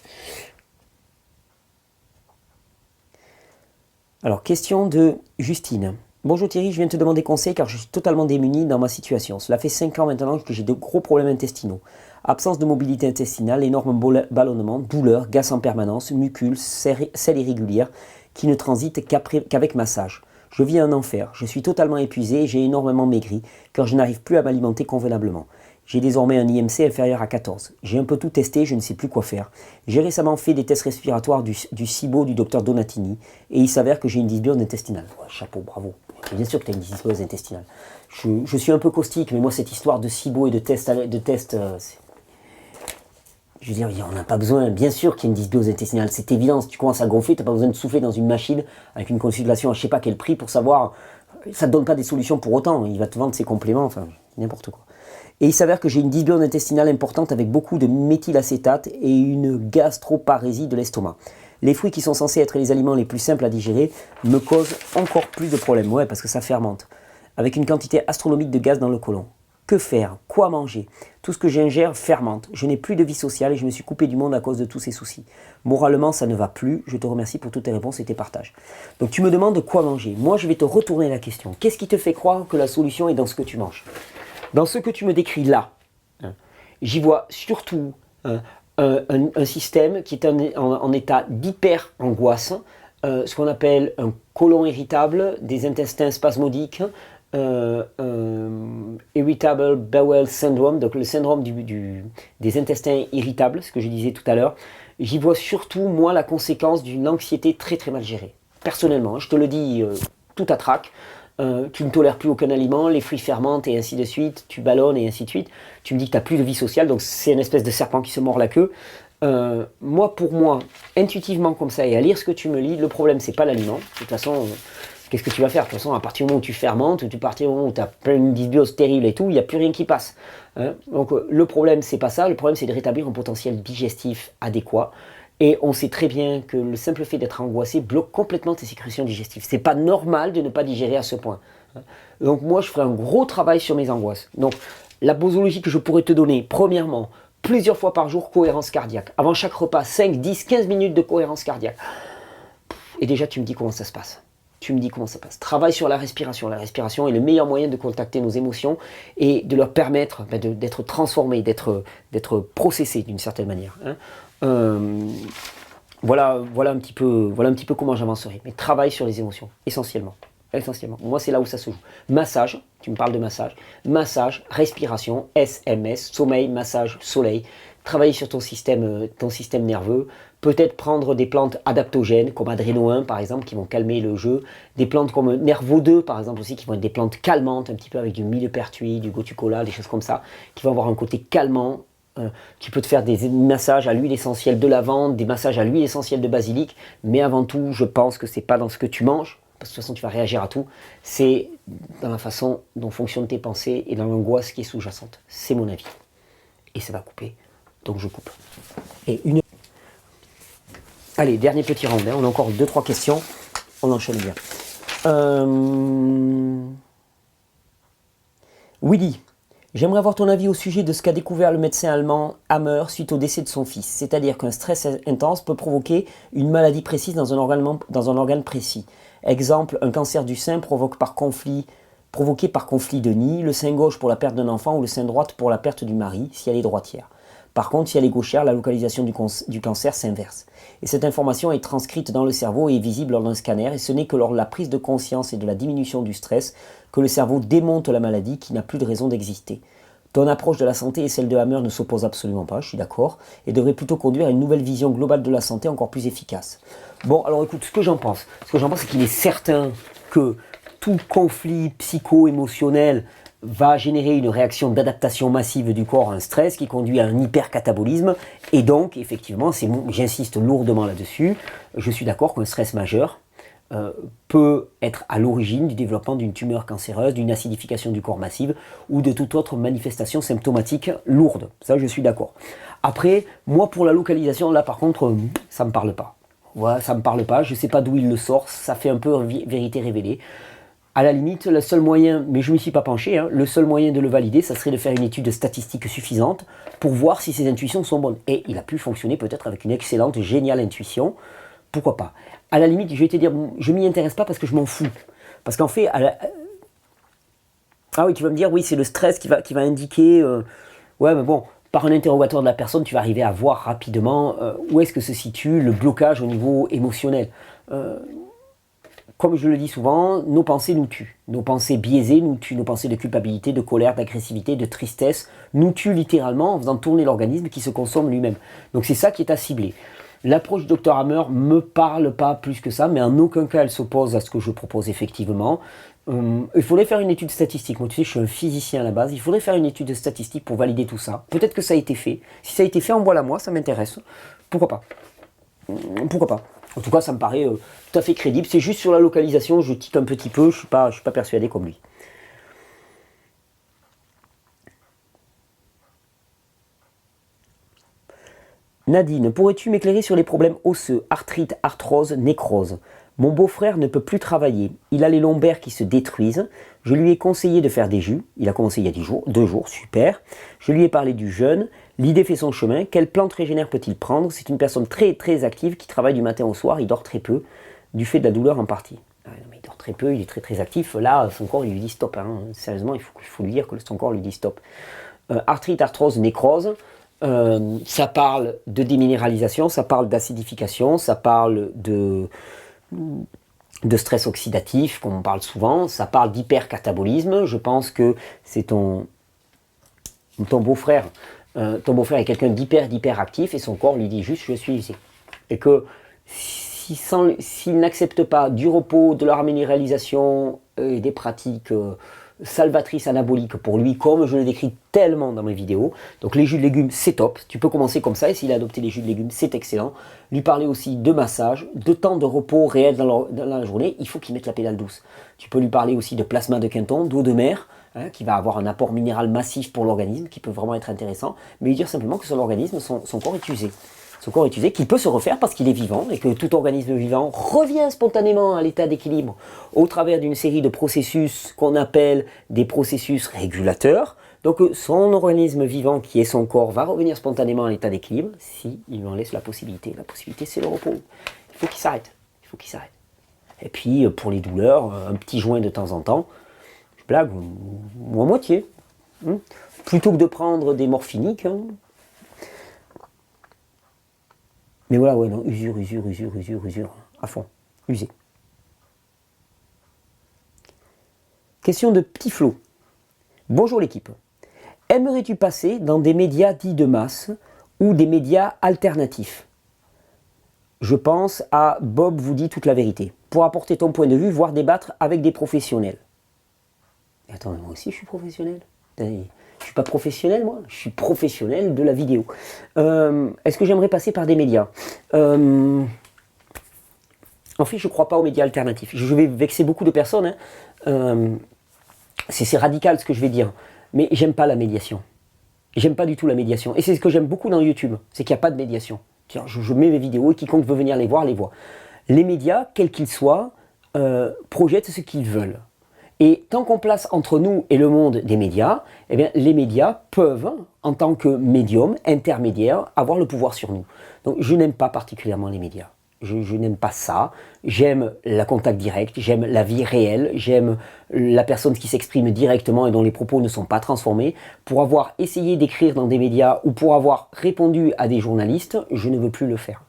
Alors, question de Justine. Bonjour Thierry, je viens te demander conseil car je suis totalement démuni dans ma situation. Cela fait 5 ans maintenant que j'ai de gros problèmes intestinaux. Absence de mobilité intestinale, énorme ballonnement, douleur, gaz en permanence, mucus, selles irrégulières qui ne transitent qu'avec massage. Je vis un enfer, je suis totalement épuisé et j'ai énormément maigri car je n'arrive plus à m'alimenter convenablement. J'ai désormais un IMC inférieur à 14. J'ai un peu tout testé, je ne sais plus quoi faire. J'ai récemment fait des tests respiratoires du SIBO du docteur Donatini et il s'avère que j'ai une dysbiose intestinale. Ouais, chapeau, bravo. Bien sûr que tu as une dysbiose intestinale. Je suis un peu caustique, mais moi cette histoire de SIBO et de tests, je veux dire, on n'a pas besoin, bien sûr qu'il y a une dysbiose intestinale, c'est évident, si tu commences à gonfler, tu n'as pas besoin de souffler dans une machine avec une consultation à je ne sais pas quel prix pour savoir, ça ne te donne pas des solutions pour autant, il va te vendre ses compléments, enfin, n'importe quoi. Et il s'avère que j'ai une dysbiose intestinale importante avec beaucoup de méthylacétate et une gastroparésie de l'estomac. Les fruits qui sont censés être les aliments les plus simples à digérer me causent encore plus de problèmes, ouais, parce que ça fermente, avec une quantité astronomique de gaz dans le côlon. Que faire? Quoi manger? Tout ce que j'ingère fermente. Je n'ai plus de vie sociale et je me suis coupé du monde à cause de tous ces soucis. Moralement, ça ne va plus. Je te remercie pour toutes tes réponses et tes partages. Donc tu me demandes quoi manger. Moi, je vais te retourner la question. Qu'est-ce qui te fait croire que la solution est dans ce que tu manges? Dans ce que tu me décris là, j'y vois surtout un système qui est en état d'hyper-angoisse, ce qu'on appelle un côlon irritable, des intestins spasmodiques, Irritable Bowel Syndrome, donc le syndrome des intestins irritables, ce que je disais tout à l'heure. J'y vois surtout, moi, la conséquence d'une anxiété très très mal gérée. Personnellement, je te le dis tout à trac, tu ne tolères plus aucun aliment, les fruits fermentent et ainsi de suite, tu ballonnes et ainsi de suite, tu me dis que tu n'as plus de vie sociale, donc c'est une espèce de serpent qui se mord la queue. Pour moi, intuitivement comme ça, et à lire ce que tu me lis, le problème c'est pas l'aliment, de toute façon... Qu'est-ce que tu vas faire? De toute façon, à partir du moment où tu fermentes, à partir du moment où tu as plein de dysbiose terrible et tout, il n'y a plus rien qui passe. Donc le problème, c'est pas ça. Le problème, c'est de rétablir un potentiel digestif adéquat. Et on sait très bien que le simple fait d'être angoissé bloque complètement tes sécrétions digestives. C'est pas normal de ne pas digérer à ce point. Donc moi, je ferai un gros travail sur mes angoisses. Donc la posologie que je pourrais te donner, premièrement, plusieurs fois par jour, cohérence cardiaque. Avant chaque repas, 5, 10, 15 minutes de cohérence cardiaque. Et déjà, tu me dis comment ça se passe. Tu me dis comment ça passe. Travaille sur la respiration. La respiration est le meilleur moyen de contacter nos émotions et de leur permettre d'être transformées, d'être processées d'une certaine manière. Voilà un petit peu comment j'avancerai. Mais travaille sur les émotions, essentiellement. Moi, c'est là où ça se joue. Massage, tu me parles de massage. Massage, respiration, SMS, sommeil, massage, soleil. travailler sur ton système nerveux, peut-être prendre des plantes adaptogènes comme Adréno 1 par exemple qui vont calmer le jeu, des plantes comme Nervo 2 par exemple aussi qui vont être des plantes calmantes un petit peu avec du millepertuis, du gotucola, des choses comme ça, qui vont avoir un côté calmant. Tu peux te faire des massages à l'huile essentielle de lavande, des massages à l'huile essentielle de basilic, mais avant tout je pense que c'est pas dans ce que tu manges, parce que de toute façon tu vas réagir à tout, c'est dans la façon dont fonctionnent tes pensées et dans l'angoisse qui est sous-jacente. C'est mon avis. Et ça va couper, donc je coupe. Et une... Allez, dernier petit round, hein. On a encore 2-3 questions, on enchaîne bien. Willy, j'aimerais avoir ton avis au sujet de ce qu'a découvert le médecin allemand Hammer suite au décès de son fils. C'est-à-dire qu'un stress intense peut provoquer une maladie précise dans un organe précis. Exemple, un cancer du sein provoqué par conflit de nid, le sein gauche pour la perte d'un enfant ou le sein droite pour la perte du mari, si elle est droitière. Par contre, si elle est gauchère, la localisation du cancer s'inverse. Et cette information est transcrite dans le cerveau et est visible lors d'un scanner, et ce n'est que lors de la prise de conscience et de la diminution du stress que le cerveau démonte la maladie qui n'a plus de raison d'exister. Ton approche de la santé et celle de Hammer ne s'opposent absolument pas, je suis d'accord, et devrait plutôt conduire à une nouvelle vision globale de la santé encore plus efficace. Bon, alors écoute, ce que j'en pense, c'est qu'il est certain que tout conflit psycho-émotionnel va générer une réaction d'adaptation massive du corps à un stress qui conduit à un hypercatabolisme. Et donc, effectivement, j'insiste lourdement là-dessus, je suis d'accord qu'un stress majeur peut être à l'origine du développement d'une tumeur cancéreuse, d'une acidification du corps massive ou de toute autre manifestation symptomatique lourde. Ça, je suis d'accord. Après, moi, pour la localisation, là, par contre, ça ne me parle pas. Voilà, ça ne me parle pas, je ne sais pas d'où il le sort, ça fait un peu vérité révélée. À la limite, le seul moyen, mais je ne m'y suis pas penché, le seul moyen de le valider, ça serait de faire une étude statistique suffisante pour voir si ses intuitions sont bonnes. Et il a pu fonctionner peut-être avec une excellente, géniale intuition. Pourquoi pas? À la limite, je vais te dire, je ne m'y intéresse pas parce que je m'en fous. Parce qu'en fait, ah oui, tu vas me dire, oui, c'est le stress qui va indiquer... Ouais, mais bon, par un interrogatoire de la personne, tu vas arriver à voir rapidement où est-ce que se situe le blocage au niveau émotionnel. Comme je le dis souvent, nos pensées nous tuent. Nos pensées biaisées nous tuent. Nos pensées de culpabilité, de colère, d'agressivité, de tristesse nous tuent littéralement en faisant tourner l'organisme qui se consomme lui-même. Donc c'est ça qui est à cibler. L'approche du Dr Hammer ne me parle pas plus que ça, mais en aucun cas elle s'oppose à ce que je propose effectivement. Il faudrait faire une étude statistique. Moi, tu sais, je suis un physicien à la base. Il faudrait faire une étude statistique pour valider tout ça. Peut-être que ça a été fait. Si ça a été fait, envoie-la moi, ça m'intéresse. Pourquoi pas? Pourquoi pas? En tout cas, ça me paraît tout à fait crédible. C'est juste sur la localisation, je tique un petit peu, je ne suis pas persuadé comme lui. Nadine, pourrais-tu m'éclairer sur les problèmes osseux, arthrite, arthrose, nécrose? Mon beau-frère ne peut plus travailler. Il a les lombaires qui se détruisent. Je lui ai conseillé de faire des jus. Il a commencé il y a 2 jours, super. Je lui ai parlé du jeûne. L'idée fait son chemin. Quelle plante régénère peut-il prendre? C'est une personne très très active qui travaille du matin au soir. Il dort très peu, du fait de la douleur en partie. Ah, non, mais il dort très peu, il est très très actif. Là, son corps il lui dit stop. Sérieusement, il faut lui dire que son corps lui dit stop. Arthrite, arthrose, nécrose. Ça parle de déminéralisation, ça parle d'acidification, ça parle de stress oxydatif, comme on parle souvent, ça parle d'hypercatabolisme. Je pense que c'est ton beau-frère. Ton beau-frère est quelqu'un d'hyper actif et son corps lui dit juste je suis ici. Et que s'il n'accepte pas du repos, de la minéralisation et des pratiques salvatrices anaboliques pour lui, comme je le décris tellement dans mes vidéos, donc les jus de légumes c'est top, tu peux commencer comme ça et s'il a adopté les jus de légumes c'est excellent. Lui parler aussi de massage, de temps de repos réel dans la journée, il faut qu'il mette la pédale douce. Tu peux lui parler aussi de plasma de Quinton, d'eau de mer, qui va avoir un apport minéral massif pour l'organisme, qui peut vraiment être intéressant, mais lui dire simplement que son organisme, son corps est usé. Son corps est usé, qu'il peut se refaire parce qu'il est vivant et que tout organisme vivant revient spontanément à l'état d'équilibre au travers d'une série de processus qu'on appelle des processus régulateurs. Donc son organisme vivant qui est son corps va revenir spontanément à l'état d'équilibre si il lui en laisse la possibilité. La possibilité c'est le repos. Il faut qu'il s'arrête. Il faut qu'il s'arrête. Et puis pour les douleurs, un petit joint de temps en temps, je blague, ou à moitié. Plutôt que de prendre des morphiniques. Mais voilà, ouais, non, usure, à fond, usé. Question de Petit Flo. Bonjour l'équipe. Aimerais-tu passer dans des médias dits de masse ou des médias alternatifs? Je pense à Bob vous dit toute la vérité. Pour apporter ton point de vue, voire débattre avec des professionnels. Et attends, moi aussi je suis professionnel. Je ne suis pas professionnel moi, je suis professionnel de la vidéo. Est-ce que j'aimerais passer par des médias? En fait, je ne crois pas aux médias alternatifs. Je vais vexer beaucoup de personnes. C'est radical ce que je vais dire. Mais j'aime pas la médiation. J'aime pas du tout la médiation. Et c'est ce que j'aime beaucoup dans YouTube. C'est qu'il n'y a pas de médiation. Je mets mes vidéos et quiconque veut venir les voir, les voit. Les médias, quels qu'ils soient, projettent ce qu'ils veulent. Et tant qu'on place entre nous et le monde des médias, eh bien, les médias peuvent, en tant que médium, intermédiaire, avoir le pouvoir sur nous. Donc je n'aime pas particulièrement les médias. Je n'aime pas ça. J'aime la contact direct, j'aime la vie réelle, j'aime la personne qui s'exprime directement et dont les propos ne sont pas transformés. Pour avoir essayé d'écrire dans des médias ou pour avoir répondu à des journalistes, je ne veux plus le faire.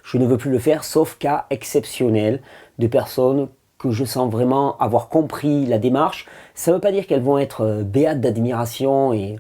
Je ne veux plus le faire, sauf cas exceptionnels de personnes que je sens vraiment avoir compris la démarche. Ça ne veut pas dire qu'elles vont être béates d'admiration et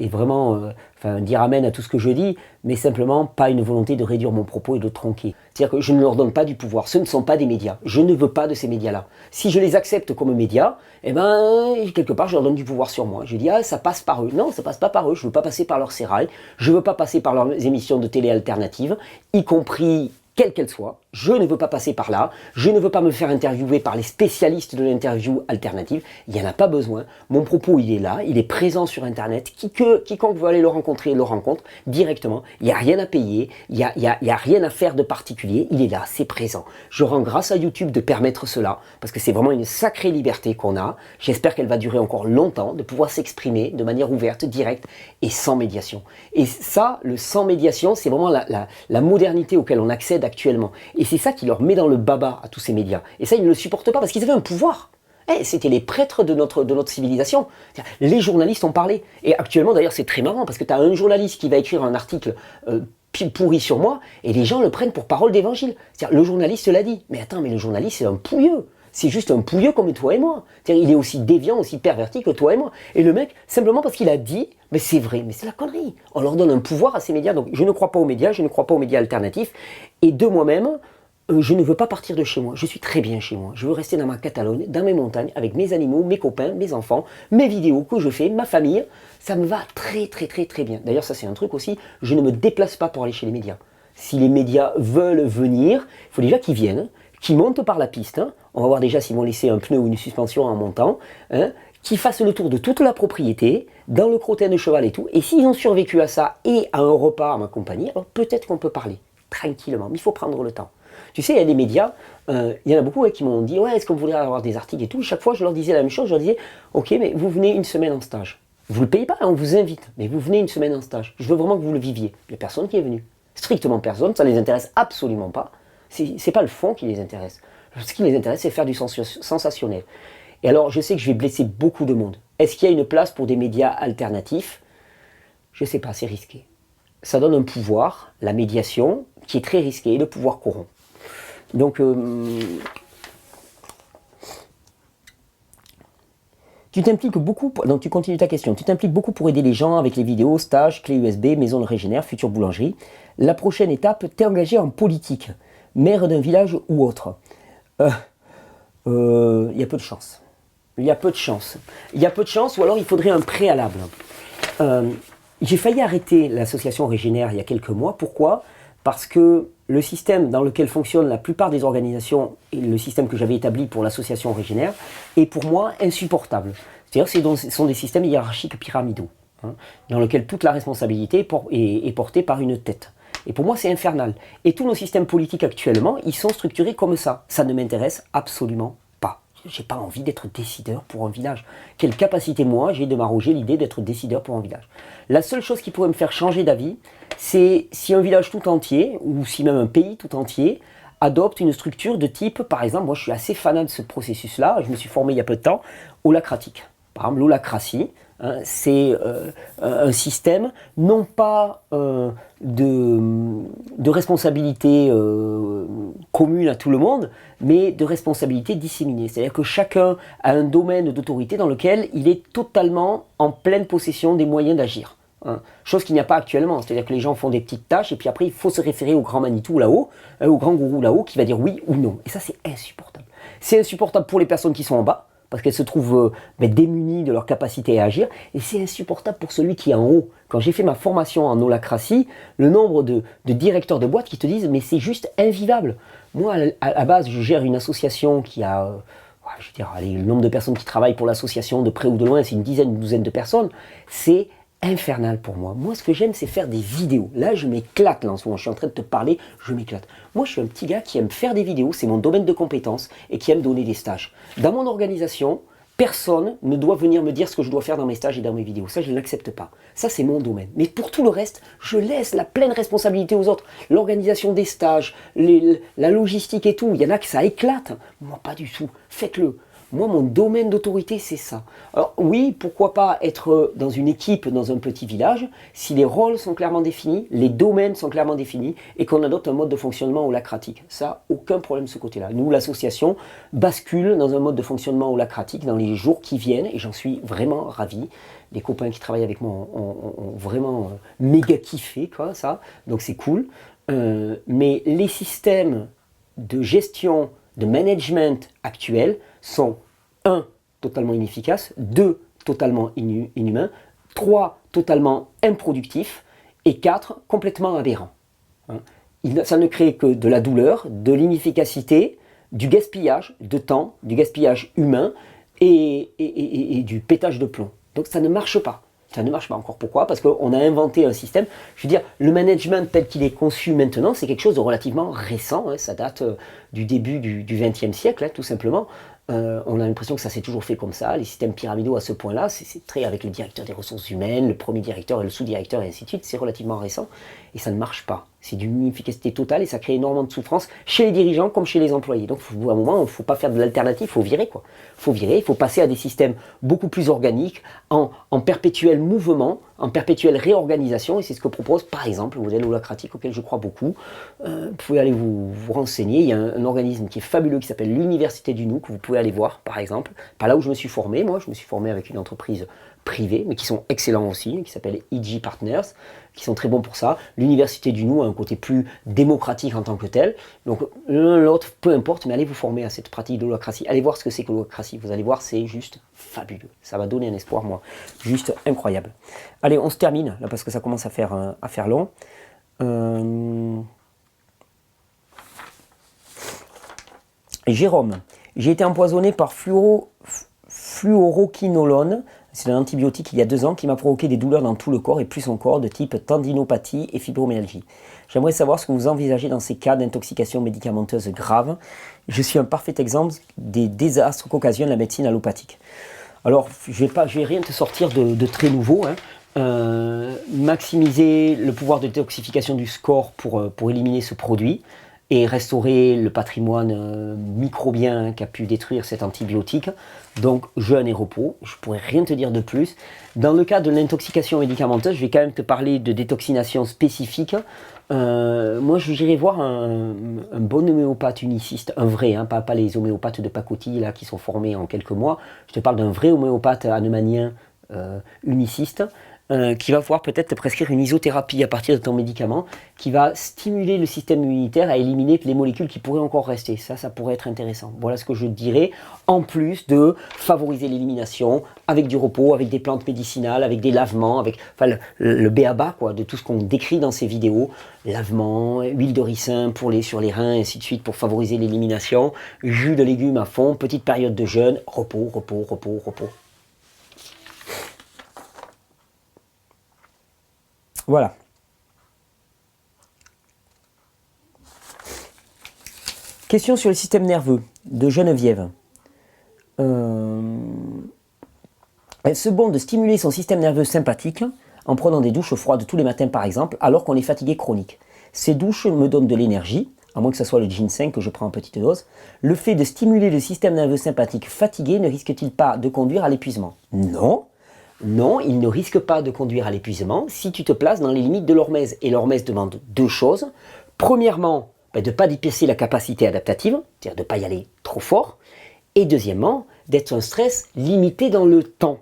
vraiment dire amen à tout ce que je dis, mais simplement pas une volonté de réduire mon propos et de tronquer. C'est-à-dire que je ne leur donne pas du pouvoir, ce ne sont pas des médias, je ne veux pas de ces médias-là. Si je les accepte comme médias, eh ben, quelque part je leur donne du pouvoir sur moi. Je dis, ah, ça passe par eux. Non, ça passe pas par eux, je ne veux pas passer par leur sérail, je ne veux pas passer par leurs émissions de télé alternatives, y compris quelle qu'elle soit, je ne veux pas passer par là, je ne veux pas me faire interviewer par les spécialistes de l'interview alternative, il n'y en a pas besoin, mon propos il est là, il est présent sur internet, quiconque veut aller le rencontrer, le rencontre directement, il n'y a rien à payer, il n'y a rien à faire de particulier, il est là, c'est présent. Je rends grâce à YouTube de permettre cela, parce que c'est vraiment une sacrée liberté qu'on a, j'espère qu'elle va durer encore longtemps, de pouvoir s'exprimer de manière ouverte, directe et sans médiation. Et ça, le sans médiation, c'est vraiment la modernité auquel on accède actuellement. Et c'est ça qui leur met dans le baba à tous ces médias. Et ça, ils ne le supportent pas parce qu'ils avaient un pouvoir. C'était les prêtres de notre civilisation. Les journalistes ont parlé. Et actuellement, d'ailleurs, c'est très marrant parce que tu as un journaliste qui va écrire un article pourri sur moi et les gens le prennent pour parole d'évangile. Le journaliste l'a dit. Mais attends, mais le journaliste, c'est un pouilleux. C'est juste un pouilleux comme toi et moi. Il est aussi déviant, aussi perverti que toi et moi. Et le mec, simplement parce qu'il a dit, mais c'est vrai, mais c'est la connerie. On leur donne un pouvoir à ces médias. Donc je ne crois pas aux médias, je ne crois pas aux médias alternatifs. Et de moi-même, je ne veux pas partir de chez moi. Je suis très bien chez moi. Je veux rester dans ma Catalogne, dans mes montagnes, avec mes animaux, mes copains, mes enfants, mes vidéos que je fais, ma famille. Ça me va très très très très bien. D'ailleurs, ça c'est un truc aussi, je ne me déplace pas pour aller chez les médias. Si les médias veulent venir, il faut déjà qu'ils viennent, qu'ils montent par la piste. On va voir déjà s'ils vont laisser un pneu ou une suspension en montant. Qu'ils fassent le tour de toute la propriété, dans le crottin de cheval et tout. Et s'ils ont survécu à ça et à un repas à ma compagnie, alors peut-être qu'on peut parler tranquillement. Mais il faut prendre le temps. Tu sais, il y a des médias, il y en a beaucoup qui m'ont dit « Ouais, est-ce qu'on voudrait avoir des articles et tout ?» Chaque fois, je leur disais la même chose. Je leur disais « Ok, mais vous venez une semaine en stage. Vous ne le payez pas, on vous invite. Mais vous venez une semaine en stage. Je veux vraiment que vous le viviez. » Il n'y a personne qui est venu. Strictement personne. Ça ne les intéresse absolument pas. Ce n'est pas le fond qui les intéresse. Ce qui les intéresse, c'est faire du sensationnel. Et alors, je sais que je vais blesser beaucoup de monde. Est-ce qu'il y a une place pour des médias alternatifs? Je ne sais pas, c'est risqué. Ça donne un pouvoir, la médiation, qui est très risqué, et le pouvoir corrompt. Donc, tu t'impliques beaucoup, donc tu continues ta question, tu t'impliques beaucoup pour aider les gens avec les vidéos, stages, clés USB, maison de régénère, future boulangerie. La prochaine étape, t'es engagé en politique, maire d'un village ou autre. Il y a peu de chance. Il y a peu de chance. Il y a peu de chance, ou alors il faudrait un préalable. J'ai failli arrêter l'association Régénère il y a quelques mois. Pourquoi? Parce que le système dans lequel fonctionnent la plupart des organisations et le système que j'avais établi pour l'association Régénère est pour moi insupportable. C'est-à-dire que ce sont des systèmes hiérarchiques pyramidaux, dans lesquels toute la responsabilité est portée par une tête. Et pour moi, c'est infernal. Et tous nos systèmes politiques actuellement, ils sont structurés comme ça. Ça ne m'intéresse absolument pas. J'ai pas envie d'être décideur pour un village. Quelle capacité, moi, j'ai de m'arroger l'idée d'être décideur pour un village. La seule chose qui pourrait me faire changer d'avis, c'est si un village tout entier, ou si même un pays tout entier, adopte une structure de type, par exemple, moi je suis assez fanat de ce processus-là, je me suis formé il y a peu de temps, holacratique. Par exemple, l'holacratie, c'est un système, non pas de responsabilité commune à tout le monde, mais de responsabilité disséminée. C'est-à-dire que chacun a un domaine d'autorité dans lequel il est totalement en pleine possession des moyens d'agir. hein. Chose qu'il n'y a pas actuellement. C'est-à-dire que les gens font des petites tâches et puis après, il faut se référer au grand Manitou là-haut, au grand gourou là-haut qui va dire oui ou non. Et ça, c'est insupportable. C'est insupportable pour les personnes qui sont en bas, parce qu'elles se trouvent démunies de leur capacité à agir, et c'est insupportable pour celui qui est en haut. Quand j'ai fait ma formation en holacratie, le nombre de directeurs de boîtes qui te disent « mais c'est juste invivable ». Moi, à la base, je gère une association qui a, je veux dire, allez, le nombre de personnes qui travaillent pour l'association, de près ou de loin, c'est une dizaine, une douzaine de personnes. C'est infernal pour moi. Moi, ce que j'aime, c'est faire des vidéos. Là, je m'éclate, là, en ce moment. Je suis en train de te parler, je m'éclate. Moi, je suis un petit gars qui aime faire des vidéos, c'est mon domaine de compétence, et qui aime donner des stages. Dans mon organisation, personne ne doit venir me dire ce que je dois faire dans mes stages et dans mes vidéos. Ça, je ne l'accepte pas. Ça, c'est mon domaine. Mais pour tout le reste, je laisse la pleine responsabilité aux autres. L'organisation des stages, la logistique et tout, il y en a que ça éclate. Moi, pas du tout. Faites-le. Moi, mon domaine d'autorité, c'est ça. Alors oui, pourquoi pas être dans une équipe, dans un petit village, si les rôles sont clairement définis, les domaines sont clairement définis, et qu'on adopte un mode de fonctionnement holacratique. Ça, aucun problème de ce côté-là. Nous, l'association, bascule dans un mode de fonctionnement holacratique dans les jours qui viennent, et j'en suis vraiment ravi. Les copains qui travaillent avec moi ont vraiment méga kiffé, quoi, ça. Donc c'est cool. Mais les systèmes de gestion, de management actuels sont 1. Totalement inefficaces, 2. Totalement inhumains, 3. Totalement improductifs et 4. Complètement aberrants. Hein. Ça ne crée que de la douleur, de l'inefficacité, du gaspillage de temps, du gaspillage humain et du pétage de plomb. Donc ça ne marche pas. Ça ne marche pas encore. Pourquoi? Parce qu'on a inventé un système. Je veux dire, le management tel qu'il est conçu maintenant, c'est quelque chose de relativement récent. Hein. Ça date du début du XXe siècle, hein, tout simplement. On a l'impression que ça s'est toujours fait comme ça. Les systèmes pyramidaux à ce point-là, c'est très avec le directeur des ressources humaines, le premier directeur et le sous-directeur et ainsi de suite. C'est relativement récent et ça ne marche pas. C'est d'une inefficacité totale et ça crée énormément de souffrance chez les dirigeants comme chez les employés. Donc à un moment, il ne faut pas faire de l'alternative, il faut virer, quoi. Il faut virer, il faut passer à des systèmes beaucoup plus organiques, en perpétuel mouvement, en perpétuelle réorganisation, et c'est ce que propose par exemple le modèle holacratique auquel je crois beaucoup. Vous pouvez aller vous renseigner, il y a un organisme qui est fabuleux qui s'appelle l'Université du Nou, que vous pouvez aller voir par exemple, par là où je me suis formé. Moi je me suis formé avec une entreprise privée, mais qui sont excellents aussi, qui s'appelle EG Partners, qui sont très bons pour ça. L'Université du Nou a un côté plus démocratique en tant que tel, donc l'un l'autre, peu importe, mais allez vous former à cette pratique de l'holacratie, allez voir ce que c'est que l'holacratie, vous allez voir, c'est juste fabuleux, ça va donner un espoir, moi, juste incroyable. Allez, on se termine, là, parce que ça commence à faire long. Jérôme, j'ai été empoisonné par fluoroquinolone. C'est un antibiotique il y a 2 ans qui m'a provoqué des douleurs dans tout le corps et plus encore de type tendinopathie et fibromyalgie. J'aimerais savoir ce que vous envisagez dans ces cas d'intoxication médicamenteuse grave. Je suis un parfait exemple des désastres qu'occasionne la médecine allopathique. Alors, je vais rien te sortir de très nouveau, hein. Maximiser le pouvoir de détoxification du score pour éliminer ce produit et restaurer le patrimoine microbien qu'a pu détruire cet antibiotique. Donc jeûne et repos, je ne pourrais rien te dire de plus. Dans le cas de l'intoxication médicamenteuse, je vais quand même te parler de détoxination spécifique. Moi j'irai voir un bon homéopathe uniciste, un vrai, hein, pas les homéopathes de pacotille là, qui sont formés en quelques mois. Je te parle d'un vrai homéopathe hahnemanien uniciste. Qui va pouvoir peut-être te prescrire une isothérapie à partir de ton médicament, qui va stimuler le système immunitaire à éliminer les molécules qui pourraient encore rester. Ça pourrait être intéressant. Voilà ce que je dirais, en plus de favoriser l'élimination avec du repos, avec des plantes médicinales, avec des lavements, avec le b.a.-ba quoi, de tout ce qu'on décrit dans ces vidéos. Lavement, huile de ricin sur les reins, et ainsi de suite, pour favoriser l'élimination. Jus de légumes à fond, petite période de jeûne, repos, repos, repos, repos. Voilà. Question sur le système nerveux de Geneviève. Est-ce bon de stimuler son système nerveux sympathique en prenant des douches froides tous les matins par exemple, alors qu'on est fatigué chronique? Ces douches me donnent de l'énergie, à moins que ce soit le ginseng que je prends en petite dose. Le fait de stimuler le système nerveux sympathique fatigué ne risque-t-il pas de conduire à l'épuisement? Non. Non, il ne risque pas de conduire à l'épuisement si tu te places dans les limites de l'hormèse. Et l'hormèse demande 2 choses. Premièrement, de ne pas dépasser la capacité adaptative, c'est-à-dire de ne pas y aller trop fort. Et deuxièmement, d'être un stress limité dans le temps.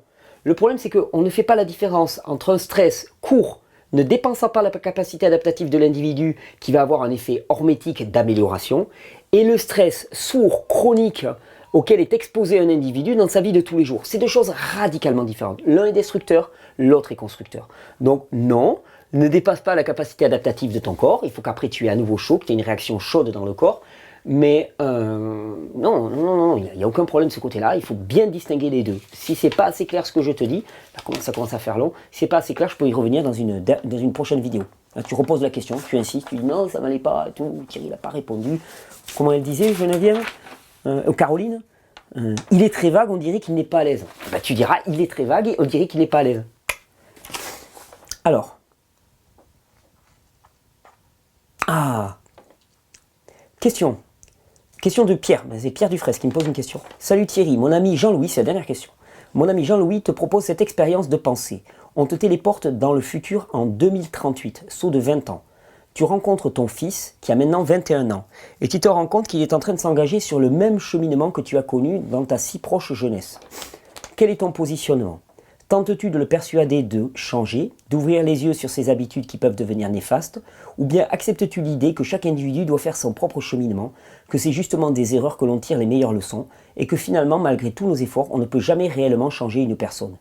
Le problème, c'est qu'on ne fait pas la différence entre un stress court, ne dépensant pas la capacité adaptative de l'individu qui va avoir un effet hormétique d'amélioration, et le stress sourd, chronique, auquel est exposé un individu dans sa vie de tous les jours. C'est deux choses radicalement différentes. L'un est destructeur, l'autre est constructeur. Donc non, ne dépasse pas la capacité adaptative de ton corps. Il faut qu'après tu aies à nouveau chaud, que tu aies une réaction chaude dans le corps. Mais non, il n'y a aucun problème de ce côté-là. Il faut bien distinguer les deux. Si c'est pas assez clair ce que je te dis, là, ça commence à faire long. Si c'est pas assez clair, je peux y revenir dans une prochaine vidéo. Là, tu reposes la question, tu insistes, tu dis non, ça m'allait pas, et tout. Thierry n'a pas répondu. Comment elle disait, Geneviève Caroline, il est très vague, on dirait qu'il n'est pas à l'aise. Bah, tu diras, il est très vague et on dirait qu'il n'est pas à l'aise. Alors. Question. Question de Pierre. C'est Pierre Dufresne qui me pose une question. Salut Thierry, mon ami Jean-Louis, c'est la dernière question. Mon ami Jean-Louis te propose cette expérience de pensée. On te téléporte dans le futur en 2038, saut de 20 ans. Tu rencontres ton fils qui a maintenant 21 ans et tu te rends compte qu'il est en train de s'engager sur le même cheminement que tu as connu dans ta si proche jeunesse. Quel est ton positionnement ? Tentes-tu de le persuader de changer, d'ouvrir les yeux sur ses habitudes qui peuvent devenir néfastes, ou bien acceptes-tu l'idée que chaque individu doit faire son propre cheminement, que c'est justement des erreurs que l'on tire les meilleures leçons, et que finalement, malgré tous nos efforts, on ne peut jamais réellement changer une personne.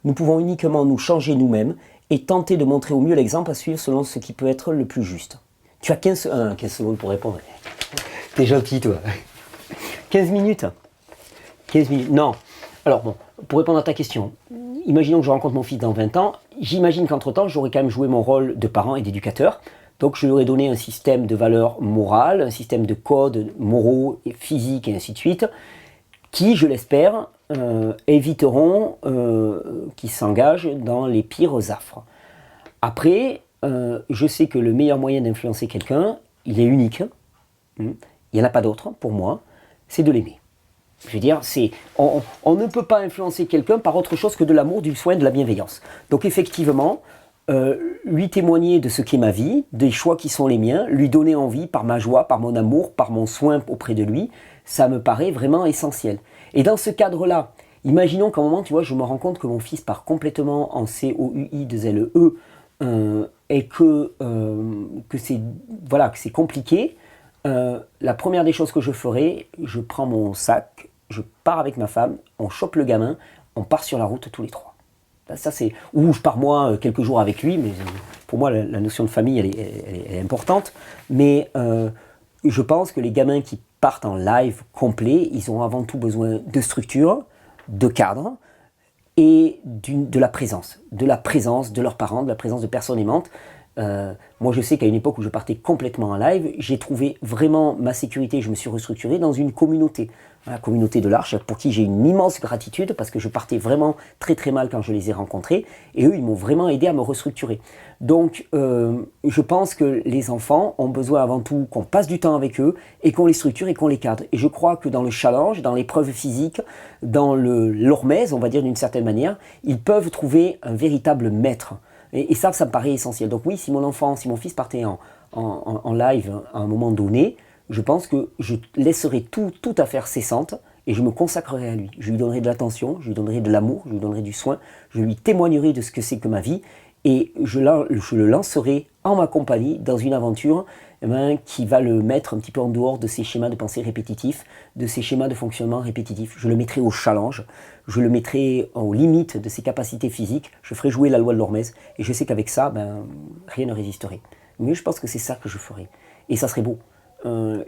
Nous pouvons uniquement nous changer nous-mêmes et tenter de montrer au mieux l'exemple à suivre selon ce qui peut être le plus juste. Tu as 15 secondes pour répondre. T'es gentil, toi. 15 minutes. 15 minutes. Non. Alors bon, pour répondre à ta question, imaginons que je rencontre mon fils dans 20 ans, j'imagine qu'entre-temps, j'aurais quand même joué mon rôle de parent et d'éducateur. Donc je lui aurais donné un système de valeurs morales, un système de codes moraux, et physiques et ainsi de suite, qui, je l'espère, éviteront qu'il s'engage dans les pires affres. Après, je sais que le meilleur moyen d'influencer quelqu'un, il est unique, il n'y en a pas d'autre pour moi, c'est de l'aimer. Je veux dire, on ne peut pas influencer quelqu'un par autre chose que de l'amour, du soin, de la bienveillance. Donc effectivement, lui témoigner de ce qu'est ma vie, des choix qui sont les miens, lui donner envie par ma joie, par mon amour, par mon soin auprès de lui, ça me paraît vraiment essentiel. Et dans ce cadre-là, imaginons qu'à un moment, tu vois, je me rends compte que mon fils part complètement en COUI-2LE et que c'est compliqué. La première des choses que je ferai, je prends mon sac, je pars avec ma femme, on chope le gamin, on part sur la route tous les trois. Ça, c'est, ou je pars moi quelques jours avec lui, mais pour moi la notion de famille elle est importante. Mais je pense que les gamins qui partent en live complet, ils ont avant tout besoin de structure, de cadre et de la présence de leurs parents, de la présence de personnes aimantes. Moi je sais qu'à une époque où je partais complètement en live, j'ai trouvé vraiment ma sécurité, je me suis restructuré dans une communauté, la communauté de l'Arche, pour qui j'ai une immense gratitude parce que je partais vraiment très très mal quand je les ai rencontrés et eux ils m'ont vraiment aidé à me restructurer. Donc je pense que les enfants ont besoin avant tout qu'on passe du temps avec eux et qu'on les structure et qu'on les cadre. Et je crois que dans le challenge, dans l'épreuve physique, dans l'hormèse, on va dire d'une certaine manière, ils peuvent trouver un véritable maître. Et ça me paraît essentiel. Donc oui, si mon fils partait en live à un moment donné, je pense que je laisserai tout à faire cessante et je me consacrerai à lui. Je lui donnerai de l'attention, je lui donnerai de l'amour, je lui donnerai du soin, je lui témoignerai de ce que c'est que ma vie et je le lancerai en ma compagnie dans une aventure qui va le mettre un petit peu en dehors de ces schémas de pensée répétitifs, de ces schémas de fonctionnement répétitifs. Je le mettrai au challenge, je le mettrai aux limites de ses capacités physiques, je ferai jouer la loi de l'hormèse et je sais qu'avec ça, rien ne résisterait. Mais je pense que c'est ça que je ferai. Et ça serait beau.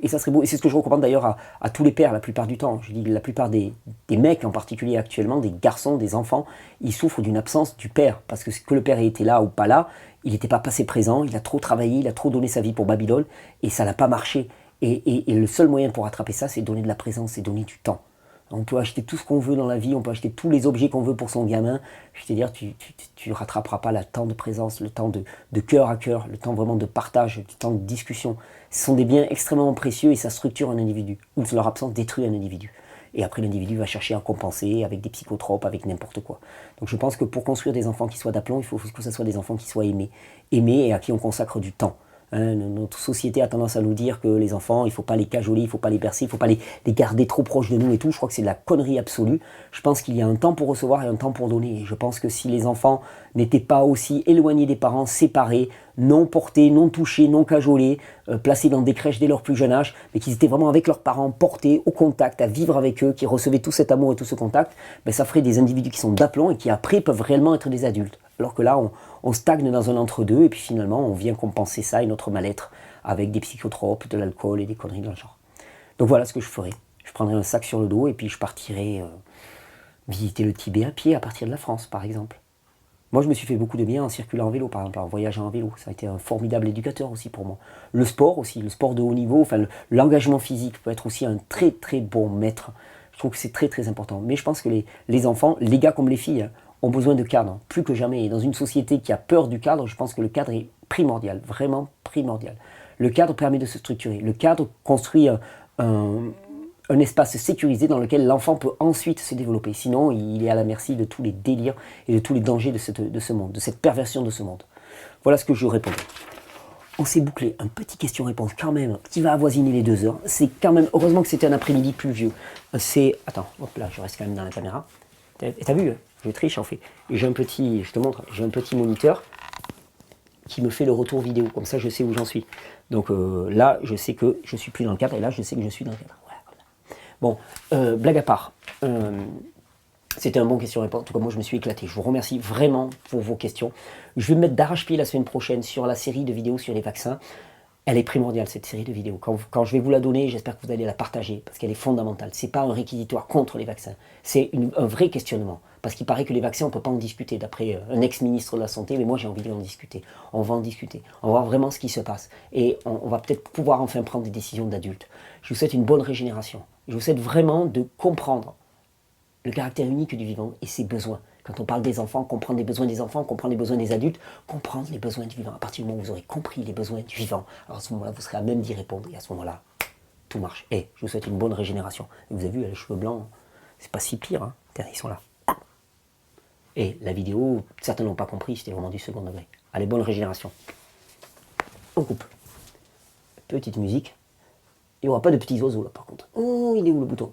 Et c'est ce que je recommande d'ailleurs à tous les pères la plupart du temps. Je dis la plupart des mecs en particulier actuellement, des garçons, des enfants, ils souffrent d'une absence du père. Parce que le père ait été là ou pas là, il n'était pas passé présent, il a trop travaillé, il a trop donné sa vie pour Babylone et ça n'a pas marché. Et le seul moyen pour rattraper ça, c'est donner de la présence, c'est donner du temps. On peut acheter tout ce qu'on veut dans la vie, on peut acheter tous les objets qu'on veut pour son gamin. Je veux dire, tu rattraperas pas le temps de présence, le temps de cœur à cœur, le temps vraiment de partage, le temps de discussion. Ce sont des biens extrêmement précieux et ça structure un individu. Ou leur absence détruit un individu. Et après, l'individu va chercher à compenser avec des psychotropes, avec n'importe quoi. Donc je pense que pour construire des enfants qui soient d'aplomb, il faut que ce soit des enfants qui soient aimés. Aimés et à qui on consacre du temps. Hein, notre société a tendance à nous dire que les enfants, il ne faut pas les cajoler, il ne faut pas les bercer, il ne faut pas les garder trop proches de nous et tout. Je crois que c'est de la connerie absolue. Je pense qu'il y a un temps pour recevoir et un temps pour donner. Et je pense que si les enfants n'étaient pas aussi éloignés des parents, séparés, non portés, non touchés, non cajolés, placés dans des crèches dès leur plus jeune âge, mais qu'ils étaient vraiment avec leurs parents, portés au contact, à vivre avec eux, qui recevaient tout cet amour et tout ce contact, ben ça ferait des individus qui sont d'aplomb et qui après peuvent réellement être des adultes. Alors que là, on stagne dans un entre-deux et puis finalement, on vient compenser ça et notre mal-être avec des psychotropes, de l'alcool et des conneries dans le genre. Donc voilà ce que je ferai. Je prendrai un sac sur le dos et puis je partirai visiter le Tibet à pied à partir de la France, par exemple. Moi, je me suis fait beaucoup de bien en circulant en vélo, par exemple, en voyageant en vélo. Ça a été un formidable éducateur aussi pour moi. Le sport aussi, le sport de haut niveau, enfin l'engagement physique peut être aussi un très très bon maître. Je trouve que c'est très très important. Mais je pense que les enfants, les gars comme les filles, hein, ont besoin de cadre, plus que jamais. Et dans une société qui a peur du cadre, je pense que le cadre est primordial, vraiment primordial. Le cadre permet de se structurer. Le cadre construit un espace sécurisé dans lequel l'enfant peut ensuite se développer. Sinon, il est à la merci de tous les délires et de tous les dangers de ce monde, de cette perversion de ce monde. Voilà ce que je répondais. On s'est bouclé un petit question-réponse quand même qui va avoisiner les 2 heures. C'est quand même, heureusement que c'était un après-midi pluvieux. Attends, hop là, je reste quand même dans la caméra. T'as vu, hein, je triche en fait. J'ai un petit, je te montre, j'ai un petit moniteur qui me fait le retour vidéo. Comme ça, je sais où j'en suis. Donc là, je sais que je suis plus dans le cadre et là, je sais que je suis dans le cadre. Bon, blague à part, c'était un bon question-réponse. En tout cas, moi, je me suis éclaté. Je vous remercie vraiment pour vos questions. Je vais me mettre d'arrache-pied la semaine prochaine sur la série de vidéos sur les vaccins. Elle est primordiale, cette série de vidéos. Quand je vais vous la donner, j'espère que vous allez la partager, parce qu'elle est fondamentale. Ce n'est pas un réquisitoire contre les vaccins. C'est un vrai questionnement. Parce qu'il paraît que les vaccins, on ne peut pas en discuter, d'après un ex-ministre de la Santé, mais moi, j'ai envie d'en discuter. On va en discuter. On va voir vraiment ce qui se passe. Et on va peut-être pouvoir enfin prendre des décisions d'adultes. Je vous souhaite une bonne régénération. Je vous souhaite vraiment de comprendre le caractère unique du vivant et ses besoins. Quand on parle des enfants, comprendre les besoins des enfants, comprendre les besoins des adultes, comprendre les besoins du vivant. À partir du moment où vous aurez compris les besoins du vivant, alors à ce moment-là, vous serez à même d'y répondre. Et à ce moment-là, tout marche. Et je vous souhaite une bonne régénération. Et vous avez vu, les cheveux blancs, c'est pas si pire. Hein. Ils sont là. Et la vidéo, certains n'ont pas compris, c'était vraiment du second degré. Allez, bonne régénération. On coupe. Petite musique. Il n'y aura pas de petits oiseaux là par contre. Oh, il est où le bouton ?